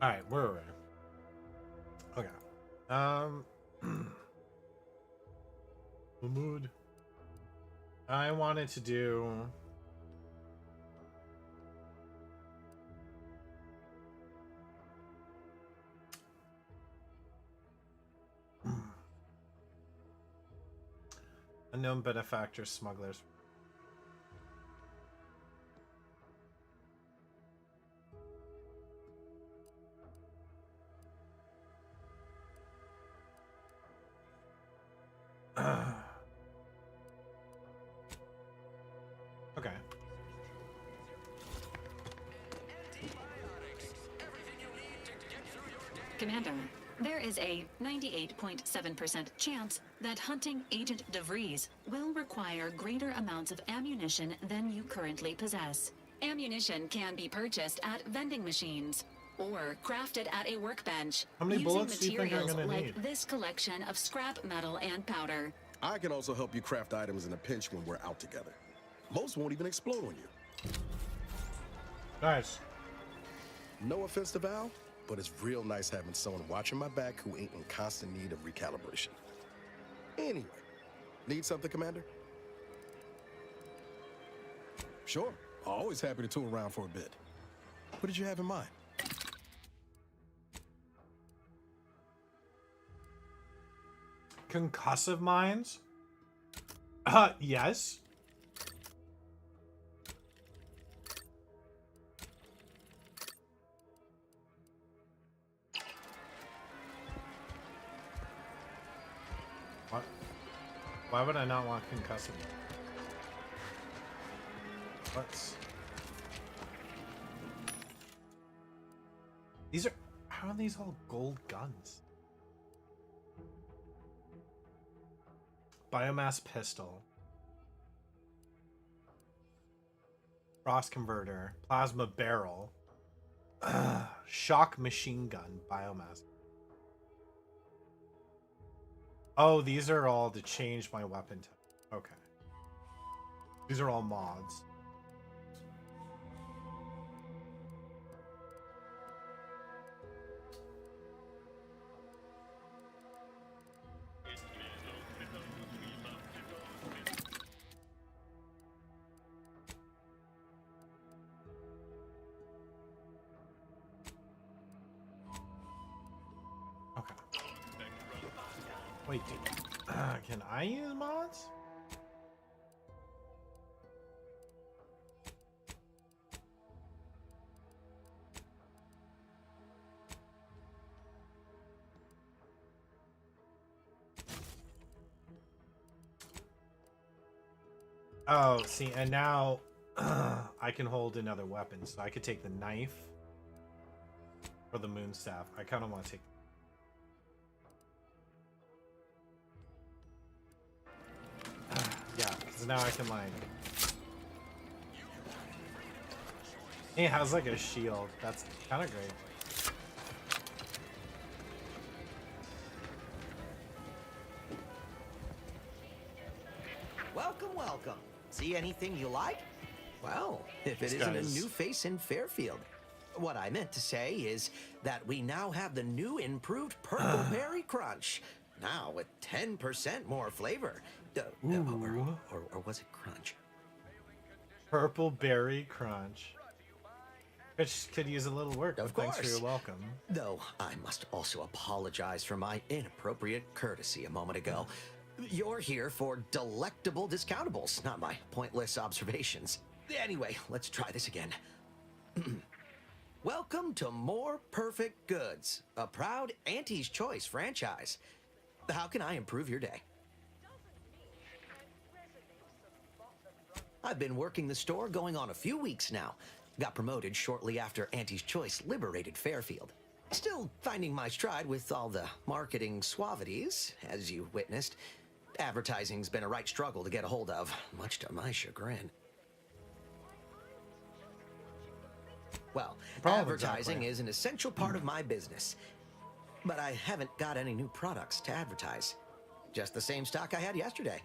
All right, where are we? Okay. Mood. I wanted to do. Unknown benefactor smugglers. Okay. Commander, there is a 98.7% chance that hunting Agent DeVries will require greater amounts of ammunition than you currently possess. Ammunition can be purchased at vending machines or crafted at a workbench. How many bullets do you think I'm materials gonna like need? this collection of scrap metal and powder. I can also help you craft items in a pinch when we're out together. Most won't even explode on you. Nice. No offense to Val, but it's real nice having someone watching my back who ain't in constant need of recalibration. Anyway, need something, Commander? Sure. Always happy to tool around for a bit. What did you have in mind? Concussive mines? Yes. What? Why would I not want concussive? What's... These are... How are these all gold guns? Biomass pistol. Frost converter. Plasma barrel. Shock machine gun. Biomass. Oh, these are all to change my weapon type. Okay. These are all mods. Okay. Wait, can I use mods? Oh, see, and now I can hold another weapon, so I could take the knife or the moon staff. I kind of want to take. Yeah, because now I can like. It has like a shield. That's kind of great. Welcome, welcome. See anything you like? Well, if it These isn't a guys- new face in Fairfield. What I meant to say is that we now have the new improved Purple Berry Crunch. Now with 10% more flavor. Or was it crunch? Purple berry crunch. Which could use a little work. Of but Thanks for course. your welcome. Though I must also apologize for my inappropriate courtesy a moment ago. You're here for delectable discountables, not my pointless observations. Anyway, let's try this again. Welcome to More Perfect Goods, a proud Auntie's Choice franchise. How can I improve your day? I've been working the store going on a few weeks now. Got promoted shortly after Auntie's Choice liberated Fairfield. Still finding my stride with all the marketing suavities, as you witnessed. Advertising's been a right struggle to get a hold of, much to my chagrin. Well, advertising is an essential part of my business. But I haven't got any new products to advertise. Just the same stock I had yesterday.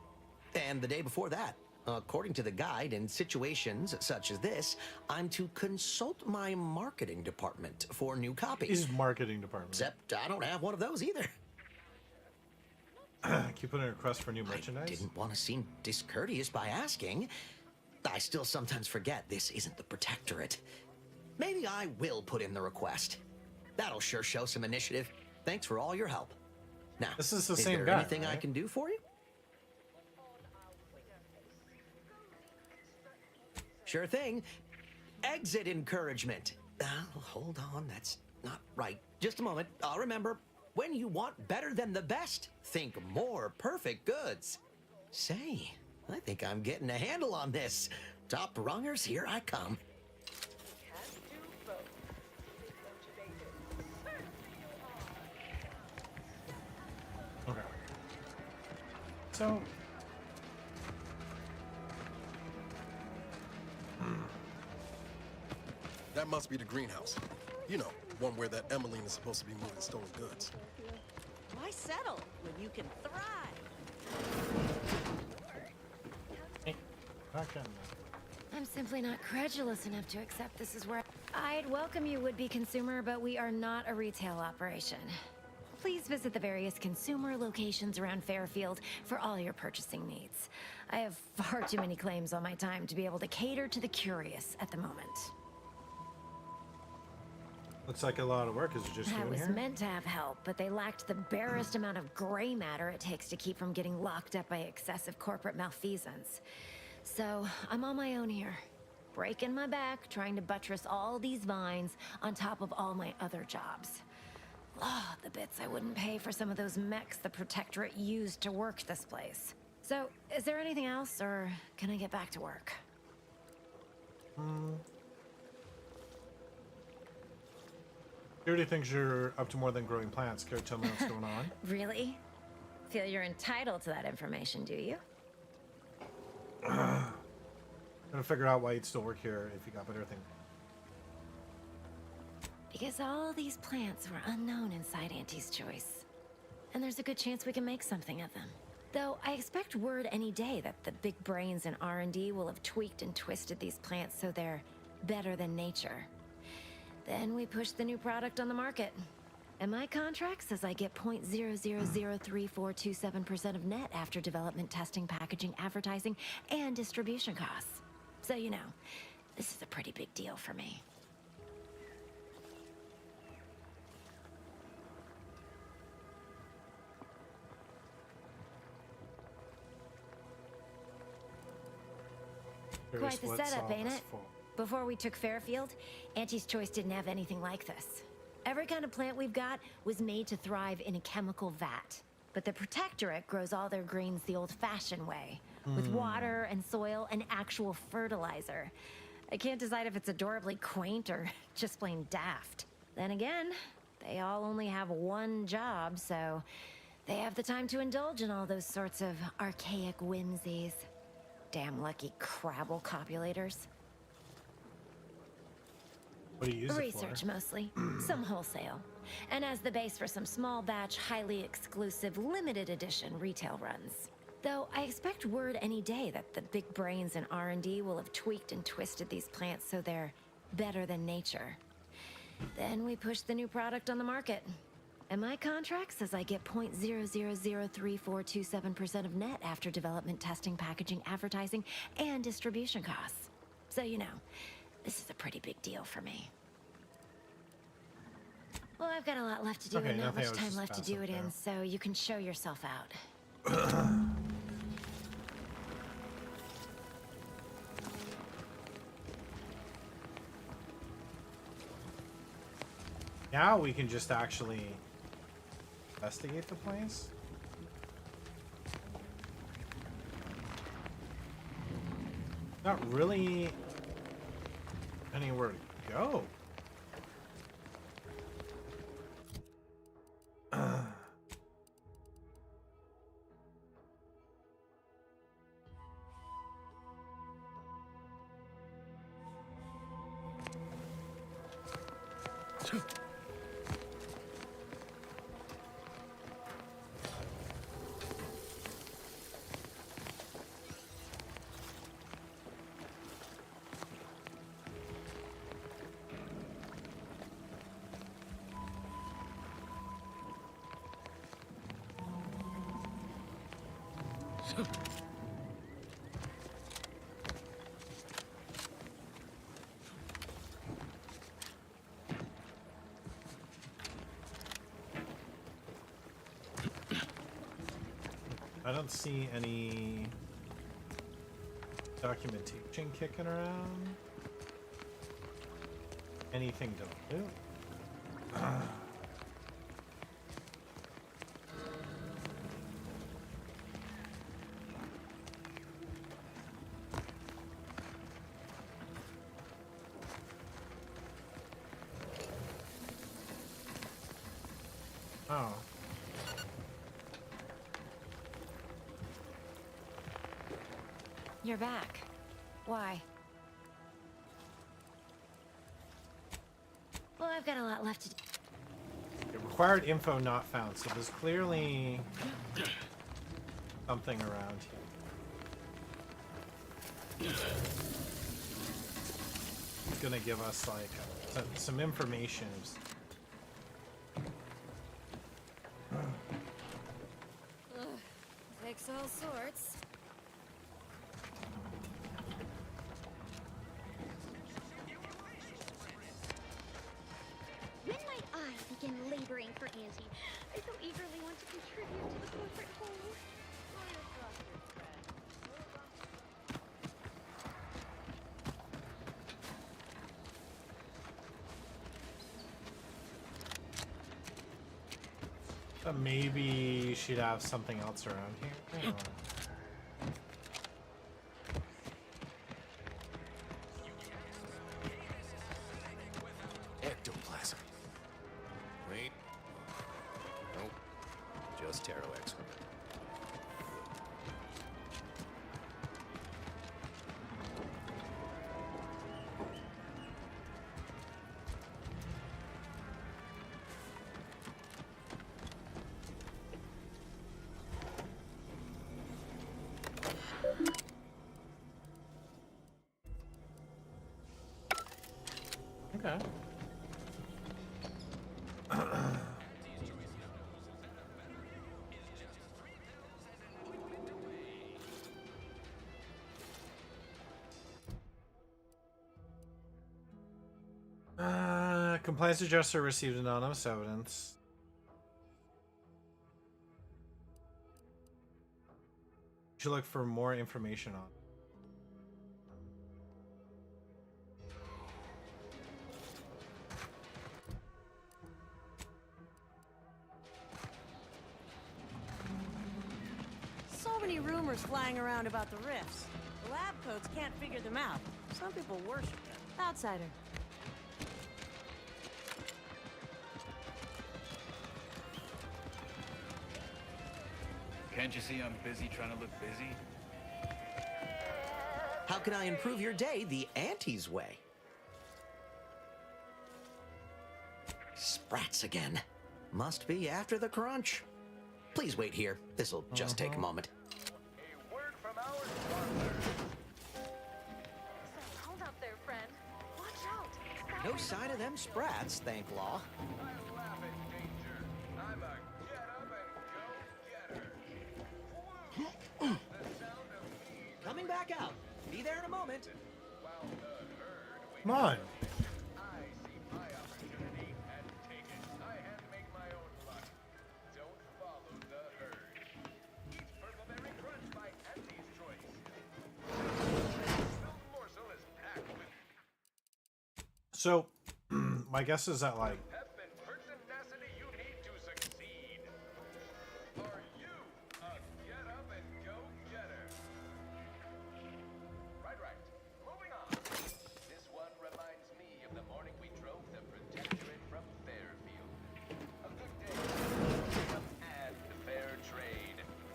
And the day before that. According to the guide, in situations such as this, I'm to consult my marketing department for new copies. His marketing department. Except I don't have one of those either. Can you put in a request for new merchandise? I didn't want to seem discourteous by asking. I still sometimes forget this isn't the Protectorate. Maybe I will put in the request. That'll sure show some initiative. Thanks for all your help. Now, this is the is same there guy, anything I right? can do for you? Sure thing. Exit encouragement. Hold on, that's not right. Just a moment. I'll remember. When you want better than the best, think more perfect goods. Say, I think I'm getting a handle on this. Top rungers, here I come. Okay. So. That must be the greenhouse. You know, one where that Emmeline is supposed to be moving stolen goods. Why settle when you can thrive? Hey, back in. I'm simply not credulous enough to accept this is where I'd welcome you, would-be consumer, but we are not a retail operation. Please visit the various consumer locations around Fairfield for all your purchasing needs. I have far too many claims on my time to be able to cater to the curious at the moment. Looks like a lot of work. Is it just you I in was here? meant to have help, but they lacked the barest amount of gray matter it takes to keep from getting locked up by excessive corporate malfeasance. So, I'm on my own here, breaking my back, trying to buttress all these vines on top of all my other jobs. Oh, the bits I wouldn't pay for some of those mechs the Protectorate used to work this place. So, is there anything else, or can I get back to work? Security thinks you're up to more than growing plants. Care to tell me what's going on? Really? Feel you're entitled to that information, do you? Gonna figure out why you'd still work here if you got better things. Because all these plants were unknown inside Auntie's Choice. And there's a good chance we can make something of them. Though I expect word any day that the big brains in R&D will have tweaked and twisted these plants so they're better than nature. Then we push the new product on the market. And my contract says I get 0.003427% of net after development, testing, packaging, advertising, and distribution costs. So you know, this is a pretty big deal for me. Quite the setup, ain't it? Before we took Fairfield, Auntie's Choice didn't have anything like this. Every kind of plant we've got was made to thrive in a chemical vat. But the Protectorate grows all their greens the old-fashioned way, with water and soil and actual fertilizer. I can't decide if it's adorably quaint or just plain daft. Then again, they all only have one job, so they have the time to indulge in all those sorts of archaic whimsies. Damn lucky Crabble copulators. What do you use Research it for? mostly, some wholesale, and as the base for some small batch, highly exclusive, limited edition retail runs. Though I expect word any day that the big brains in R&D will have tweaked and twisted these plants so they're better than nature. Then we push the new product on the market. And my contract says I get 0.003427% of net after development, testing, packaging, advertising, and distribution costs. So you know, this is a pretty big deal for me. Well, I've got a lot left to do and not much time left to do it in, so you can show yourself out. Now we can just actually investigate the place. Not really anywhere to go. I don't see any documentation kicking around. Anything to loot? Oh. You're back. Why? Well, I've got a lot left to do. Required info not found, so there's clearly something around here. It's gonna give us like some information. Takes all sorts. When might I begin laboring for Auntie? I so eagerly want to contribute to the corporate whole. But maybe she'd have something else around here. Or... Ectoplasm. Wait. Nope. Just Taro excrement. Okay. Compliance adjuster received anonymous evidence. You should look for more information on. So many rumors flying around about the rifts. The lab coats can't figure them out. Some people worship them. Outsider. Can't you see I'm busy trying to look busy? How can I improve your day the Auntie's way? Sprats again. Must be after the crunch. Please wait here. This'll just take a moment. Hold up there, friend. Watch out. No sign of them Sprats, thank law. Coming back out. Be there in a moment. Come on. So, my guess is that, like,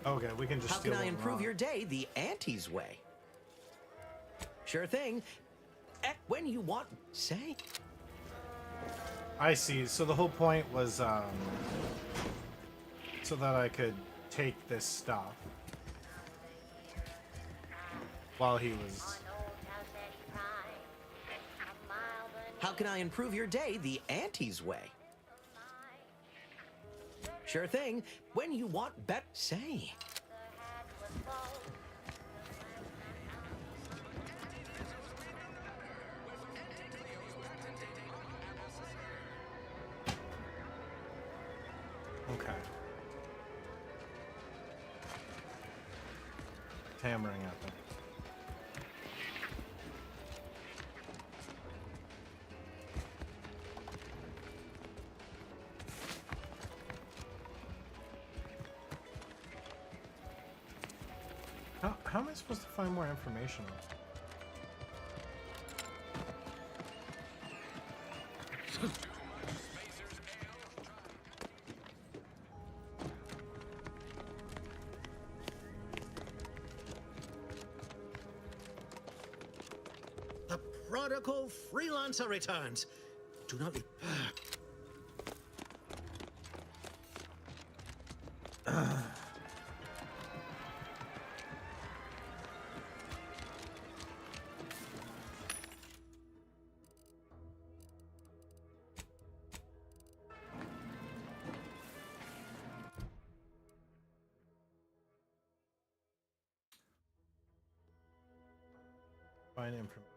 okay, we can just. How can I improve your day the Auntie's way? Sure thing. When you want, say. I see. So the whole point was so that I could take this stuff while he was. How can I improve your day the Auntie's way? Sure thing. When you want bet, say. Okay. Hammering at them. How am I supposed to find more information on this? The prodigal freelancer returns. Do not leave. Find information.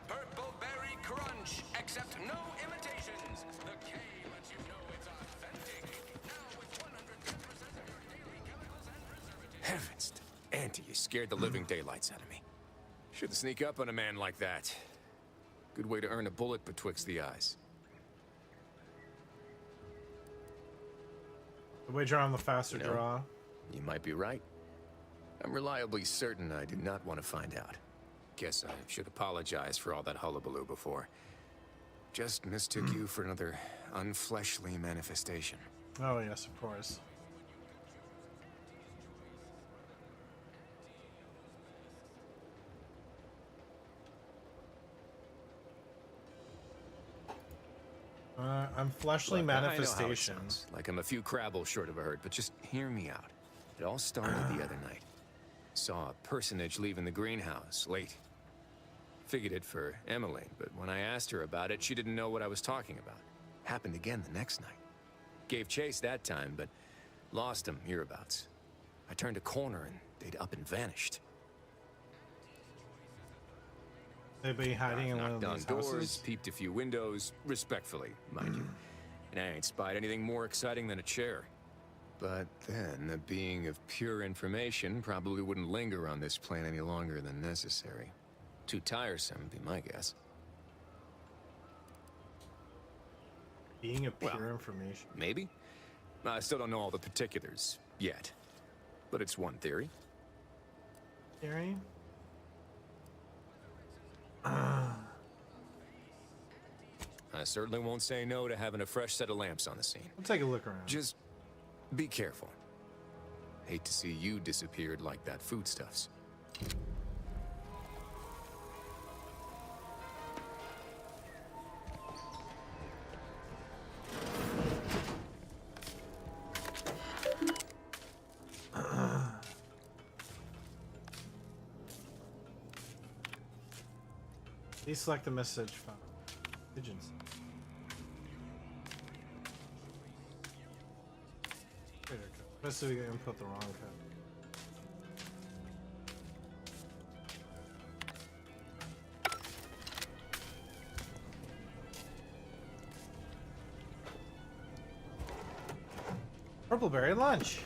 Purple berry crunch, except no imitations. The K lets you know it's authentic. Now with 110% of your daily chemicals and preservatives. Heavens, Auntie, you scared the living daylights out of me. Shouldn't sneak up on a man like that. Good way to earn a bullet betwixt the eyes. The wager on the faster You know, draw. You might be right. I'm reliably certain I did not want to find out. Guess I should apologize for all that hullabaloo before. Just mistook you for another unfleshly manifestation. Oh yes, of course. I'm fleshly Look, I know how it manifestations. sounds, like I'm a few crabbles short of a hurt, but just hear me out. It all started the other night. Saw a personage leaving the greenhouse late. Figured it for Emmeline, but when I asked her about it, she didn't know what I was talking about. Happened again the next night. Gave chase that time, but lost him hereabouts. I turned a corner and they'd up and vanished. They'd be hiding in one of Knocked on these doors, houses. peeped a few windows, respectfully, mind you. And I ain't spied anything more exciting than a chair. But then, a being of pure information probably wouldn't linger on this plane any longer than necessary. Too tiresome, would be my guess. Being of pure information. Maybe. I still don't know all the particulars yet. But it's one theory. Theory? I certainly won't say no to having a fresh set of lamps on the scene. We'll take a look around. Just be careful. Hate to see you disappeared like that foodstuffs. Please select the message file. Pigeons. Creator code. Especially we input the wrong code. Purpleberry lunch.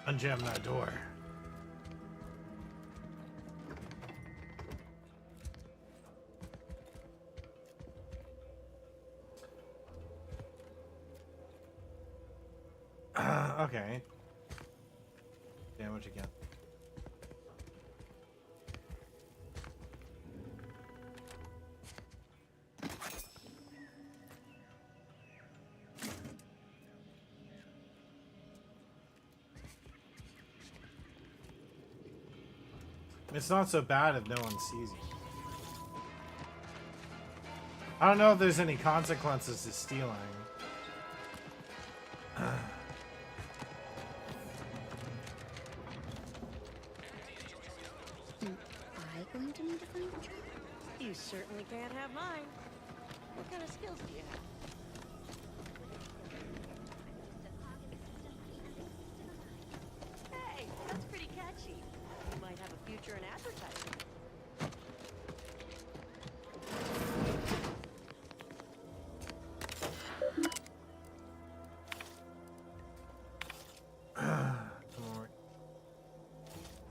Unjam that door. Okay. Damage again. It's not so bad if no one sees you. I don't know if there's any consequences to stealing. Going to need a phone? You certainly can't have mine. What kind of skills do you have? Hey, that's pretty catchy. You might have a future in advertising.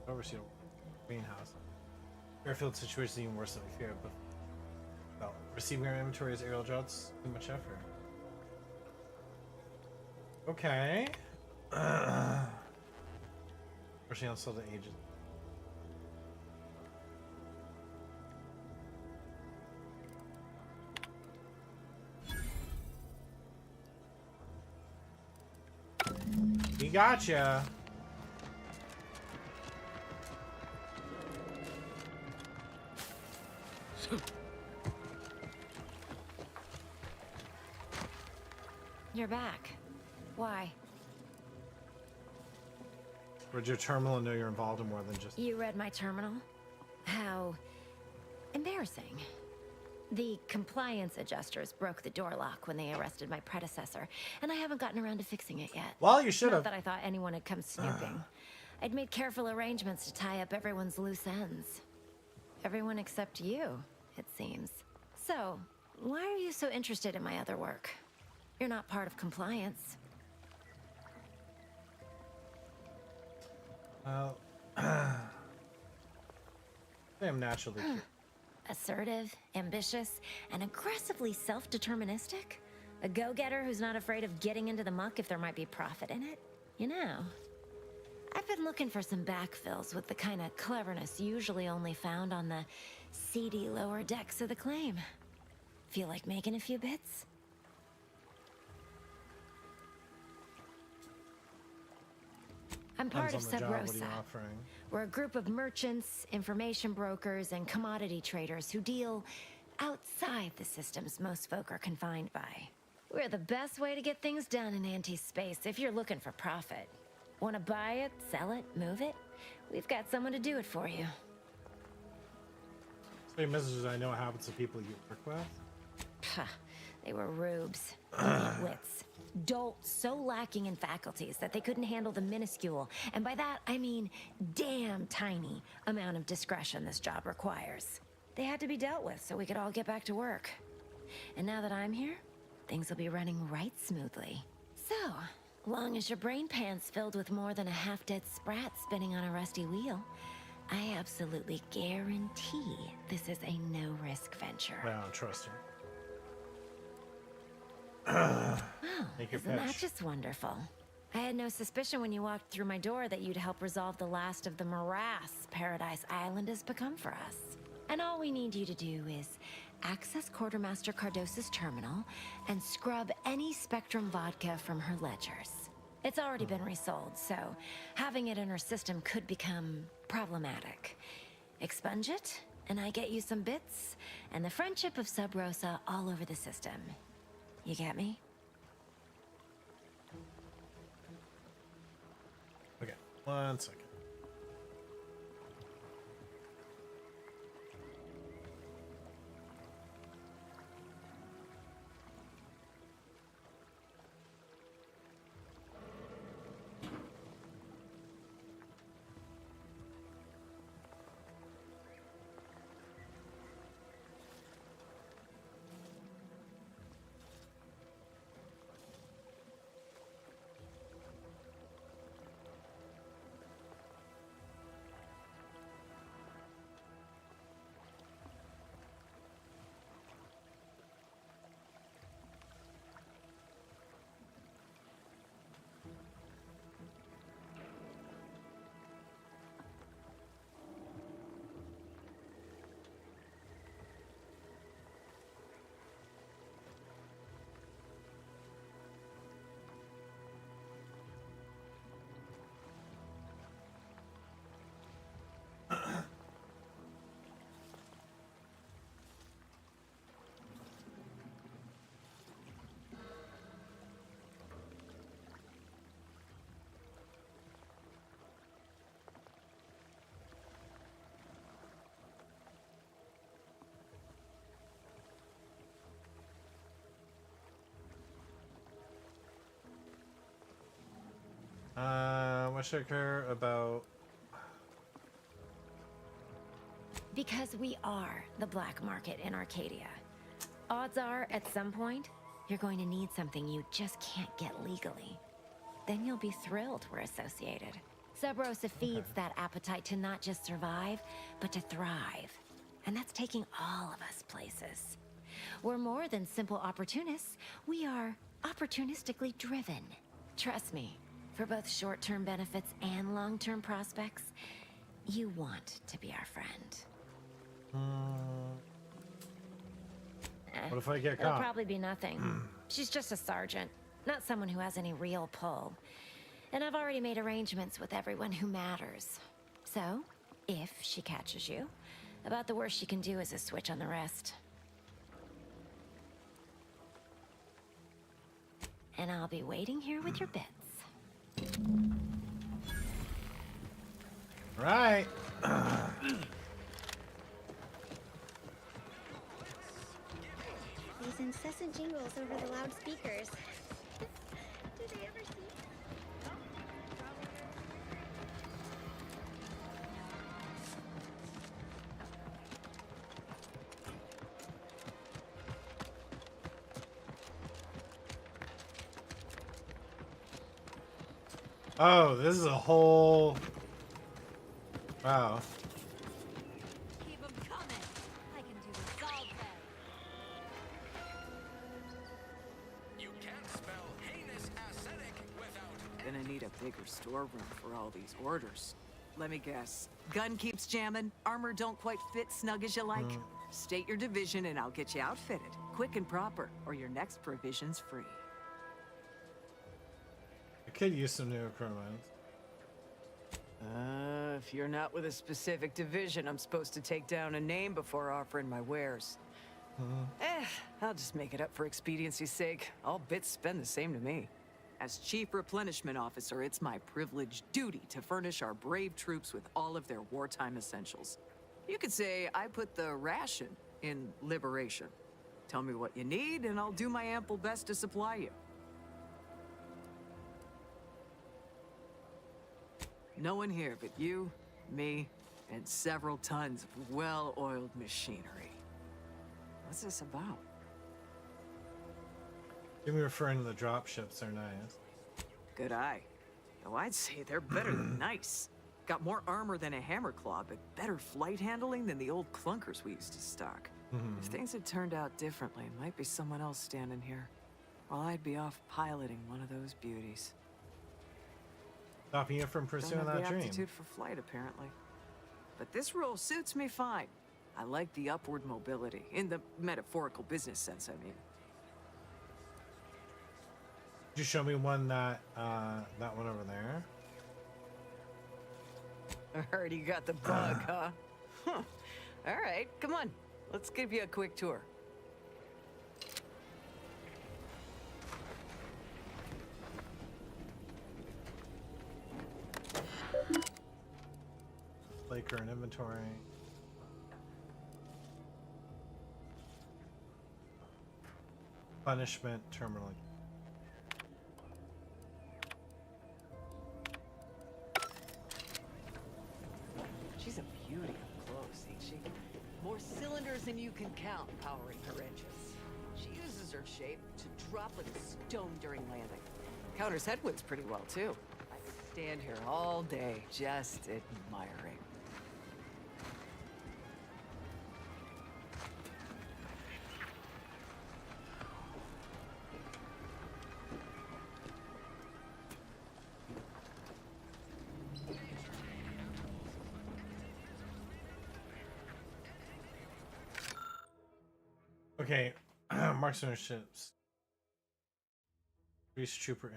Oversee greenhouse. Airfield situation is even worse than we feared, but well, receiving our inventory as aerial jets, too much effort. Okay. Pushing on still the agent. We gotcha. You're back. Why? Read your terminal and know you're involved in more than just... You read my terminal? How embarrassing. The compliance adjusters broke the door lock when they arrested my predecessor, and I haven't gotten around to fixing it yet. Well, you should have. Not that I thought anyone had come snooping. I'd made careful arrangements to tie up everyone's loose ends. Everyone except you, it seems. So, why are you so interested in my other work? You're not part of compliance. Well, I am naturally curious. Assertive, ambitious, and aggressively self-deterministic? A go-getter who's not afraid of getting into the muck if there might be profit in it? You know, I've been looking for some backfills with the kind of cleverness usually only found on the seedy lower decks of the claim. Feel like making a few bits? I'm part of Depends on the job. What are Sub you Rosa. offering? We're a group of merchants, information brokers, and commodity traders who deal outside the systems most folk are confined by. We're the best way to get things done in anti-space if you're looking for profit. Want to buy it, sell it, move it? We've got someone to do it for you. So many messages I know what happens to people you work with. Pah, they were rubes, wits, dolts so lacking in faculties that they couldn't handle the minuscule, and by that I mean damn tiny, amount of discretion this job requires. They had to be dealt with so we could all get back to work. And now that I'm here, things will be running right smoothly. So, long as your brain pan's filled with more than a half-dead sprat spinning on a rusty wheel, I absolutely guarantee this is a no-risk venture. I don't trust her. Make your Isn't that pitch. just wonderful? I had no suspicion when you walked through my door that you'd help resolve the last of the morass Paradise Island has become for us. And all we need you to do is access Quartermaster Cardos's terminal and scrub any Spectrum vodka from her ledgers. It's already been resold, so having it in her system could become problematic. Expunge it, and I get you some bits, and the friendship of Sub Rosa all over the system. You get me? Okay, 1 second. What should I care about? Because we are the black market in Arcadia. Odds are, at some point, you're going to need something you just can't get legally. Then you'll be thrilled we're associated. Sub Rosa feeds that appetite to not just survive, but to thrive. And that's taking all of us places. We're more than simple opportunists. We are opportunistically driven. Trust me, for both short-term benefits and long-term prospects, you want to be our friend. What if I get It'll caught? probably be nothing. She's just a sergeant, not someone who has any real pull. And I've already made arrangements with everyone who matters. So, if she catches you, about the worst she can do is a switch on the rest. And I'll be waiting here with your bits. Right. These incessant jingles over the loudspeakers. Do they ever see? Oh, this is a whole. Wow. Keep them coming. I can do this all day. You can't spell heinous ascetic without Gonna need a bigger storeroom for all these orders. Let me guess. Gun keeps jamming, armor don't quite fit snug as you like. State your division and I'll get you outfitted. Quick and proper, or your next provision's free. I could use some new equipment. If you're not with a specific division, I'm supposed to take down a name before offering my wares. I'll just make it up for expediency's sake. All bits spend the same to me. As Chief Replenishment Officer, it's my privileged duty to furnish our brave troops with all of their wartime essentials. You could say I put the ration in liberation. Tell me what you need, and I'll do my ample best to supply you. No one here but you, me, and several tons of well-oiled machinery. What's this about? Give me referring to the drop ships. They're nice. Good eye. Though I'd say they're better than nice. Got more armor than a hammerclaw, but better flight handling than the old clunkers we used to stock. If things had turned out differently, it might be someone else standing here, while I'd be off piloting one of those beauties. Stopping you from Don't pursuing have that the dream. aptitude for flight, apparently. But this role suits me fine. I like the upward mobility, in the metaphorical business sense, I mean. Could you show me one that that one over there? I heard you got the bug, huh? All right, come on. Let's give you a quick tour. Play current inventory. Punishment terminal. She's a beauty up close, ain't she? More cylinders than you can count powering her engines. She uses her shape to drop like a stone during landing. Counters headwinds pretty well, too. I could stand here all day just admiring. Okay, marksman ships. Grease trooper.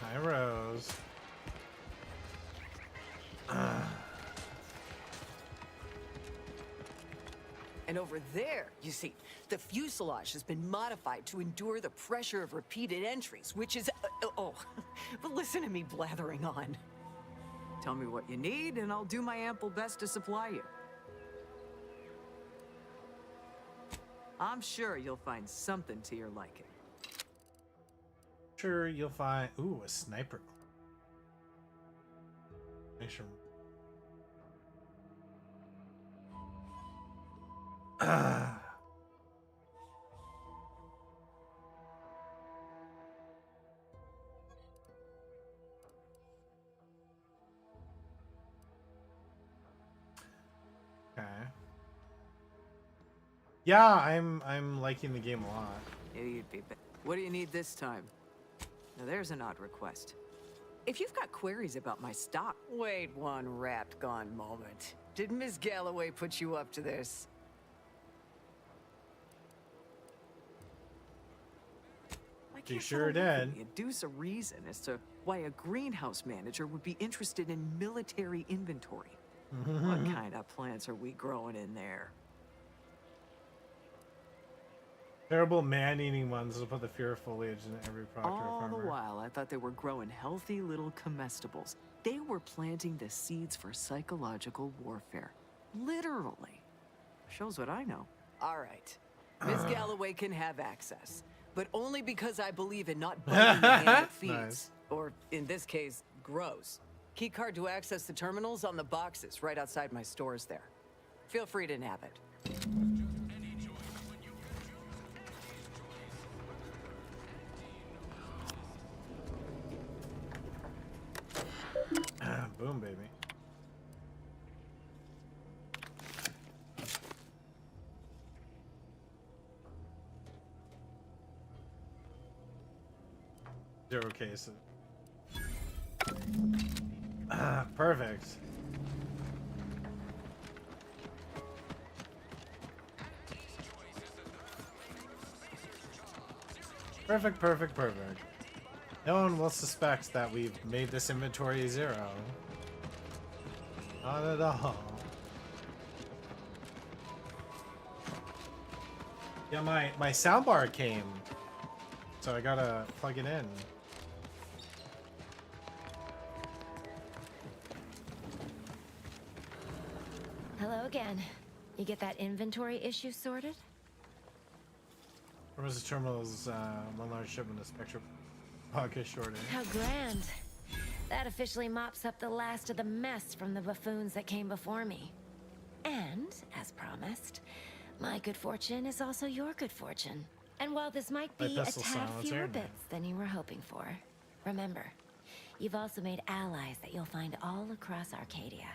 Hi, Rose. And over there, you see, the fuselage has been modified to endure the pressure of repeated entries, which is... oh, but listen to me blathering on. Tell me what you need, and I'll do my ample best to supply you. I'm sure you'll find something to your liking. Sure, you'll find... Ooh, a sniper. Make sure... Okay. Yeah, I'm liking the game a lot. Yeah, you'd be. What do you need this time? Now there's an odd request. If you've got queries about my stock, wait one rapt gone moment. Did Ms. Galloway put you up to this? She sure did. Deduce a reason as to why a greenhouse manager would be interested in military inventory. What kind of plants are we growing in there? Terrible man-eating ones will put the fear of foliage in every Proctor All farmer. the while, I thought they were growing healthy little comestibles. They were planting the seeds for psychological warfare. Literally. Shows what I know. All right. Ms. Galloway can have access, but only because I believe in not biting the hand that feeds. Nice. Or, in this case, grows. Keycard to access the terminals on the boxes right outside my stores there. Feel free to nab it. Boom, baby. Zero cases. Perfect. Perfect, perfect, perfect. No one will suspect that we've made this inventory zero. Not at all. Yeah, my soundbar came, so I gotta plug it in. Hello again. You get that inventory issue sorted? Where was the terminal's one large shipment of Spectre pocket shortage? How grand. That officially mops up the last of the mess from the buffoons that came before me. And, as promised, my good fortune is also your good fortune. And while this might be a tad fewer bits than you were hoping for, remember, you've also made allies that you'll find all across Arcadia.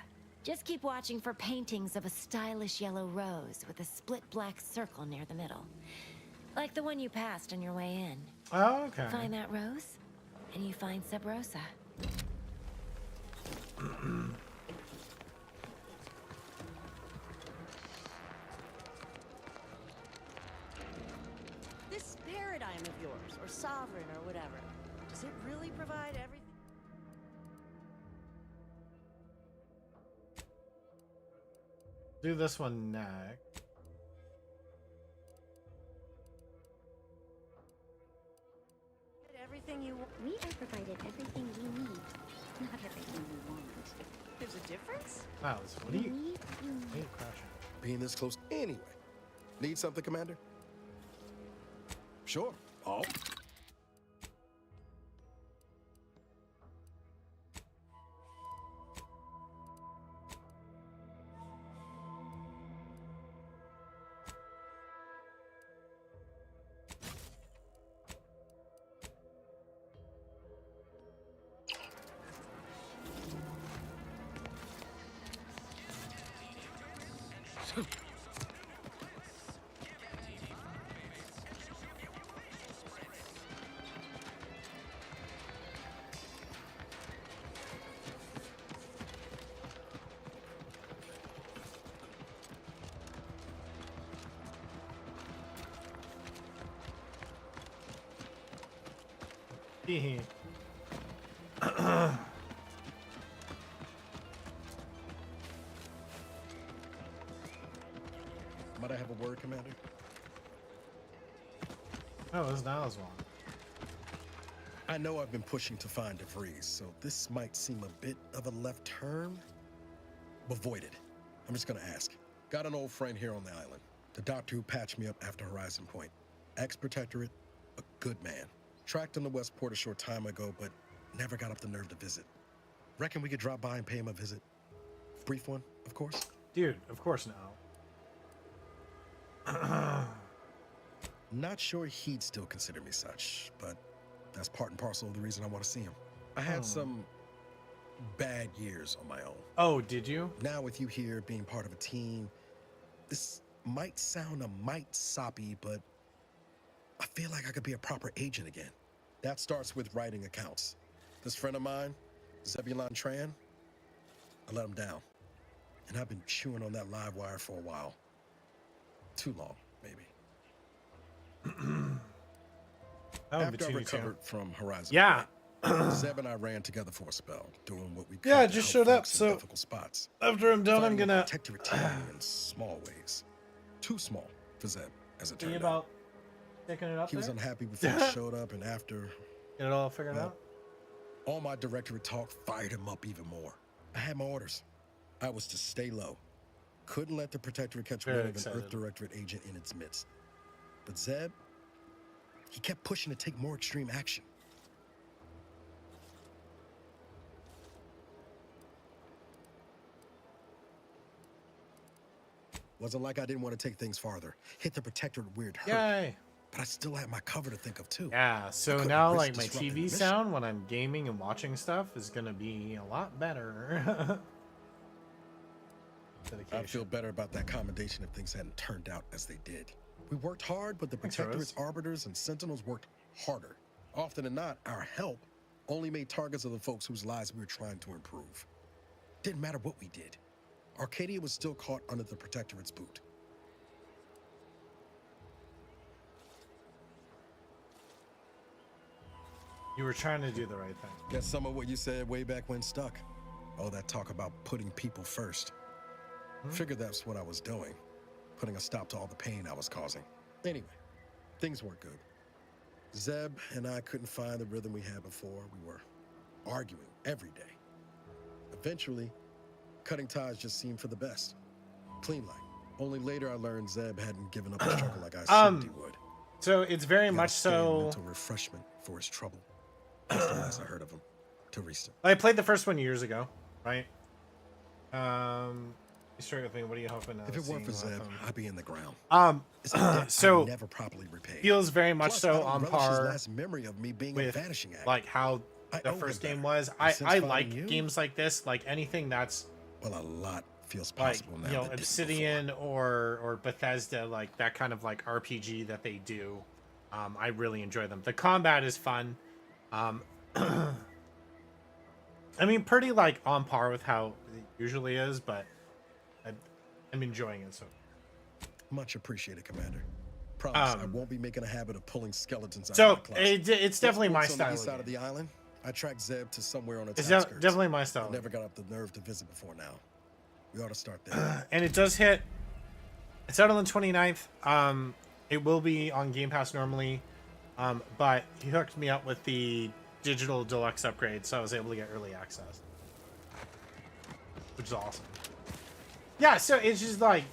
Just keep watching for paintings of a stylish yellow rose with a split black circle near the middle. Like the one you passed on your way in. Oh, okay. Find that rose, and you find Sub Rosa. This paradigm of yours, or sovereign, or whatever, does it really provide everything? Do this one next. Everything you want. We are provided everything we need, not everything we want. There's a difference? Miles, what are you? Hey, crashing. Being this close anyway. Need something, Commander? Sure. Oh. Hee Might I have a word, Commander? Oh, it was Niles one. I know I've been pushing to find DeVries, so this might seem a bit of a left turn. But void it. I'm just gonna ask. Got an old friend here on the island. The doctor who patched me up after Horizon Point. Ex-Protectorate, a good man. Tracked him to Westport a short time ago, but never got up the nerve to visit. Reckon we could drop by and pay him a visit? Brief one, of course. Dude, of course now. Not sure he'd still consider me such, but that's part and parcel of the reason I want to see him. I had some bad years on my own. Oh, did you? Now with you here being part of a team, this might sound a mite soppy, but I feel like I could be a proper agent again. That starts with writing accounts. This friend of mine, Zebulon Tran, I let him down. And I've been chewing on that live wire for a while. Too long, maybe. After I recovered from Horizon, yeah, Zeb and I ran together for a spell, doing what we could. Yeah, to just help showed up. folks in So difficult spots. after I'm done, I'm Fighting a gonna Protectorate team in small ways. Too small for Zeb, as it think turned about out. taking it up He was there? unhappy before he showed up, and after, Get it all figured out? all my directorate talk fired him up even more. I had my orders. I was to stay low. Couldn't let the Protectorate catch Very wind of an excited. Earth Directorate agent in its midst. But Zeb, he kept pushing to take more extreme action. Wasn't like I didn't want to take things farther. Hit the Protectorate weird hurt. Yay. But I still had my cover to think of too. Yeah, so couldn't now risk like my disrupting the TV mission. sound when I'm gaming and watching stuff is gonna be a lot better. I'd feel better about that commendation if things hadn't turned out as they did. We worked hard, but the Thanks, Protectorate's arbiters and sentinels worked harder. Often than not, our help only made targets of the folks whose lives we were trying to improve. Didn't matter what we did. Arcadia was still caught under the Protectorate's boot. You were trying to do the right thing. Guess some of what you said way back when stuck. All that talk about putting people first. Figured that's what I was doing. Putting a stop to all the pain I was causing. Anyway, things weren't good. Zeb and I couldn't find the rhythm we had before. We were arguing every day. Eventually, cutting ties just seemed for the best. Clean like. Only later I learned Zeb hadn't given up the struggle like I assumed he would. So it's very Got a much stay in so. mental refreshment for his trouble. That's the last I heard of him. Till recent. I played the first one years ago, right? You straight with me. What are you hoping? If it weren't for Zeb, I'd be in the ground. It's a debt So I never properly repaid. feels very much Plus, so I don't on relish his par last memory of me being a with vanishing act. like how I the owe first him game that. was. And I since like finding you, games like this, like anything that's well, a lot feels like possible now. you know that didn't Obsidian or Bethesda, like that kind of like RPG that they do. I really enjoy them. The combat is fun. I mean, pretty like on par with how it usually is, but I'm enjoying it so. Much appreciated, Commander. Promise, I won't be making a habit of pulling skeletons out of my closet. It's definitely my Once on style. the east of side of game. the island, I tracked Zeb to somewhere on its It's outskirts. definitely my style. I never got up the nerve to visit before now. We ought to start there. And it does hit. It's out on the 29th. It will be on Game Pass normally, but he hooked me up with the digital deluxe upgrade, so I was able to get early access, which is awesome. Yeah, so it's just like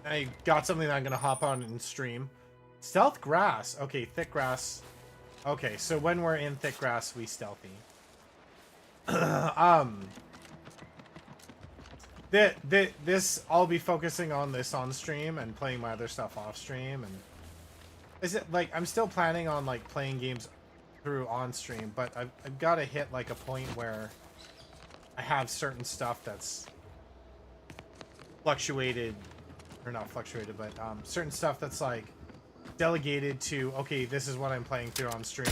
I got something that I'm gonna hop on and stream. Stealth grass. Okay, thick grass. Okay, so when we're in thick grass, we stealthy. This I'll be focusing on this on stream and playing my other stuff off stream. And is it like I'm still planning on like playing games through on stream, but I've got to hit like a point where I have certain stuff that's fluctuated, or not fluctuated, but certain stuff that's like delegated to, okay, this is what I'm playing through on stream.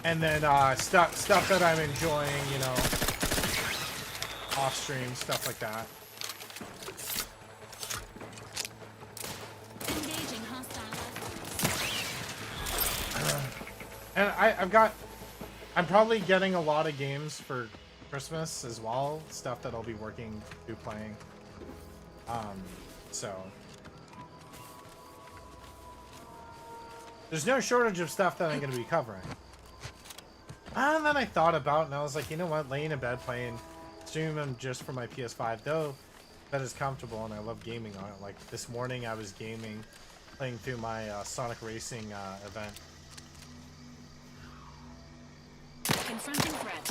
And then stuff that I'm enjoying, you know, off stream, stuff like that. Engaging hostile. And I'm probably getting a lot of games for Christmas as well, stuff that I'll be working through playing. So there's no shortage of stuff that I'm going to be covering. And then I thought about, and I was like, you know what, laying in bed playing, streaming them just for my PS5, though that is comfortable and I love gaming on it. Like this morning I was gaming, playing through my Sonic Racing event. Confronting threat.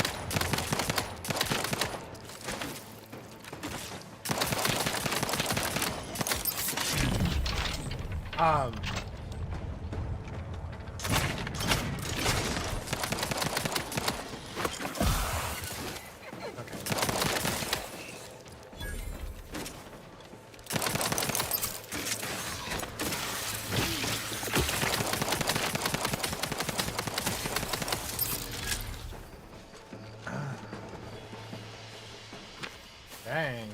Dang.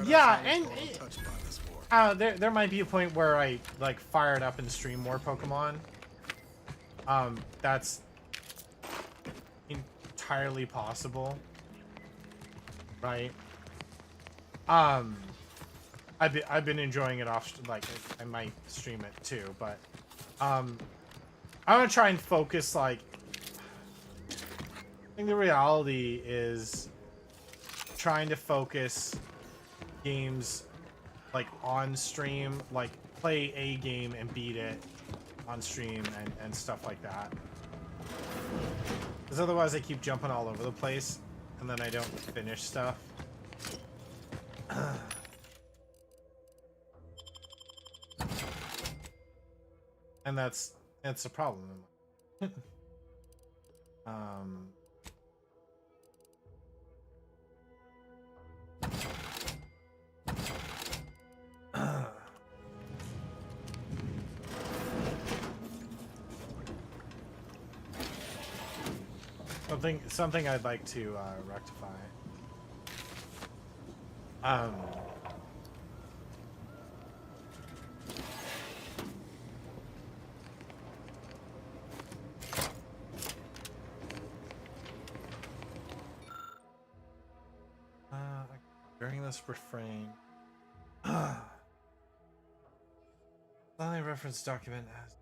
Yeah, and there might be a point where I like fire it up and stream more Pokemon. That's entirely possible, right? I've been enjoying it off, like I might stream it too, but I'm gonna try and focus. Like, I think the reality is trying to focus games like on stream, like play a game and beat it on stream and stuff like that. Because otherwise I keep jumping all over the place and then I don't finish stuff. And that's a problem. Something I'd like to rectify. During this refrain, only reference document as.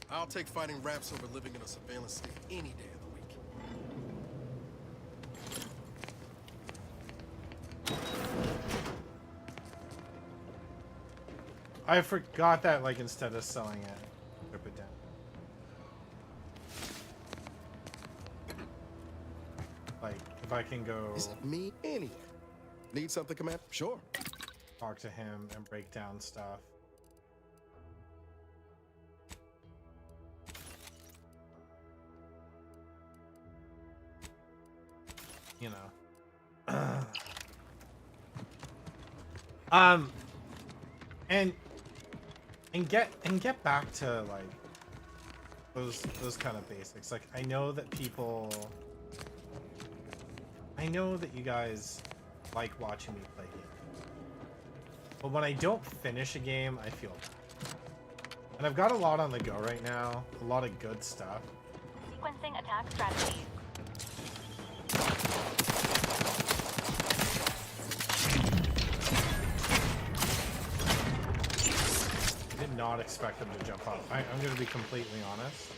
I'll take fighting raps over living in a surveillance state any day of the week. I forgot that, like, instead of selling it, rip it down. Like, if I can go... Is it me? Anywhere. Need something, Commander? Sure. Talk to him and break down stuff. You know. And get back to like those kind of basics. Like, I know that you guys like watching me play games, but when I don't finish a game, I feel bad. And I've got a lot on the go right now, a lot of good stuff. Sequencing attack strategy. I did not expect them to jump up. I'm going to be completely honest.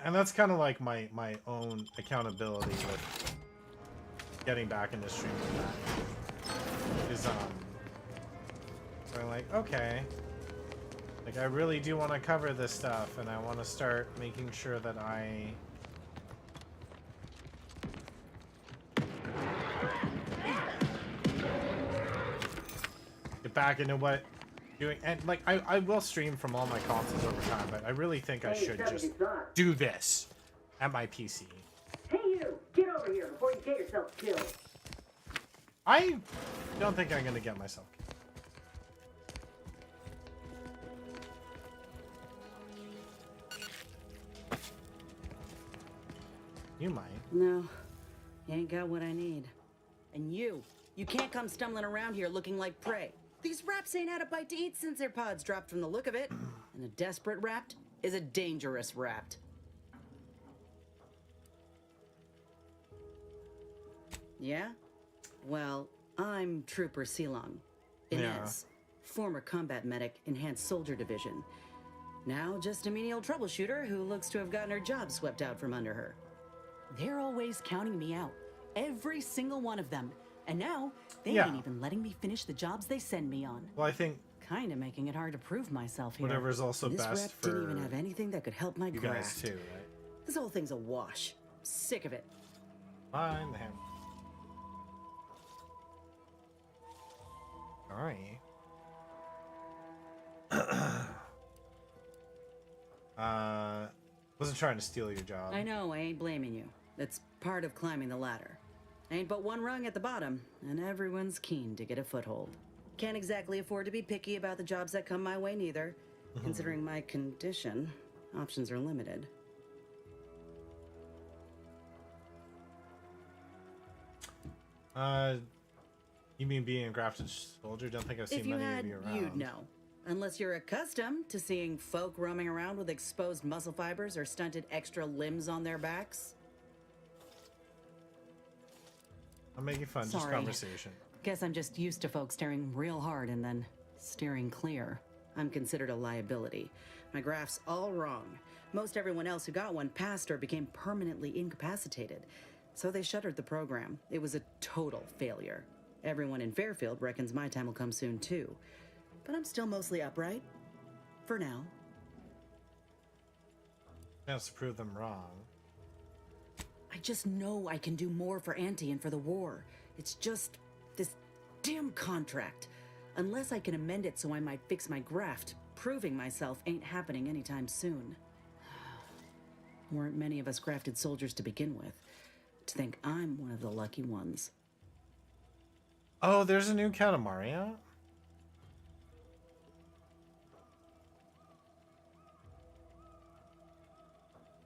And that's kind of like my own accountability with getting back into streaming that. Is so I'm like, okay, like I really do want to cover this stuff, and I want to start making sure that I get back into what doing, and like I will stream from all my consoles over time, but I really think I should just do this at my PC. Hey you, get over here before you get yourself killed. I don't think I'm gonna get myself killed. You might. No, you ain't got what I need. And you can't come stumbling around here looking like prey. These raps ain't had a bite to eat since their pods dropped from the look of it. And a desperate rapt is a dangerous rapt. Yeah? Well, I'm Trooper Silong. Inez, former combat medic, Enhanced Soldier Division. Now just a menial troubleshooter who looks to have gotten her job swept out from under her. They're always counting me out. Every single one of them. And now, they ain't even letting me finish the jobs they send me on. Well, I think kind of making it hard to prove myself here. whatever is also And this best rep for didn't even have anything that could help my you graft. guys too, right? This whole thing's a wash. I'm sick of it. Fine, then. Alright. Wasn't trying to steal your job. I know, I ain't blaming you. That's part of climbing the ladder. Ain't but one rung at the bottom, and everyone's keen to get a foothold. Can't exactly afford to be picky about the jobs that come my way neither. Considering my condition, options are limited. You mean being a grafted soldier? Don't think I've seen many of you around. You'd know. Unless you're accustomed to seeing folk roaming around with exposed muscle fibers or stunted extra limbs on their backs. I'm making fun, just Sorry. conversation. Guess I'm just used to folks staring real hard and then steering clear. I'm considered a liability. My graph's all wrong. Most everyone else who got one passed or became permanently incapacitated. So they shuttered the program. It was a total failure. Everyone in Fairfield reckons my time will come soon too. But I'm still mostly upright. For now. Chance to prove them wrong. I just know I can do more for Auntie and for the war. It's just this damn contract. Unless I can amend it so I might fix my graft, proving myself ain't happening anytime soon. Weren't many of us grafted soldiers to begin with. To think I'm one of the lucky ones. Oh, there's a new Katamari out?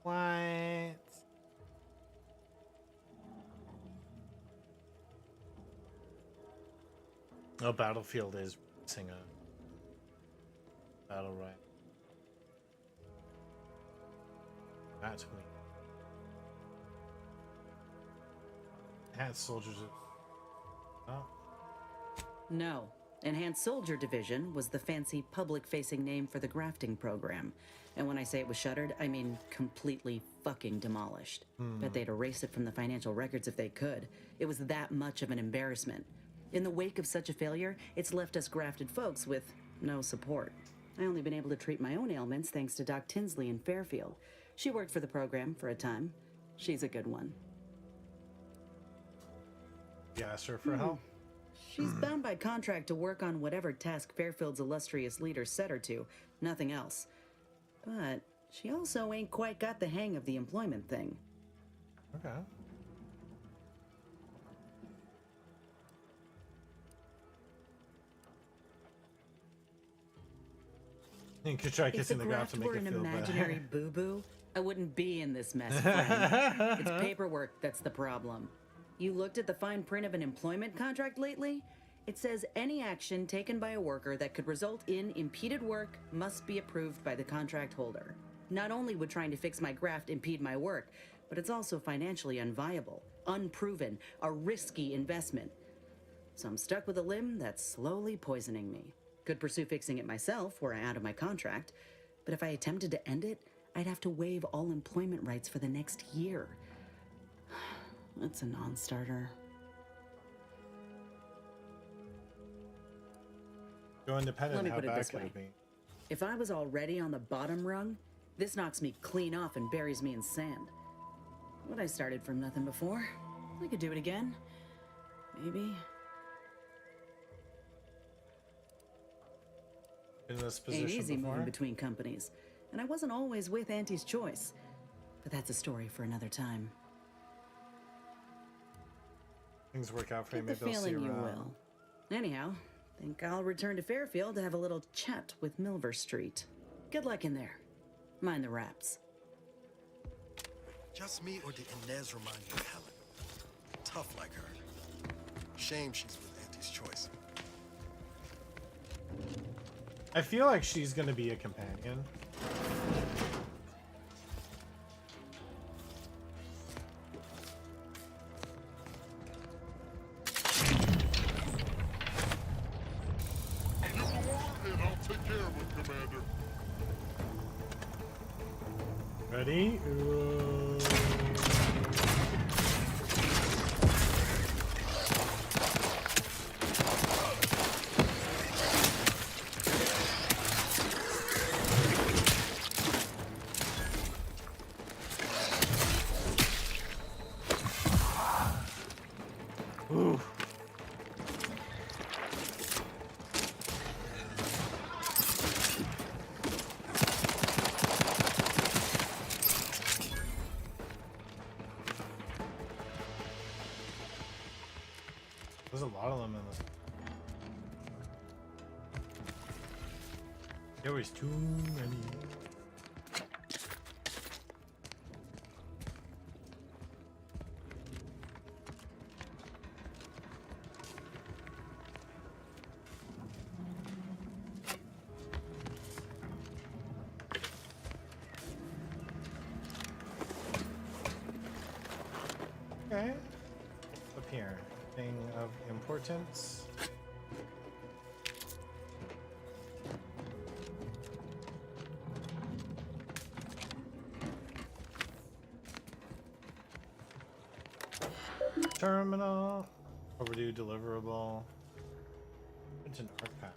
What? Oh, Battlefield is releasing a battle right. That's me. Enhanced Soldiers. Oh. No. Enhanced Soldier Division was the fancy public-facing name for the grafting program. And when I say it was shuttered, I mean completely fucking demolished. Bet they'd erase it from the financial records if they could. It was that much of an embarrassment. In the wake of such a failure, it's left us grafted folks with no support. I only been able to treat my own ailments thanks to Doc Tinsley in Fairfield. She worked for the program for a time. She's a good one. You asked her for help? She's bound by contract to work on whatever task Fairfield's illustrious leader set her to, nothing else. But she also ain't quite got the hang of the employment thing. Okay. You could try kissing the graft to make were it an feel imaginary better. boo-boo, I wouldn't be in this mess, friend. It's paperwork that's the problem. You looked at the fine print of an employment contract lately? It says any action taken by a worker that could result in impeded work must be approved by the contract holder. Not only would trying to fix my graft impede my work, but it's also financially unviable, unproven, a risky investment. So I'm stuck with a limb that's slowly poisoning me. Could pursue fixing it myself were I out of my contract, but if I attempted to end it, I'd have to waive all employment rights for the next year. That's a non-starter. Go independent. Let me How put it bad this could way. it be? If I was already on the bottom rung, this knocks me clean off and buries me in sand. But I started from nothing before. I could do it again. Maybe. in this Ain't position easy before. moving between companies, and I wasn't always with Auntie's Choice. But that's a story for another time. Things work out for you. Get the Maybe I'll see feeling you you around. will. Anyhow, think I'll return to Fairfield to have a little chat with Milver Street. Good luck in there. Mind the wraps. Just me, or did Inez remind you of Helen? Tough like her. Shame she's with Auntie's Choice. I feel like she's gonna be a companion. Ready? Ooh. There's a lot of them in this. There was too many. Okay. Up here. Thing of importance. Terminal. Overdue deliverable. It's an archive.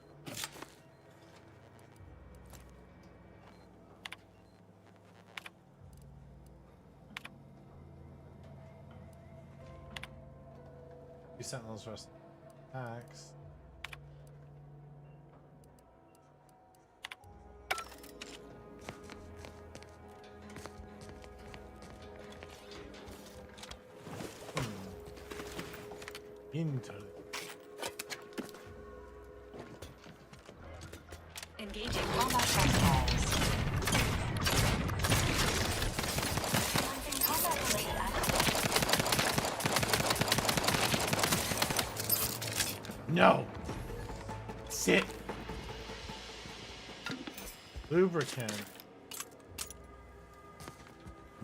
Two sentinels rest attacks. Interesting. Engaging combat protocols. No! Sit! Lubricant.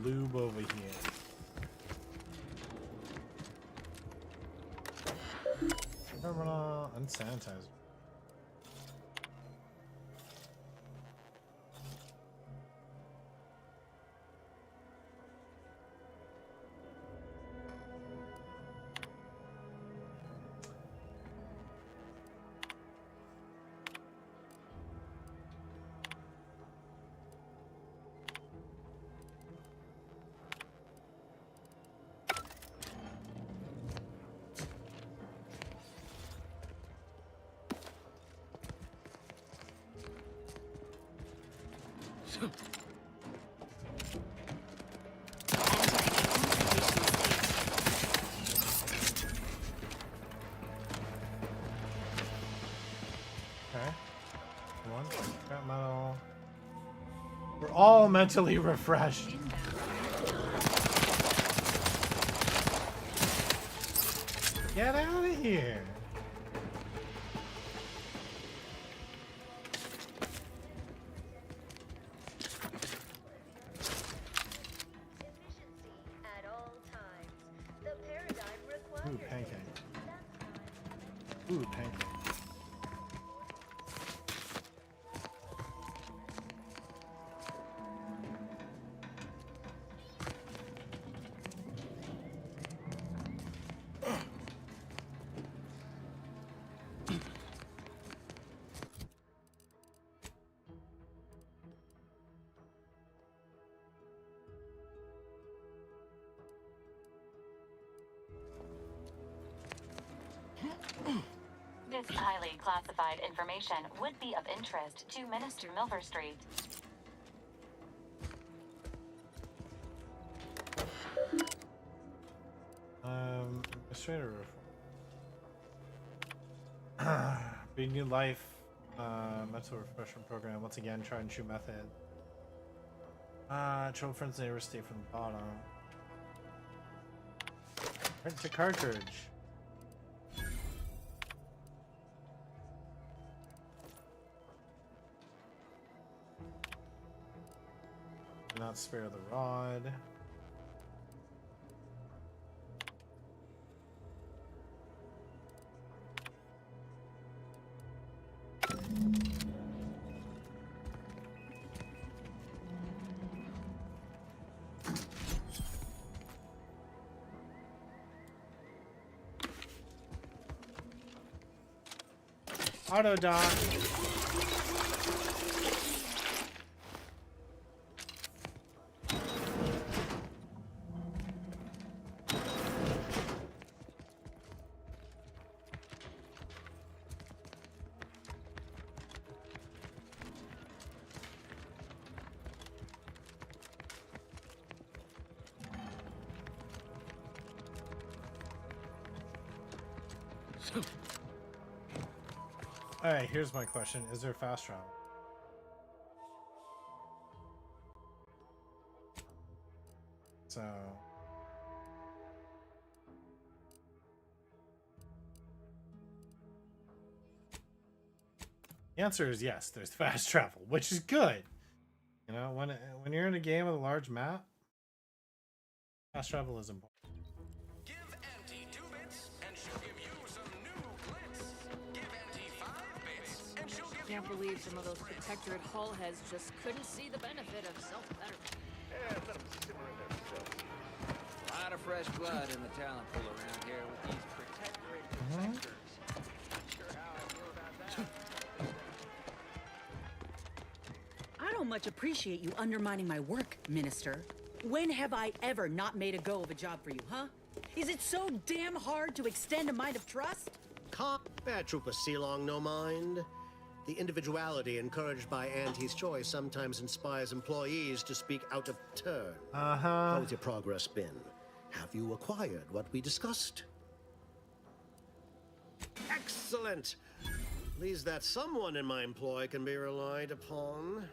Lube over here. Terminal unsanitizer. Okay. One. Scrap metal. We're all mentally refreshed. Get out of here. Ooh, pancake. Ooh, pancake. This highly classified information would be of interest to Minister Milverstreet. Administrator reform. Big new life. Mental refreshment program. Once again, try and true method. Trouble friends neighbors stay from the bottom. Print to cartridge. Do not spare the rod. Auto dock. Alright, here's my question. Is there fast travel? So... the answer is yes, there's fast travel, which is good. You know, when you're in a game with a large map, fast travel is important. Can't believe some of those Protectorate hull heads just couldn't see the benefit of self-betterment. Yeah, let them simmer in their filth. A lot of fresh blood in the talent pool around here with these Protectorate protectors. Not sure how I feel about that. I don't much appreciate you undermining my work, Minister. When have I ever not made a go of a job for you, huh? Is it so damn hard to extend a mind of trust? Bad Trooper Sealong, no mind. The individuality encouraged by Auntie's choice sometimes inspires employees to speak out of turn. How's your progress been? Have you acquired what we discussed? Excellent! At least that someone in my employ can be relied upon.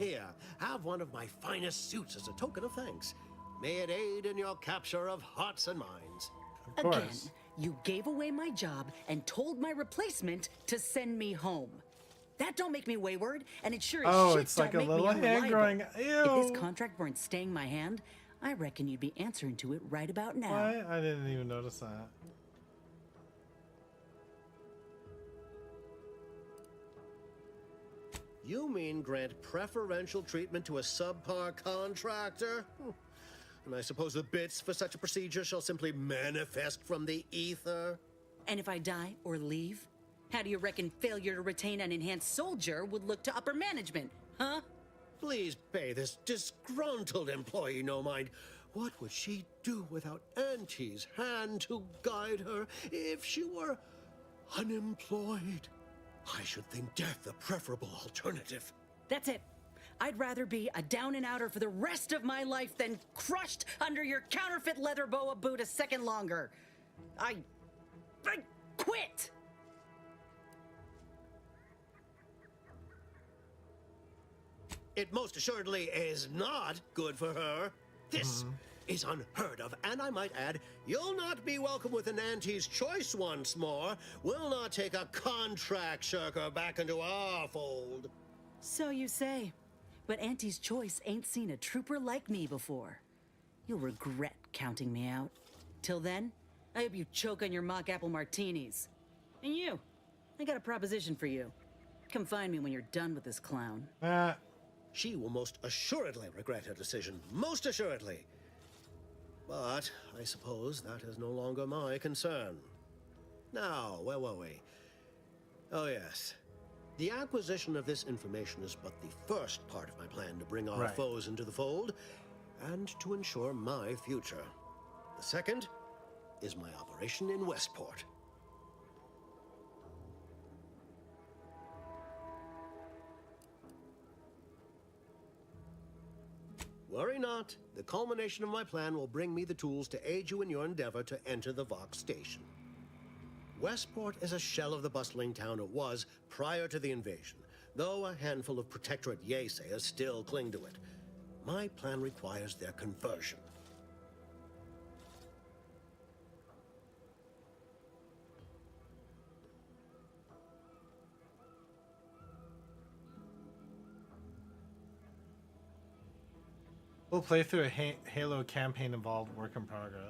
Here, have one of my finest suits as a token of thanks. May it aid in your capture of hearts and minds. Again, you gave away my job and told my replacement to send me home. That don't make me wayward, and it sure as shit it's like don't a make me little hand unreliable. growing. If this Ew. contract weren't staying my hand, I reckon you'd be answering to it right about now. Why? I didn't even notice that. You mean grant preferential treatment to a subpar contractor? And I suppose the bits for such a procedure shall simply manifest from the ether? And if I die or leave, how do you reckon failure to retain an enhanced soldier would look to upper management, huh? Please pay this disgruntled employee no mind. What would she do without Auntie's hand to guide her if she were unemployed? I should think death the preferable alternative. That's it. I'd rather be a down-and-outer for the rest of my life than crushed under your counterfeit leather boa boot a second longer. I quit! It most assuredly is not good for her. This is unheard of, and I might add, you'll not be welcome with an Auntie's choice once more. We'll not take a contract shirker back into our fold. So you say. But Auntie's choice ain't seen a trooper like me before. You'll regret counting me out. Till then, I hope you choke on your mock apple martinis. And you, I got a proposition for you. Come find me when you're done with this clown. She will most assuredly regret her decision. Most assuredly. But I suppose that is no longer my concern. Now, where were we? Oh, yes. The acquisition of this information is but the first part of my plan to bring our foes into the fold and to ensure my future. The second is my operation in Westport. Worry not. The culmination of my plan will bring me the tools to aid you in your endeavor to enter the Vox station. Westport is a shell of the bustling town it was prior to the invasion, though a handful of Protectorate Yeasayers still cling to it. My plan requires their conversion. We'll play through a Halo campaign involved work in progress.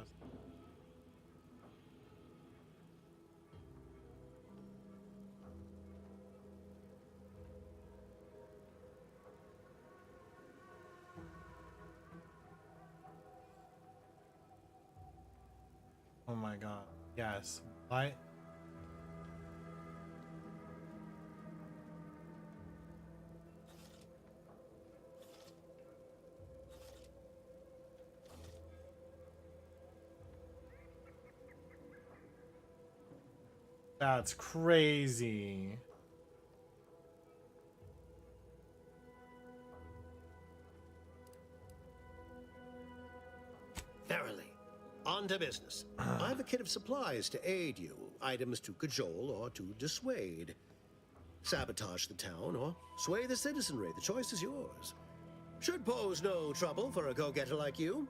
Oh my god. Yes. I That's crazy. Verily. On to business. I have a kit of supplies to aid you, items to cajole or to dissuade. Sabotage the town or sway the citizenry. The choice is yours. Should pose no trouble for a go-getter like you.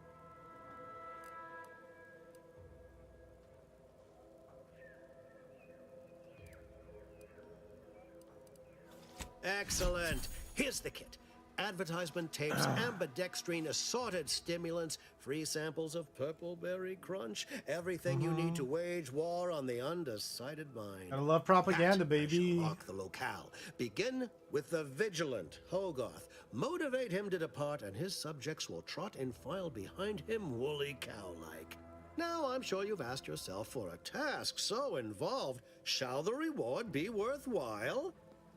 Excellent. Here's the kit. Advertisement tapes, ambidextrine, assorted stimulants, free samples of Purple Berry Crunch, everything you need to wage war on the undecided mind. I love propaganda, baby. Rock the locale. Begin with the vigilant Hogarth. Motivate him to depart, and his subjects will trot in file behind him, woolly cow-like. Now, I'm sure you've asked yourself, for a task so involved, shall the reward be worthwhile?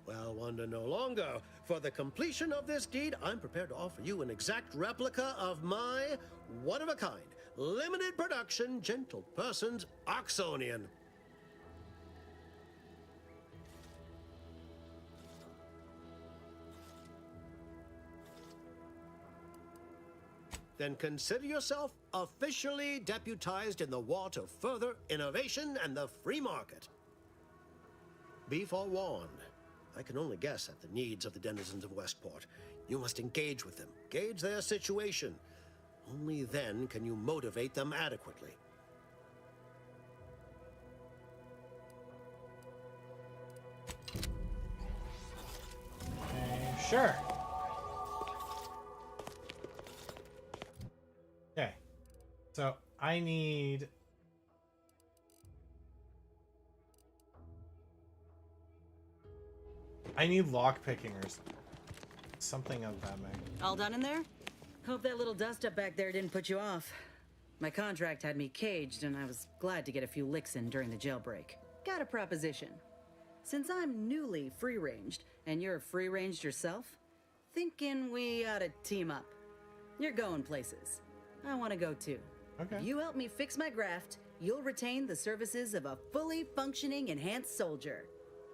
Well, wonder no longer. For the completion of this deed, I'm prepared to offer you an exact replica of my one-of-a-kind, limited production, gentle person's Oxonian. Then consider yourself officially deputized in the war to further innovation and the free market. Be forewarned. I can only guess at the needs of the denizens of Westport. You must engage with them, gauge their situation. Only then can you motivate them adequately. Sure. Okay. So I need lock picking or something of that make. All done in there? Hope that little dust up back there didn't put you off. My contract had me caged, and I was glad to get a few licks in during the jailbreak. Got a proposition. Since I'm newly free-ranged, and you're free-ranged yourself, thinking we ought to team up. You're going places. I want to go too. Okay. If you help me fix my graft, you'll retain the services of a fully functioning enhanced soldier.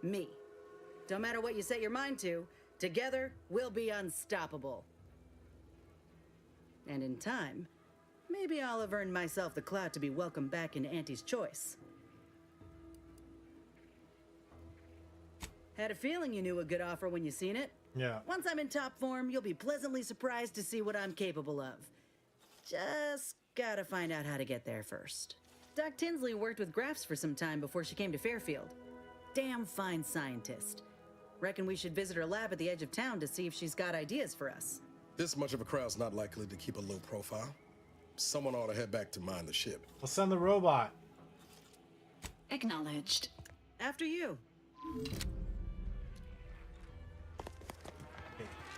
Me. Don't matter what you set your mind to, together we'll be unstoppable. And in time, maybe I'll have earned myself the clout to be welcomed back into Auntie's Choice. Had a feeling you knew a good offer when you seen it. Yeah. Once I'm in top form, you'll be pleasantly surprised to see what I'm capable of. Just gotta find out how to get there first. Doc Tinsley worked with Grafts for some time before she came to Fairfield. Damn fine scientist. Reckon we should visit her lab at the edge of town to see if she's got ideas for us. This much of a crowd's not likely to keep a low profile. Someone ought to head back to mine the ship. We'll send the robot. Acknowledged. After you. Okay.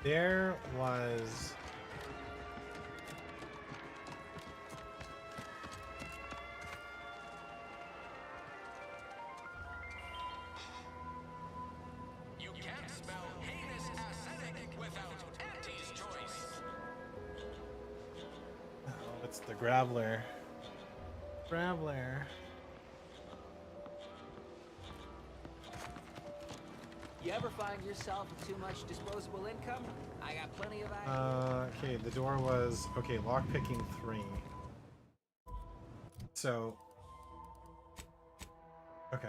There was... You can't spell heinous ascetic without Auntie's Choice. Oh, it's the Graveler. Graveler. You ever find yourself with too much disposable income? I got plenty of ideas. Okay, the door was okay. Lockpicking 3. So, okay,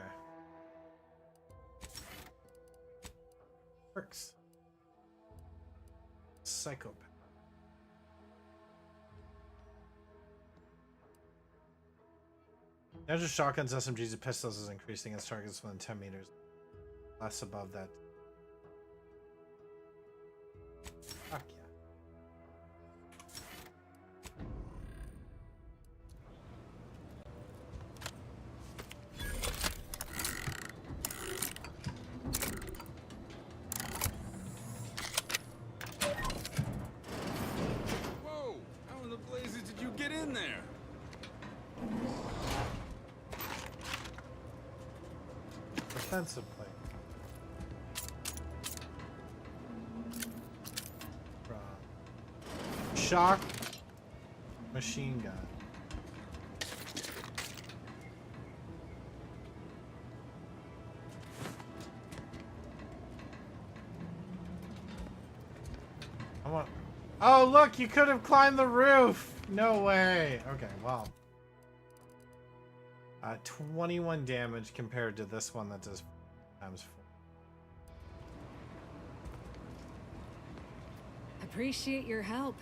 works. Psychopath. Damage of shotguns, SMGs, and pistols is increasing as targets within 10 meters. Less above that. Fuck yeah. Whoa! How in the blazes did you get in there? Defensive plate. Shock machine gun. I want. Oh, look! You could have climbed the roof. No way. Okay, wow. 21 damage compared to this one that does times 4. Appreciate your help.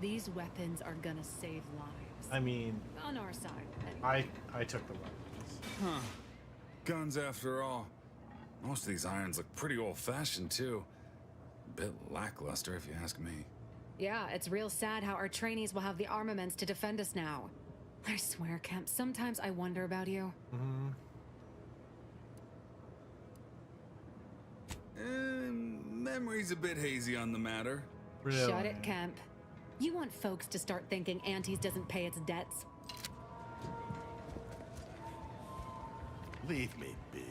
These weapons are gonna save lives. I mean, On our side, anyway. I took the weapons. Huh. Guns after all. Most of these irons look pretty old-fashioned too. A bit lackluster if you ask me. Yeah, it's real sad how our trainees will have the armaments to defend us now. I swear, Kemp, sometimes I wonder about you. Memory's a bit hazy on the matter. Shut it, Kemp. You want folks to start thinking Antes doesn't pay its debts? Leave me be.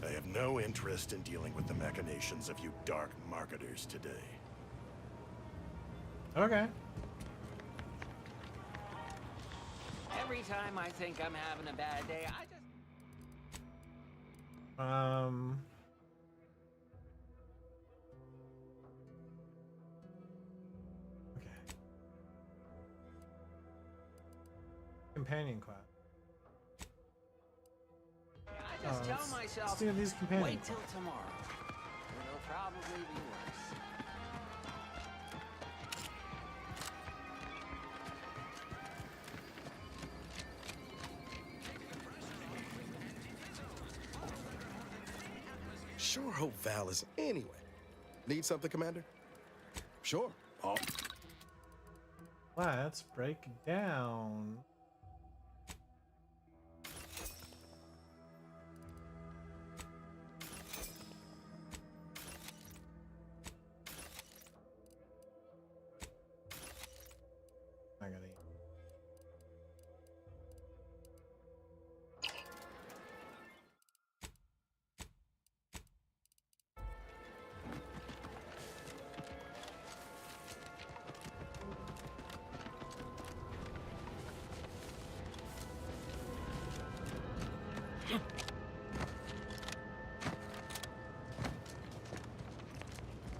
I have no interest in dealing with the machinations of you dark marketers today. Okay. Every time I think I'm having a bad day, I just... Okay. Companion class. I just tell myself, let's do these companion wait till tomorrow. It'll probably be worse. Sure hope Val is... Anyway. Need something, Commander? Sure. Oh. Let's break down. I gotta eat.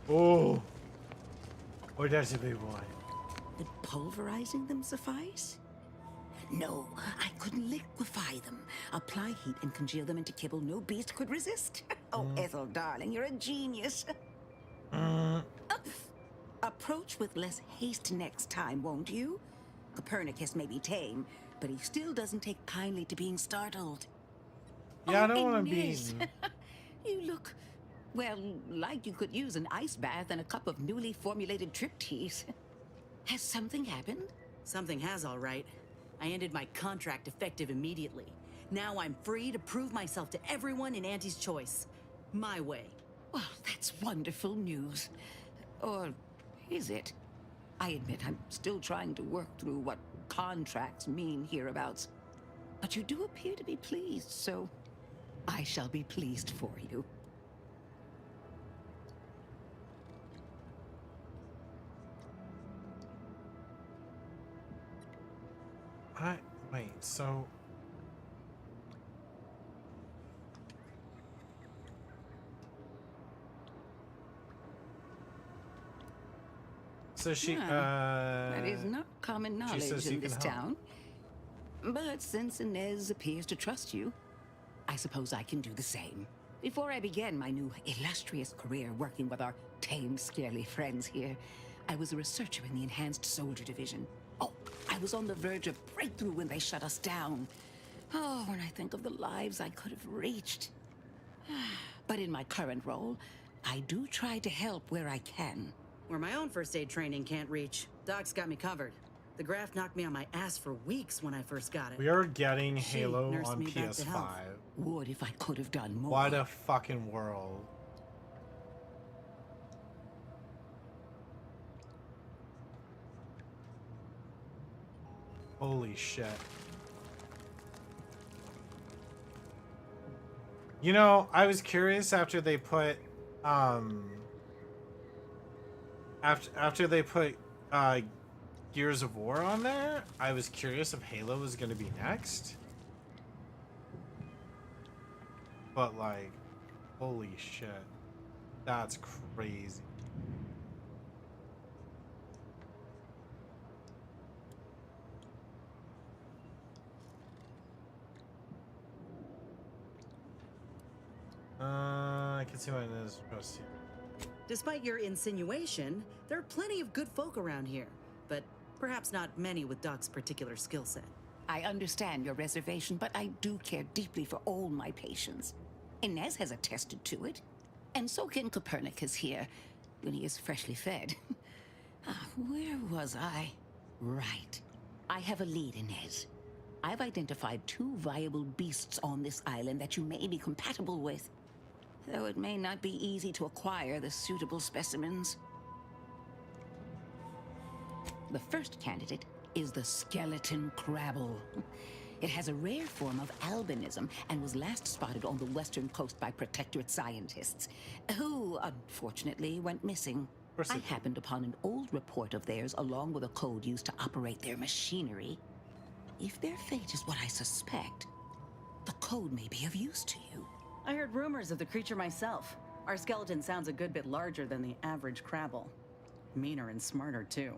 Oh, oh, that's a big one. Would pulverizing them suffice? No, I could liquefy them. Apply heat and congeal them into kibble no beast could resist. Oh, Ethel, darling, you're a genius. Approach with less haste next time, won't you? Copernicus may be tame, but he still doesn't take kindly to being startled. Yeah, I don't want to be Inez. eaten. You look, well, like you could use an ice bath and a cup of newly formulated Triptease. Has something happened? Something has, all right. I ended my contract effective immediately. Now I'm free to prove myself to everyone in Auntie's Choice. My way. Well, that's wonderful news. Or is it? I admit I'm still trying to work through what contracts mean hereabouts. But you do appear to be pleased, so I shall be pleased for you. Wait, so... says she. That is not common knowledge says you in this can help. town. But since Inez appears to trust you, I suppose I can do the same. Before I began my new illustrious career working with our tame, scarily friends here, I was a researcher in the Enhanced Soldier Division. Oh, I was on the verge of breakthrough when they shut us down. Oh, when I think of the lives I could have reached. But in my current role, I do try to help where I can. Where my own first aid training can't reach, Doc's got me covered. The graft knocked me on my ass for weeks when I first got it. We are getting She Halo nursed on me back to PS5. health. Would if I could have done more. What a fucking world. Holy shit. You know, I was curious after they put after they put Gears of War on there, I was curious if Halo was going to be next. But like, holy shit. That's crazy. I can see why it is supposed to. Despite your insinuation, there are plenty of good folk around here, but perhaps not many with Doc's particular skill set. I understand your reservation, but I do care deeply for all my patients. Inez has attested to it, and so can Copernicus here, when he is freshly fed. Where was I? Right. I have a lead, Inez. I've identified 2 viable beasts on this island that you may be compatible with, though it may not be easy to acquire the suitable specimens. The first candidate is the skeleton crabble. It has a rare form of albinism and was last spotted on the western coast by Protectorate scientists, who unfortunately went missing. I happened upon an old report of theirs along with a code used to operate their machinery. If their fate is what I suspect, the code may be of use to you. I heard rumors of the creature myself. Our skeleton sounds a good bit larger than the average crabble. Meaner and smarter, too.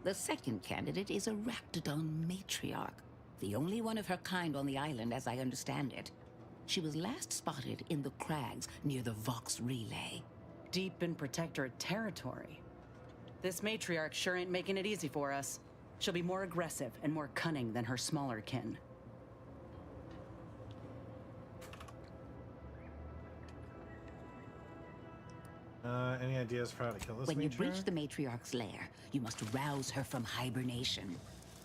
The second candidate is a Raptidon matriarch, the only one of her kind on the island as I understand it. She was last spotted in the crags near the Vox Relay. Deep in Protectorate territory. This matriarch sure ain't making it easy for us. She'll be more aggressive and more cunning than her smaller kin. Any ideas for how to kill this When you matriarch? breach the matriarch's lair, you must rouse her from hibernation.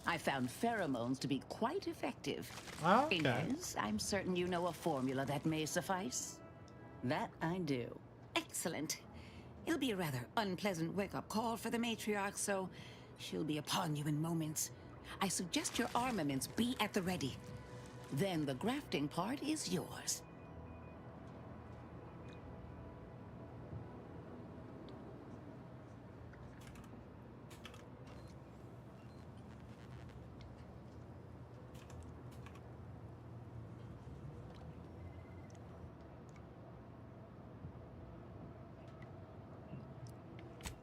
I found pheromones to be quite effective. Oh, okay. Inez, I'm certain you know a formula that may suffice. That I do. Excellent. It'll be a rather unpleasant wake-up call for the matriarch, so she'll be upon you in moments. I suggest your armaments be at the ready. Then the grafting part is yours.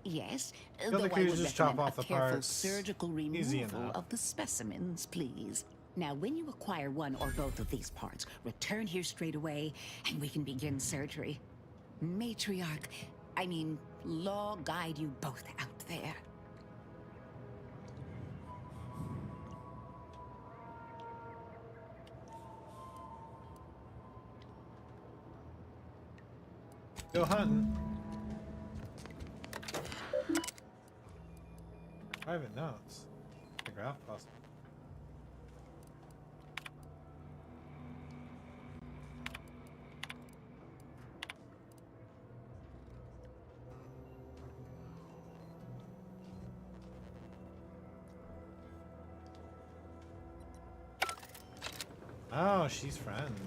Yes, Feel though like I we would just chop recommend off a the careful parts. surgical Easy removal enough. of the specimens, please. Now, when you acquire one or both of these parts, return here straight away, and we can begin surgery. Law guide you both out there. Go hunting. Private notes. The graph puzzle. Oh, she's friends.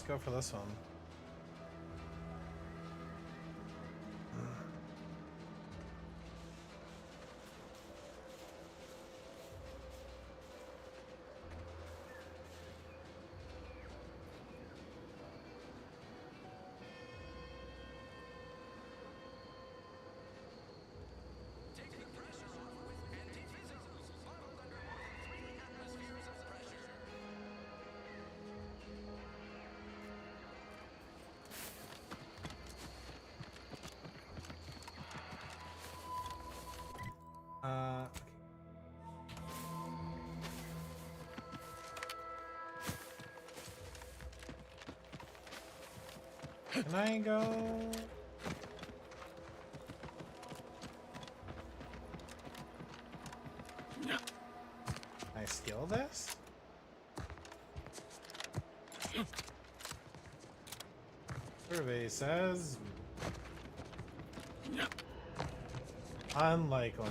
go for this one. Can I go? Can I skill this? Survey says unlikely.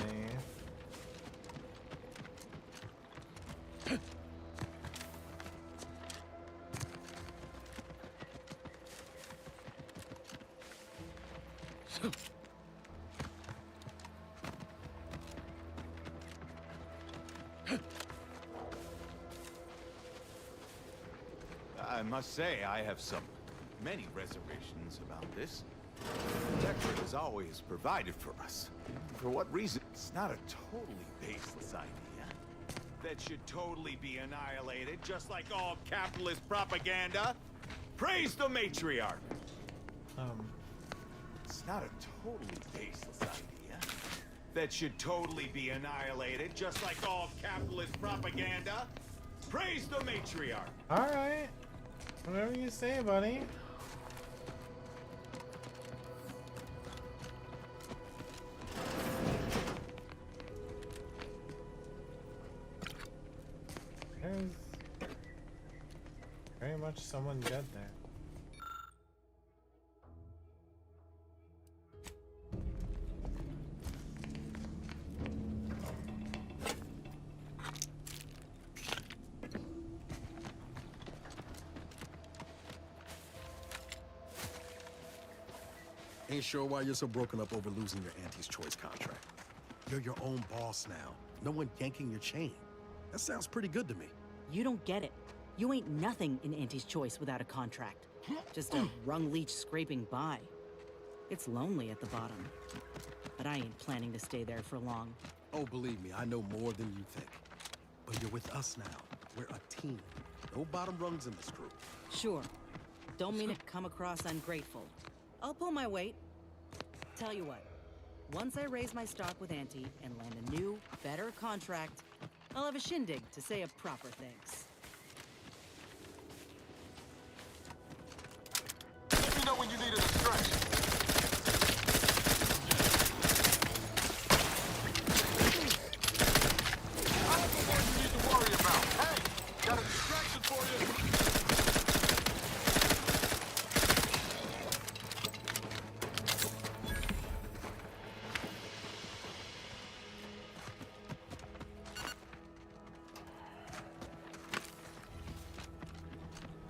I must say, I have many reservations about this. The Protectorate has always provided for us. For what reason? It's not a totally baseless idea. That should totally be annihilated, just like all capitalist propaganda. Praise the matriarch! It's not a totally baseless idea. That should totally be annihilated, just like all capitalist propaganda. Praise the matriarch! Alright. Whatever you say, buddy. There's very much someone dead there. Ain't sure why you're so broken up over losing your Auntie's Choice contract. You're your own boss now. No one yanking your chain. That sounds pretty good to me. You don't get it. You ain't nothing in Auntie's Choice without a contract. Just a rung leech scraping by. It's lonely at the bottom. But I ain't planning to stay there for long. Oh, believe me, I know more than you think. But you're with us now. We're a team. No bottom rungs in this crew. Sure. Don't mean to come across ungrateful. I'll pull my weight. Tell you what, once I raise my stock with Auntie and land a new, better contract, I'll have a shindig to say a proper thanks. Let me know when you needed a stretch. I'm the one you need to worry about. Hey, got a distraction for you.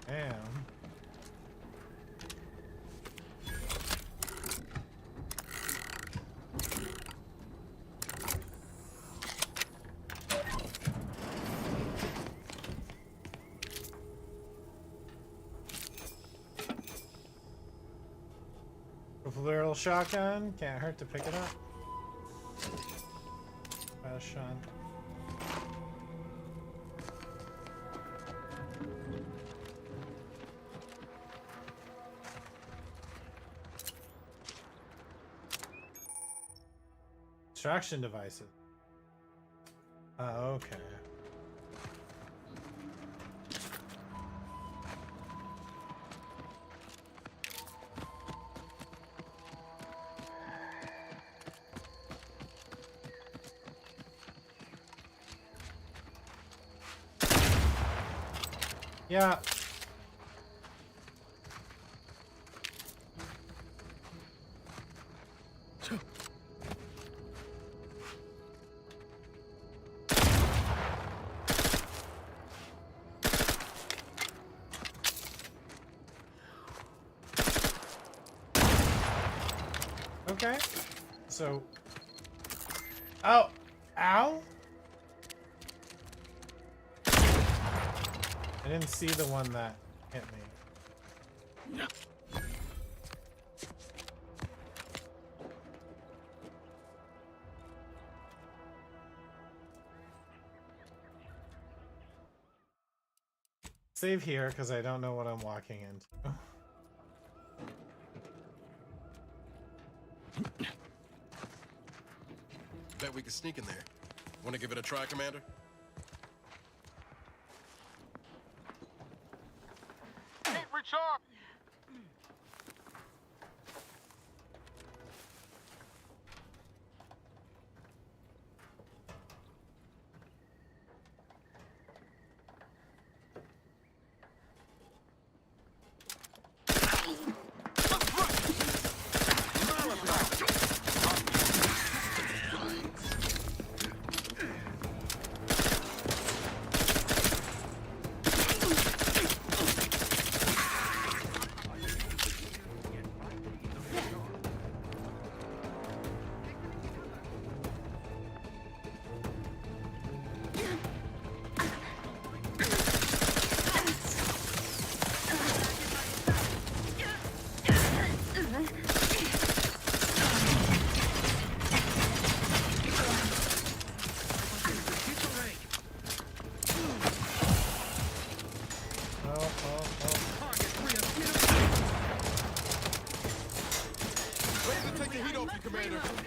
Damn. With a little shotgun, can't hurt to pick it up. Fast shot. Distraction devices. Oh, okay. Yeah. Okay. So. Oh. Ow. I didn't see the one that hit me. Save here because I don't know what I'm walking into. Bet we could sneak in there. Want to give it a try, Commander? Recharge!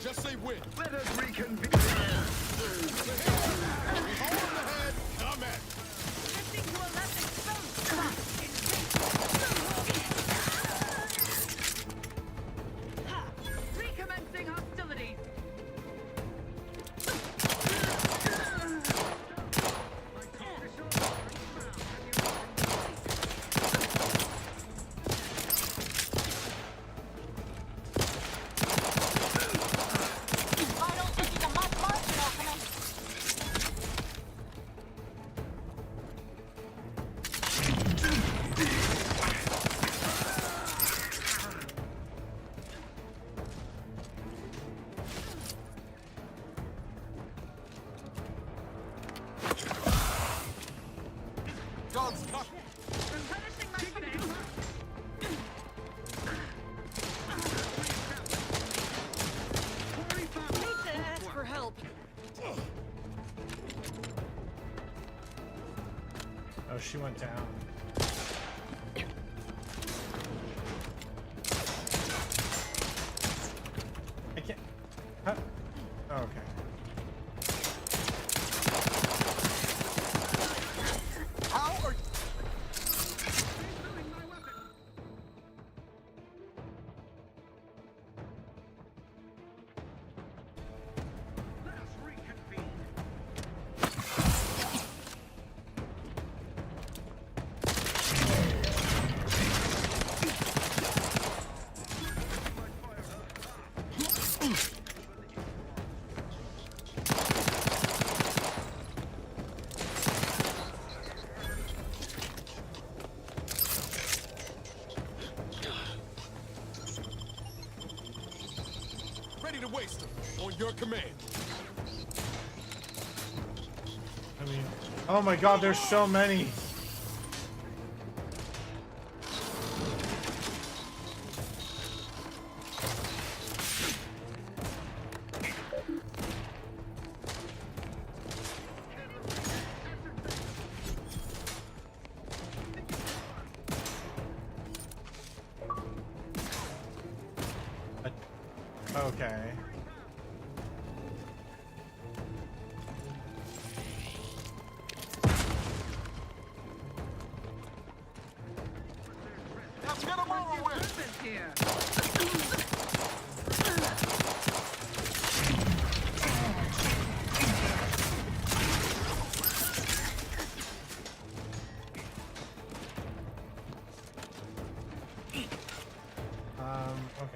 Just say when. Let us reconvene. Come at. Shifting to a less exposed spot. Recommencing hostilities. Oh, she went down. I can't. Huh? Oh, okay. How are you? Ready to waste them on your command. I mean, oh my god, there's so many. Okay. Let's get them over with. Here. Okay.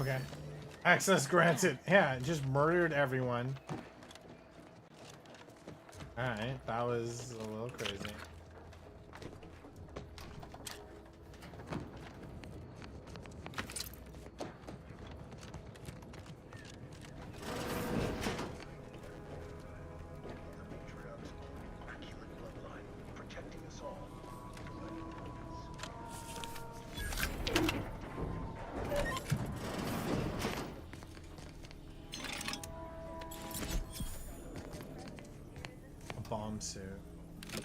Okay. Access granted. Yeah, it just murdered everyone. Alright, that was a little crazy. Bomb suit. I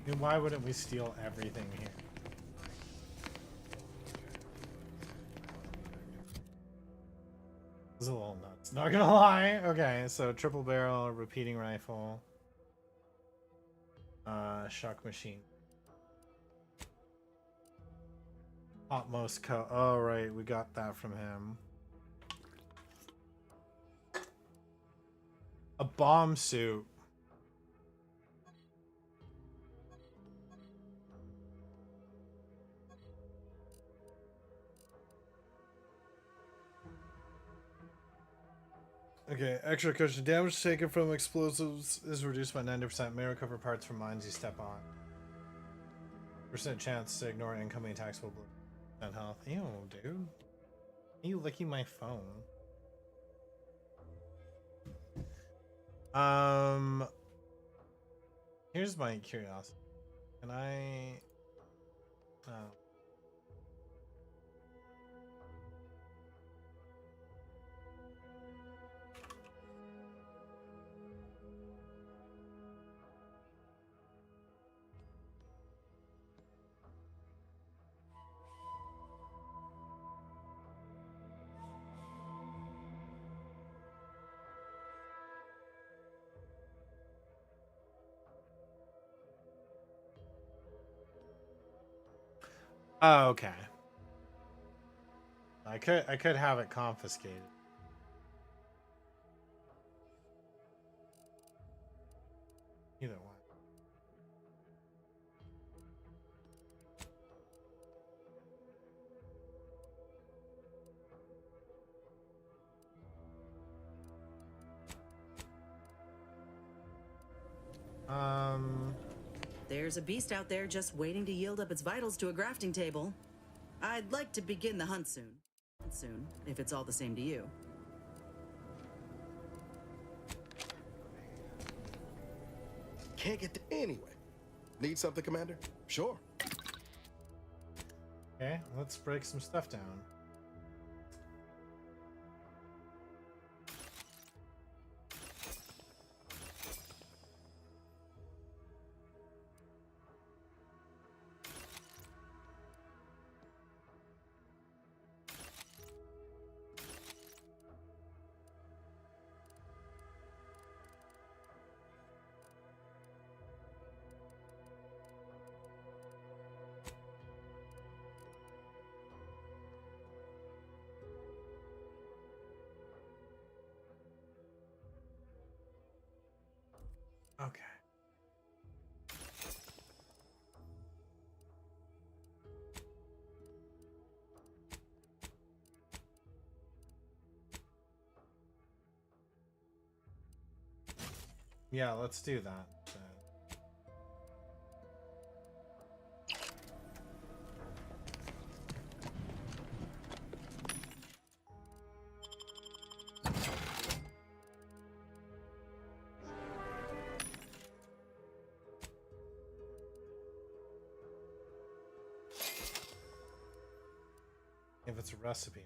mean, why wouldn't we steal everything here? This is a little nuts. Not gonna lie. Okay, so triple barrel, repeating rifle, shock machine. Utmost coat. Oh, right, we got that from him. A bomb suit. Okay, extra cushion. Damage taken from explosives is reduced by 90%. May recover parts from mines you step on. % chance to ignore incoming attacks will blow. Health. Ew, dude. Are you licking my phone? Here's my curiosity. Can I... Oh. Oh, okay. I could have it confiscated. Either one. There's a beast out there just waiting to yield up its vitals to a grafting table. I'd like to begin the hunt soon. Soon, if it's all the same to you. Can't get to anyway. Need something, Commander? Sure. Okay, let's break some stuff down. Okay. Yeah, let's do that. If it's a recipe.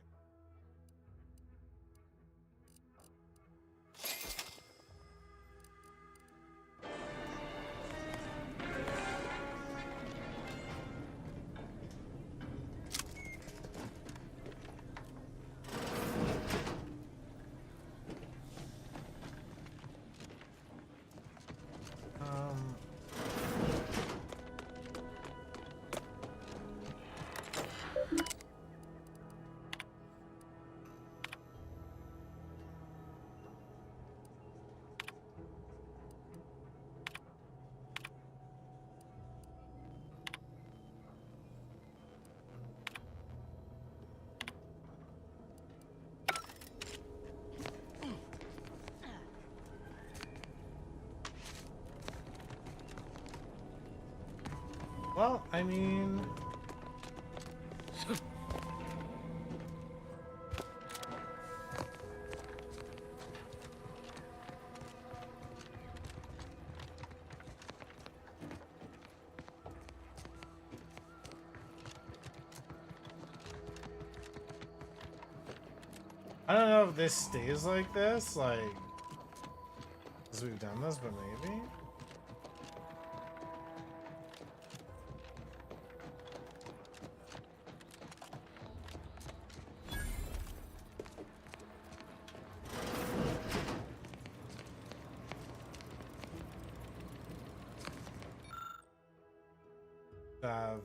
Well, I mean... I don't know if this stays like this, like, as we've done this, but maybe. Have,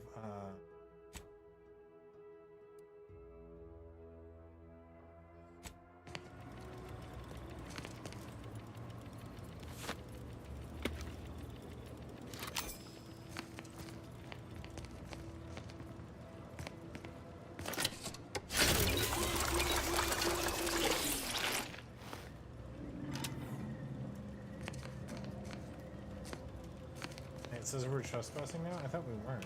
it says we're trespassing now? I thought we weren't.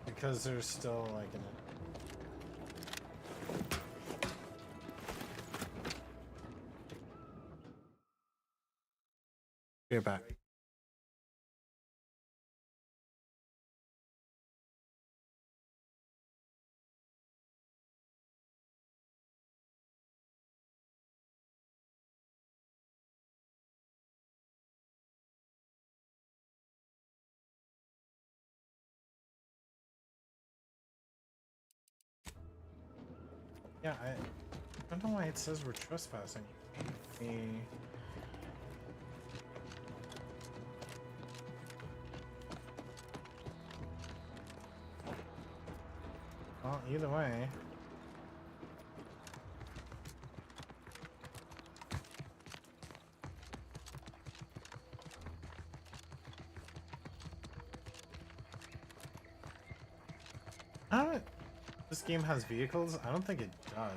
Because there's still like an... Get back. Yeah, I don't know why it says we're trespassing. Well, either way. This game has vehicles? I don't think it does.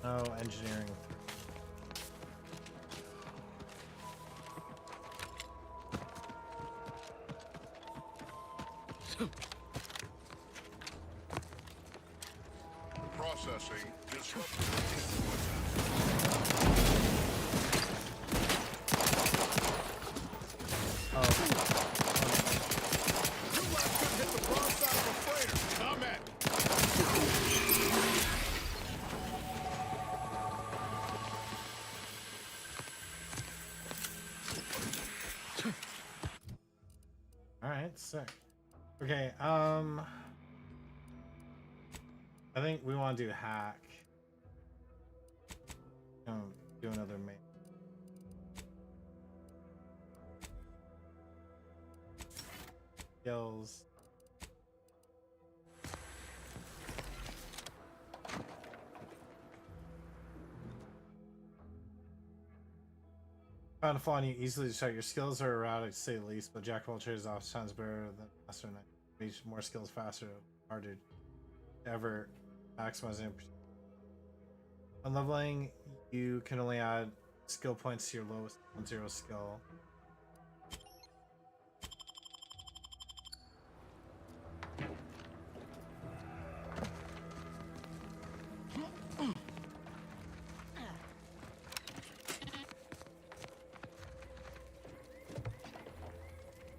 Oh, engineering. Processing disrupted Alright, sick. Okay, I think we want to do hack. Do another main. Skills. Found a flaw in you easily to check. Your skills are erratic to say the least, but Jack of all trades oftentimes better than Master Knight. Reach more skills faster, harder to ever maximizing. On leveling, you can only add skill points to your lowest 1-0 skill.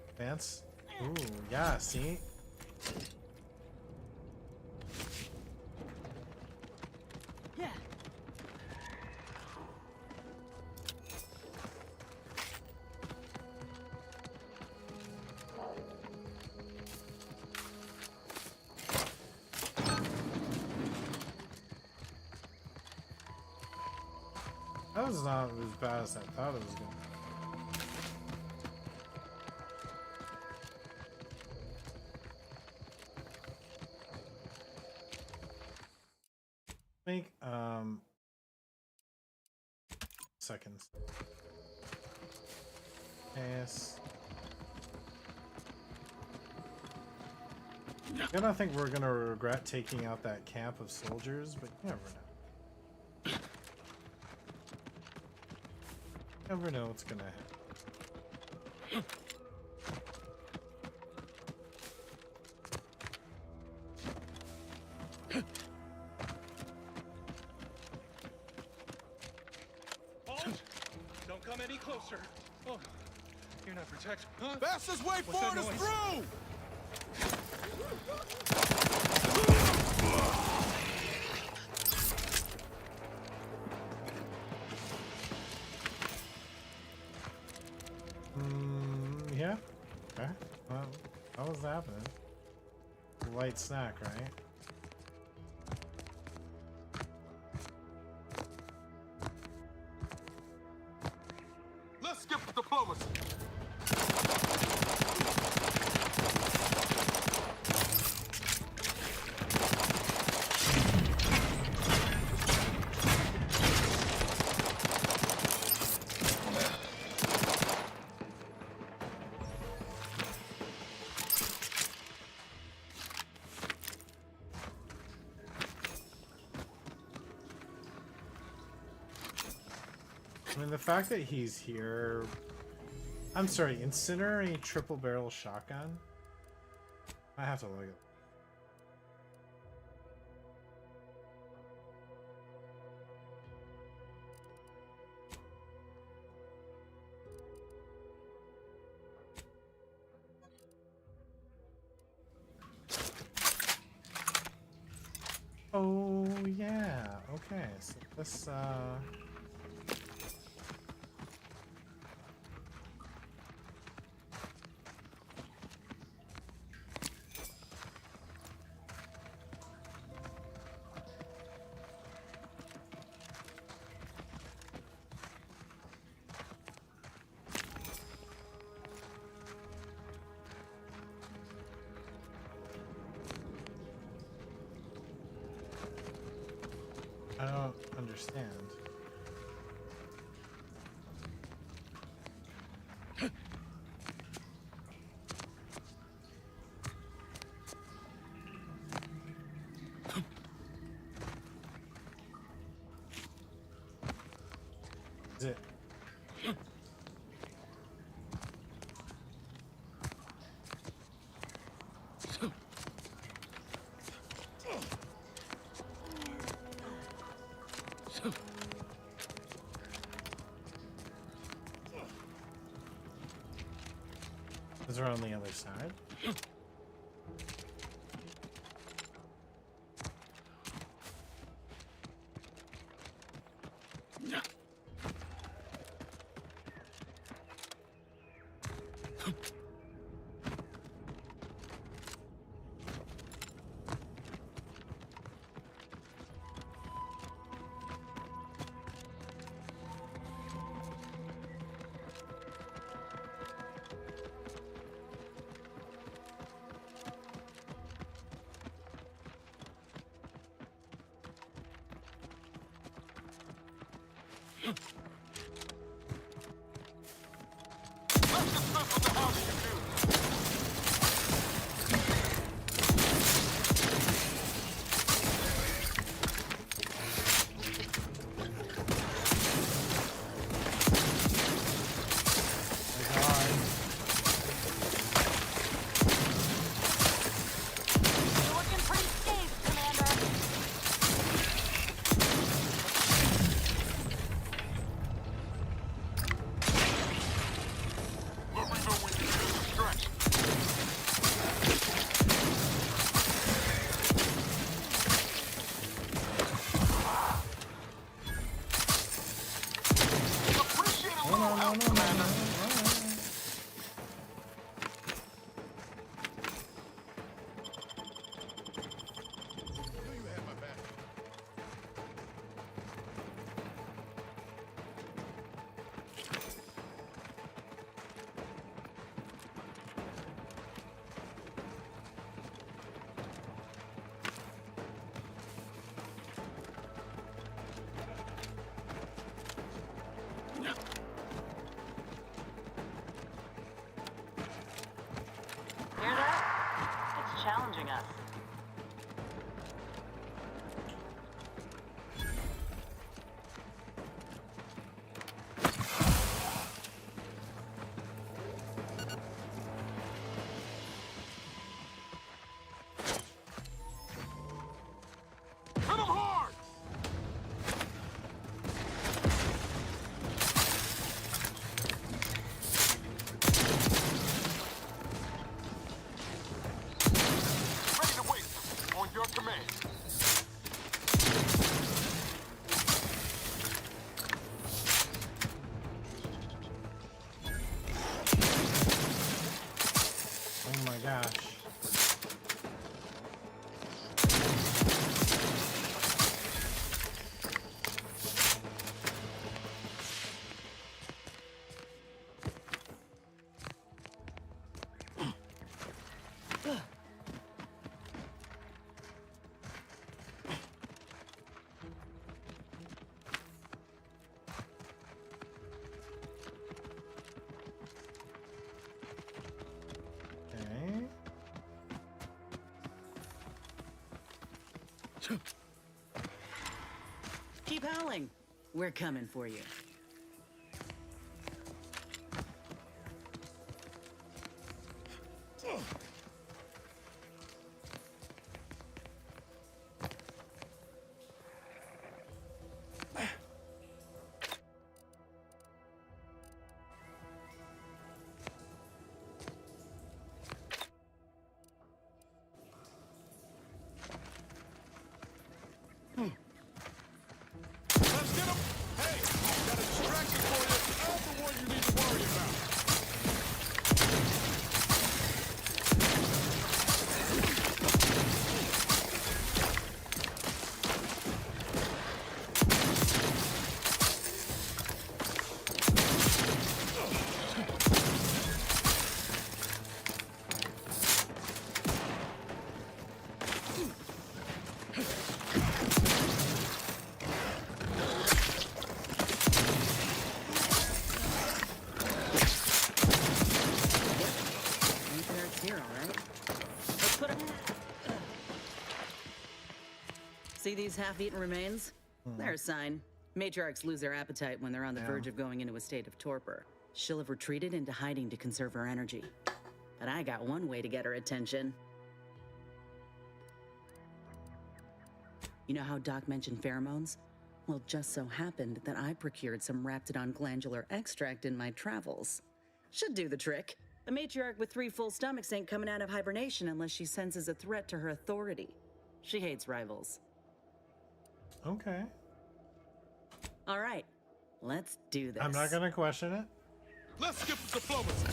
Advance? Ooh, yeah, see? Yeah. That was not as bad as I thought it was going to be. I think seconds. Yes. I don't think we're gonna regret taking out that camp of soldiers, but you never know. Never know what's gonna happen. Halt! Don't come any closer. Oh, you're not protected, huh? Fastest way What's that forward is noise? through! Yeah. Okay. Well, what was happening? Light snack, right? Let's skip the diplomacy. I mean, the fact that he's here... I'm sorry, incinerate triple barrel shotgun? I have to look at it. Oh, yeah. Okay, so this, I don't understand. Is it? Is there on the other side? challenging us. Hit 'em hard! Ready to wait. On your command. Oh my gosh. Okay. Keep howling. We're coming for you. Let's get 'em! Hey, got a distraction for you. I'm the one you need to worry about. It's here, all right? Let's put 'em. See these half-eaten remains? They're a sign. Matriarchs lose their appetite when they're on the verge of going into a state of torpor. She'll have retreated into hiding to conserve her energy. But I got one way to get her attention. You know how Doc mentioned pheromones? Well, it just so happened that I procured some Raptidon glandular extract in my travels. Should do the trick. A matriarch with 3 full stomachs ain't coming out of hibernation unless she senses a threat to her authority. She hates rivals. Okay. All right, let's do this. I'm not gonna question it. Let's skip the diplomacy.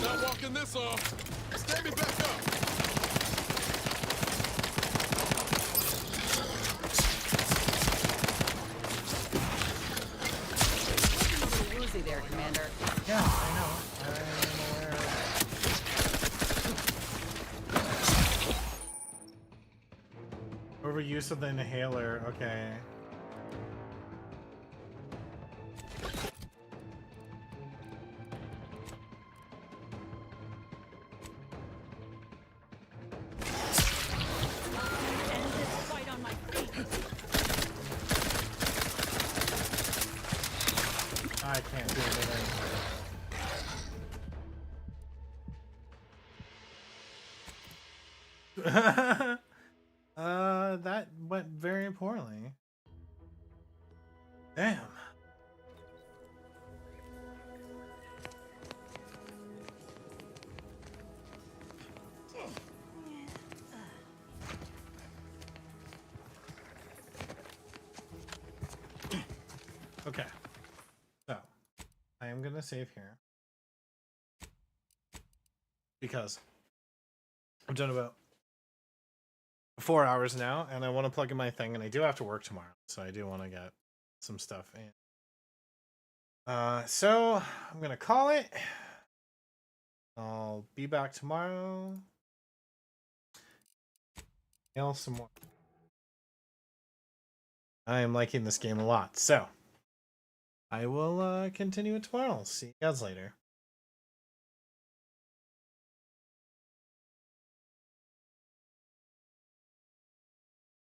Not walking this off. Stand me back up. Woozy there, Commander. Yeah, I know. I'm aware. Overuse of the inhaler. Okay. End this fight on my feet. I can't do anything. That went very poorly. Damn. Okay. So, I am gonna save here. Because I've done about 4 hours now, and I want to plug in my thing, and I do have to work tomorrow, so I do want to get some stuff in. So I'm gonna call it. I'll be back tomorrow. Nail some more. I am liking this game a lot. So I will continue it tomorrow. See you guys later.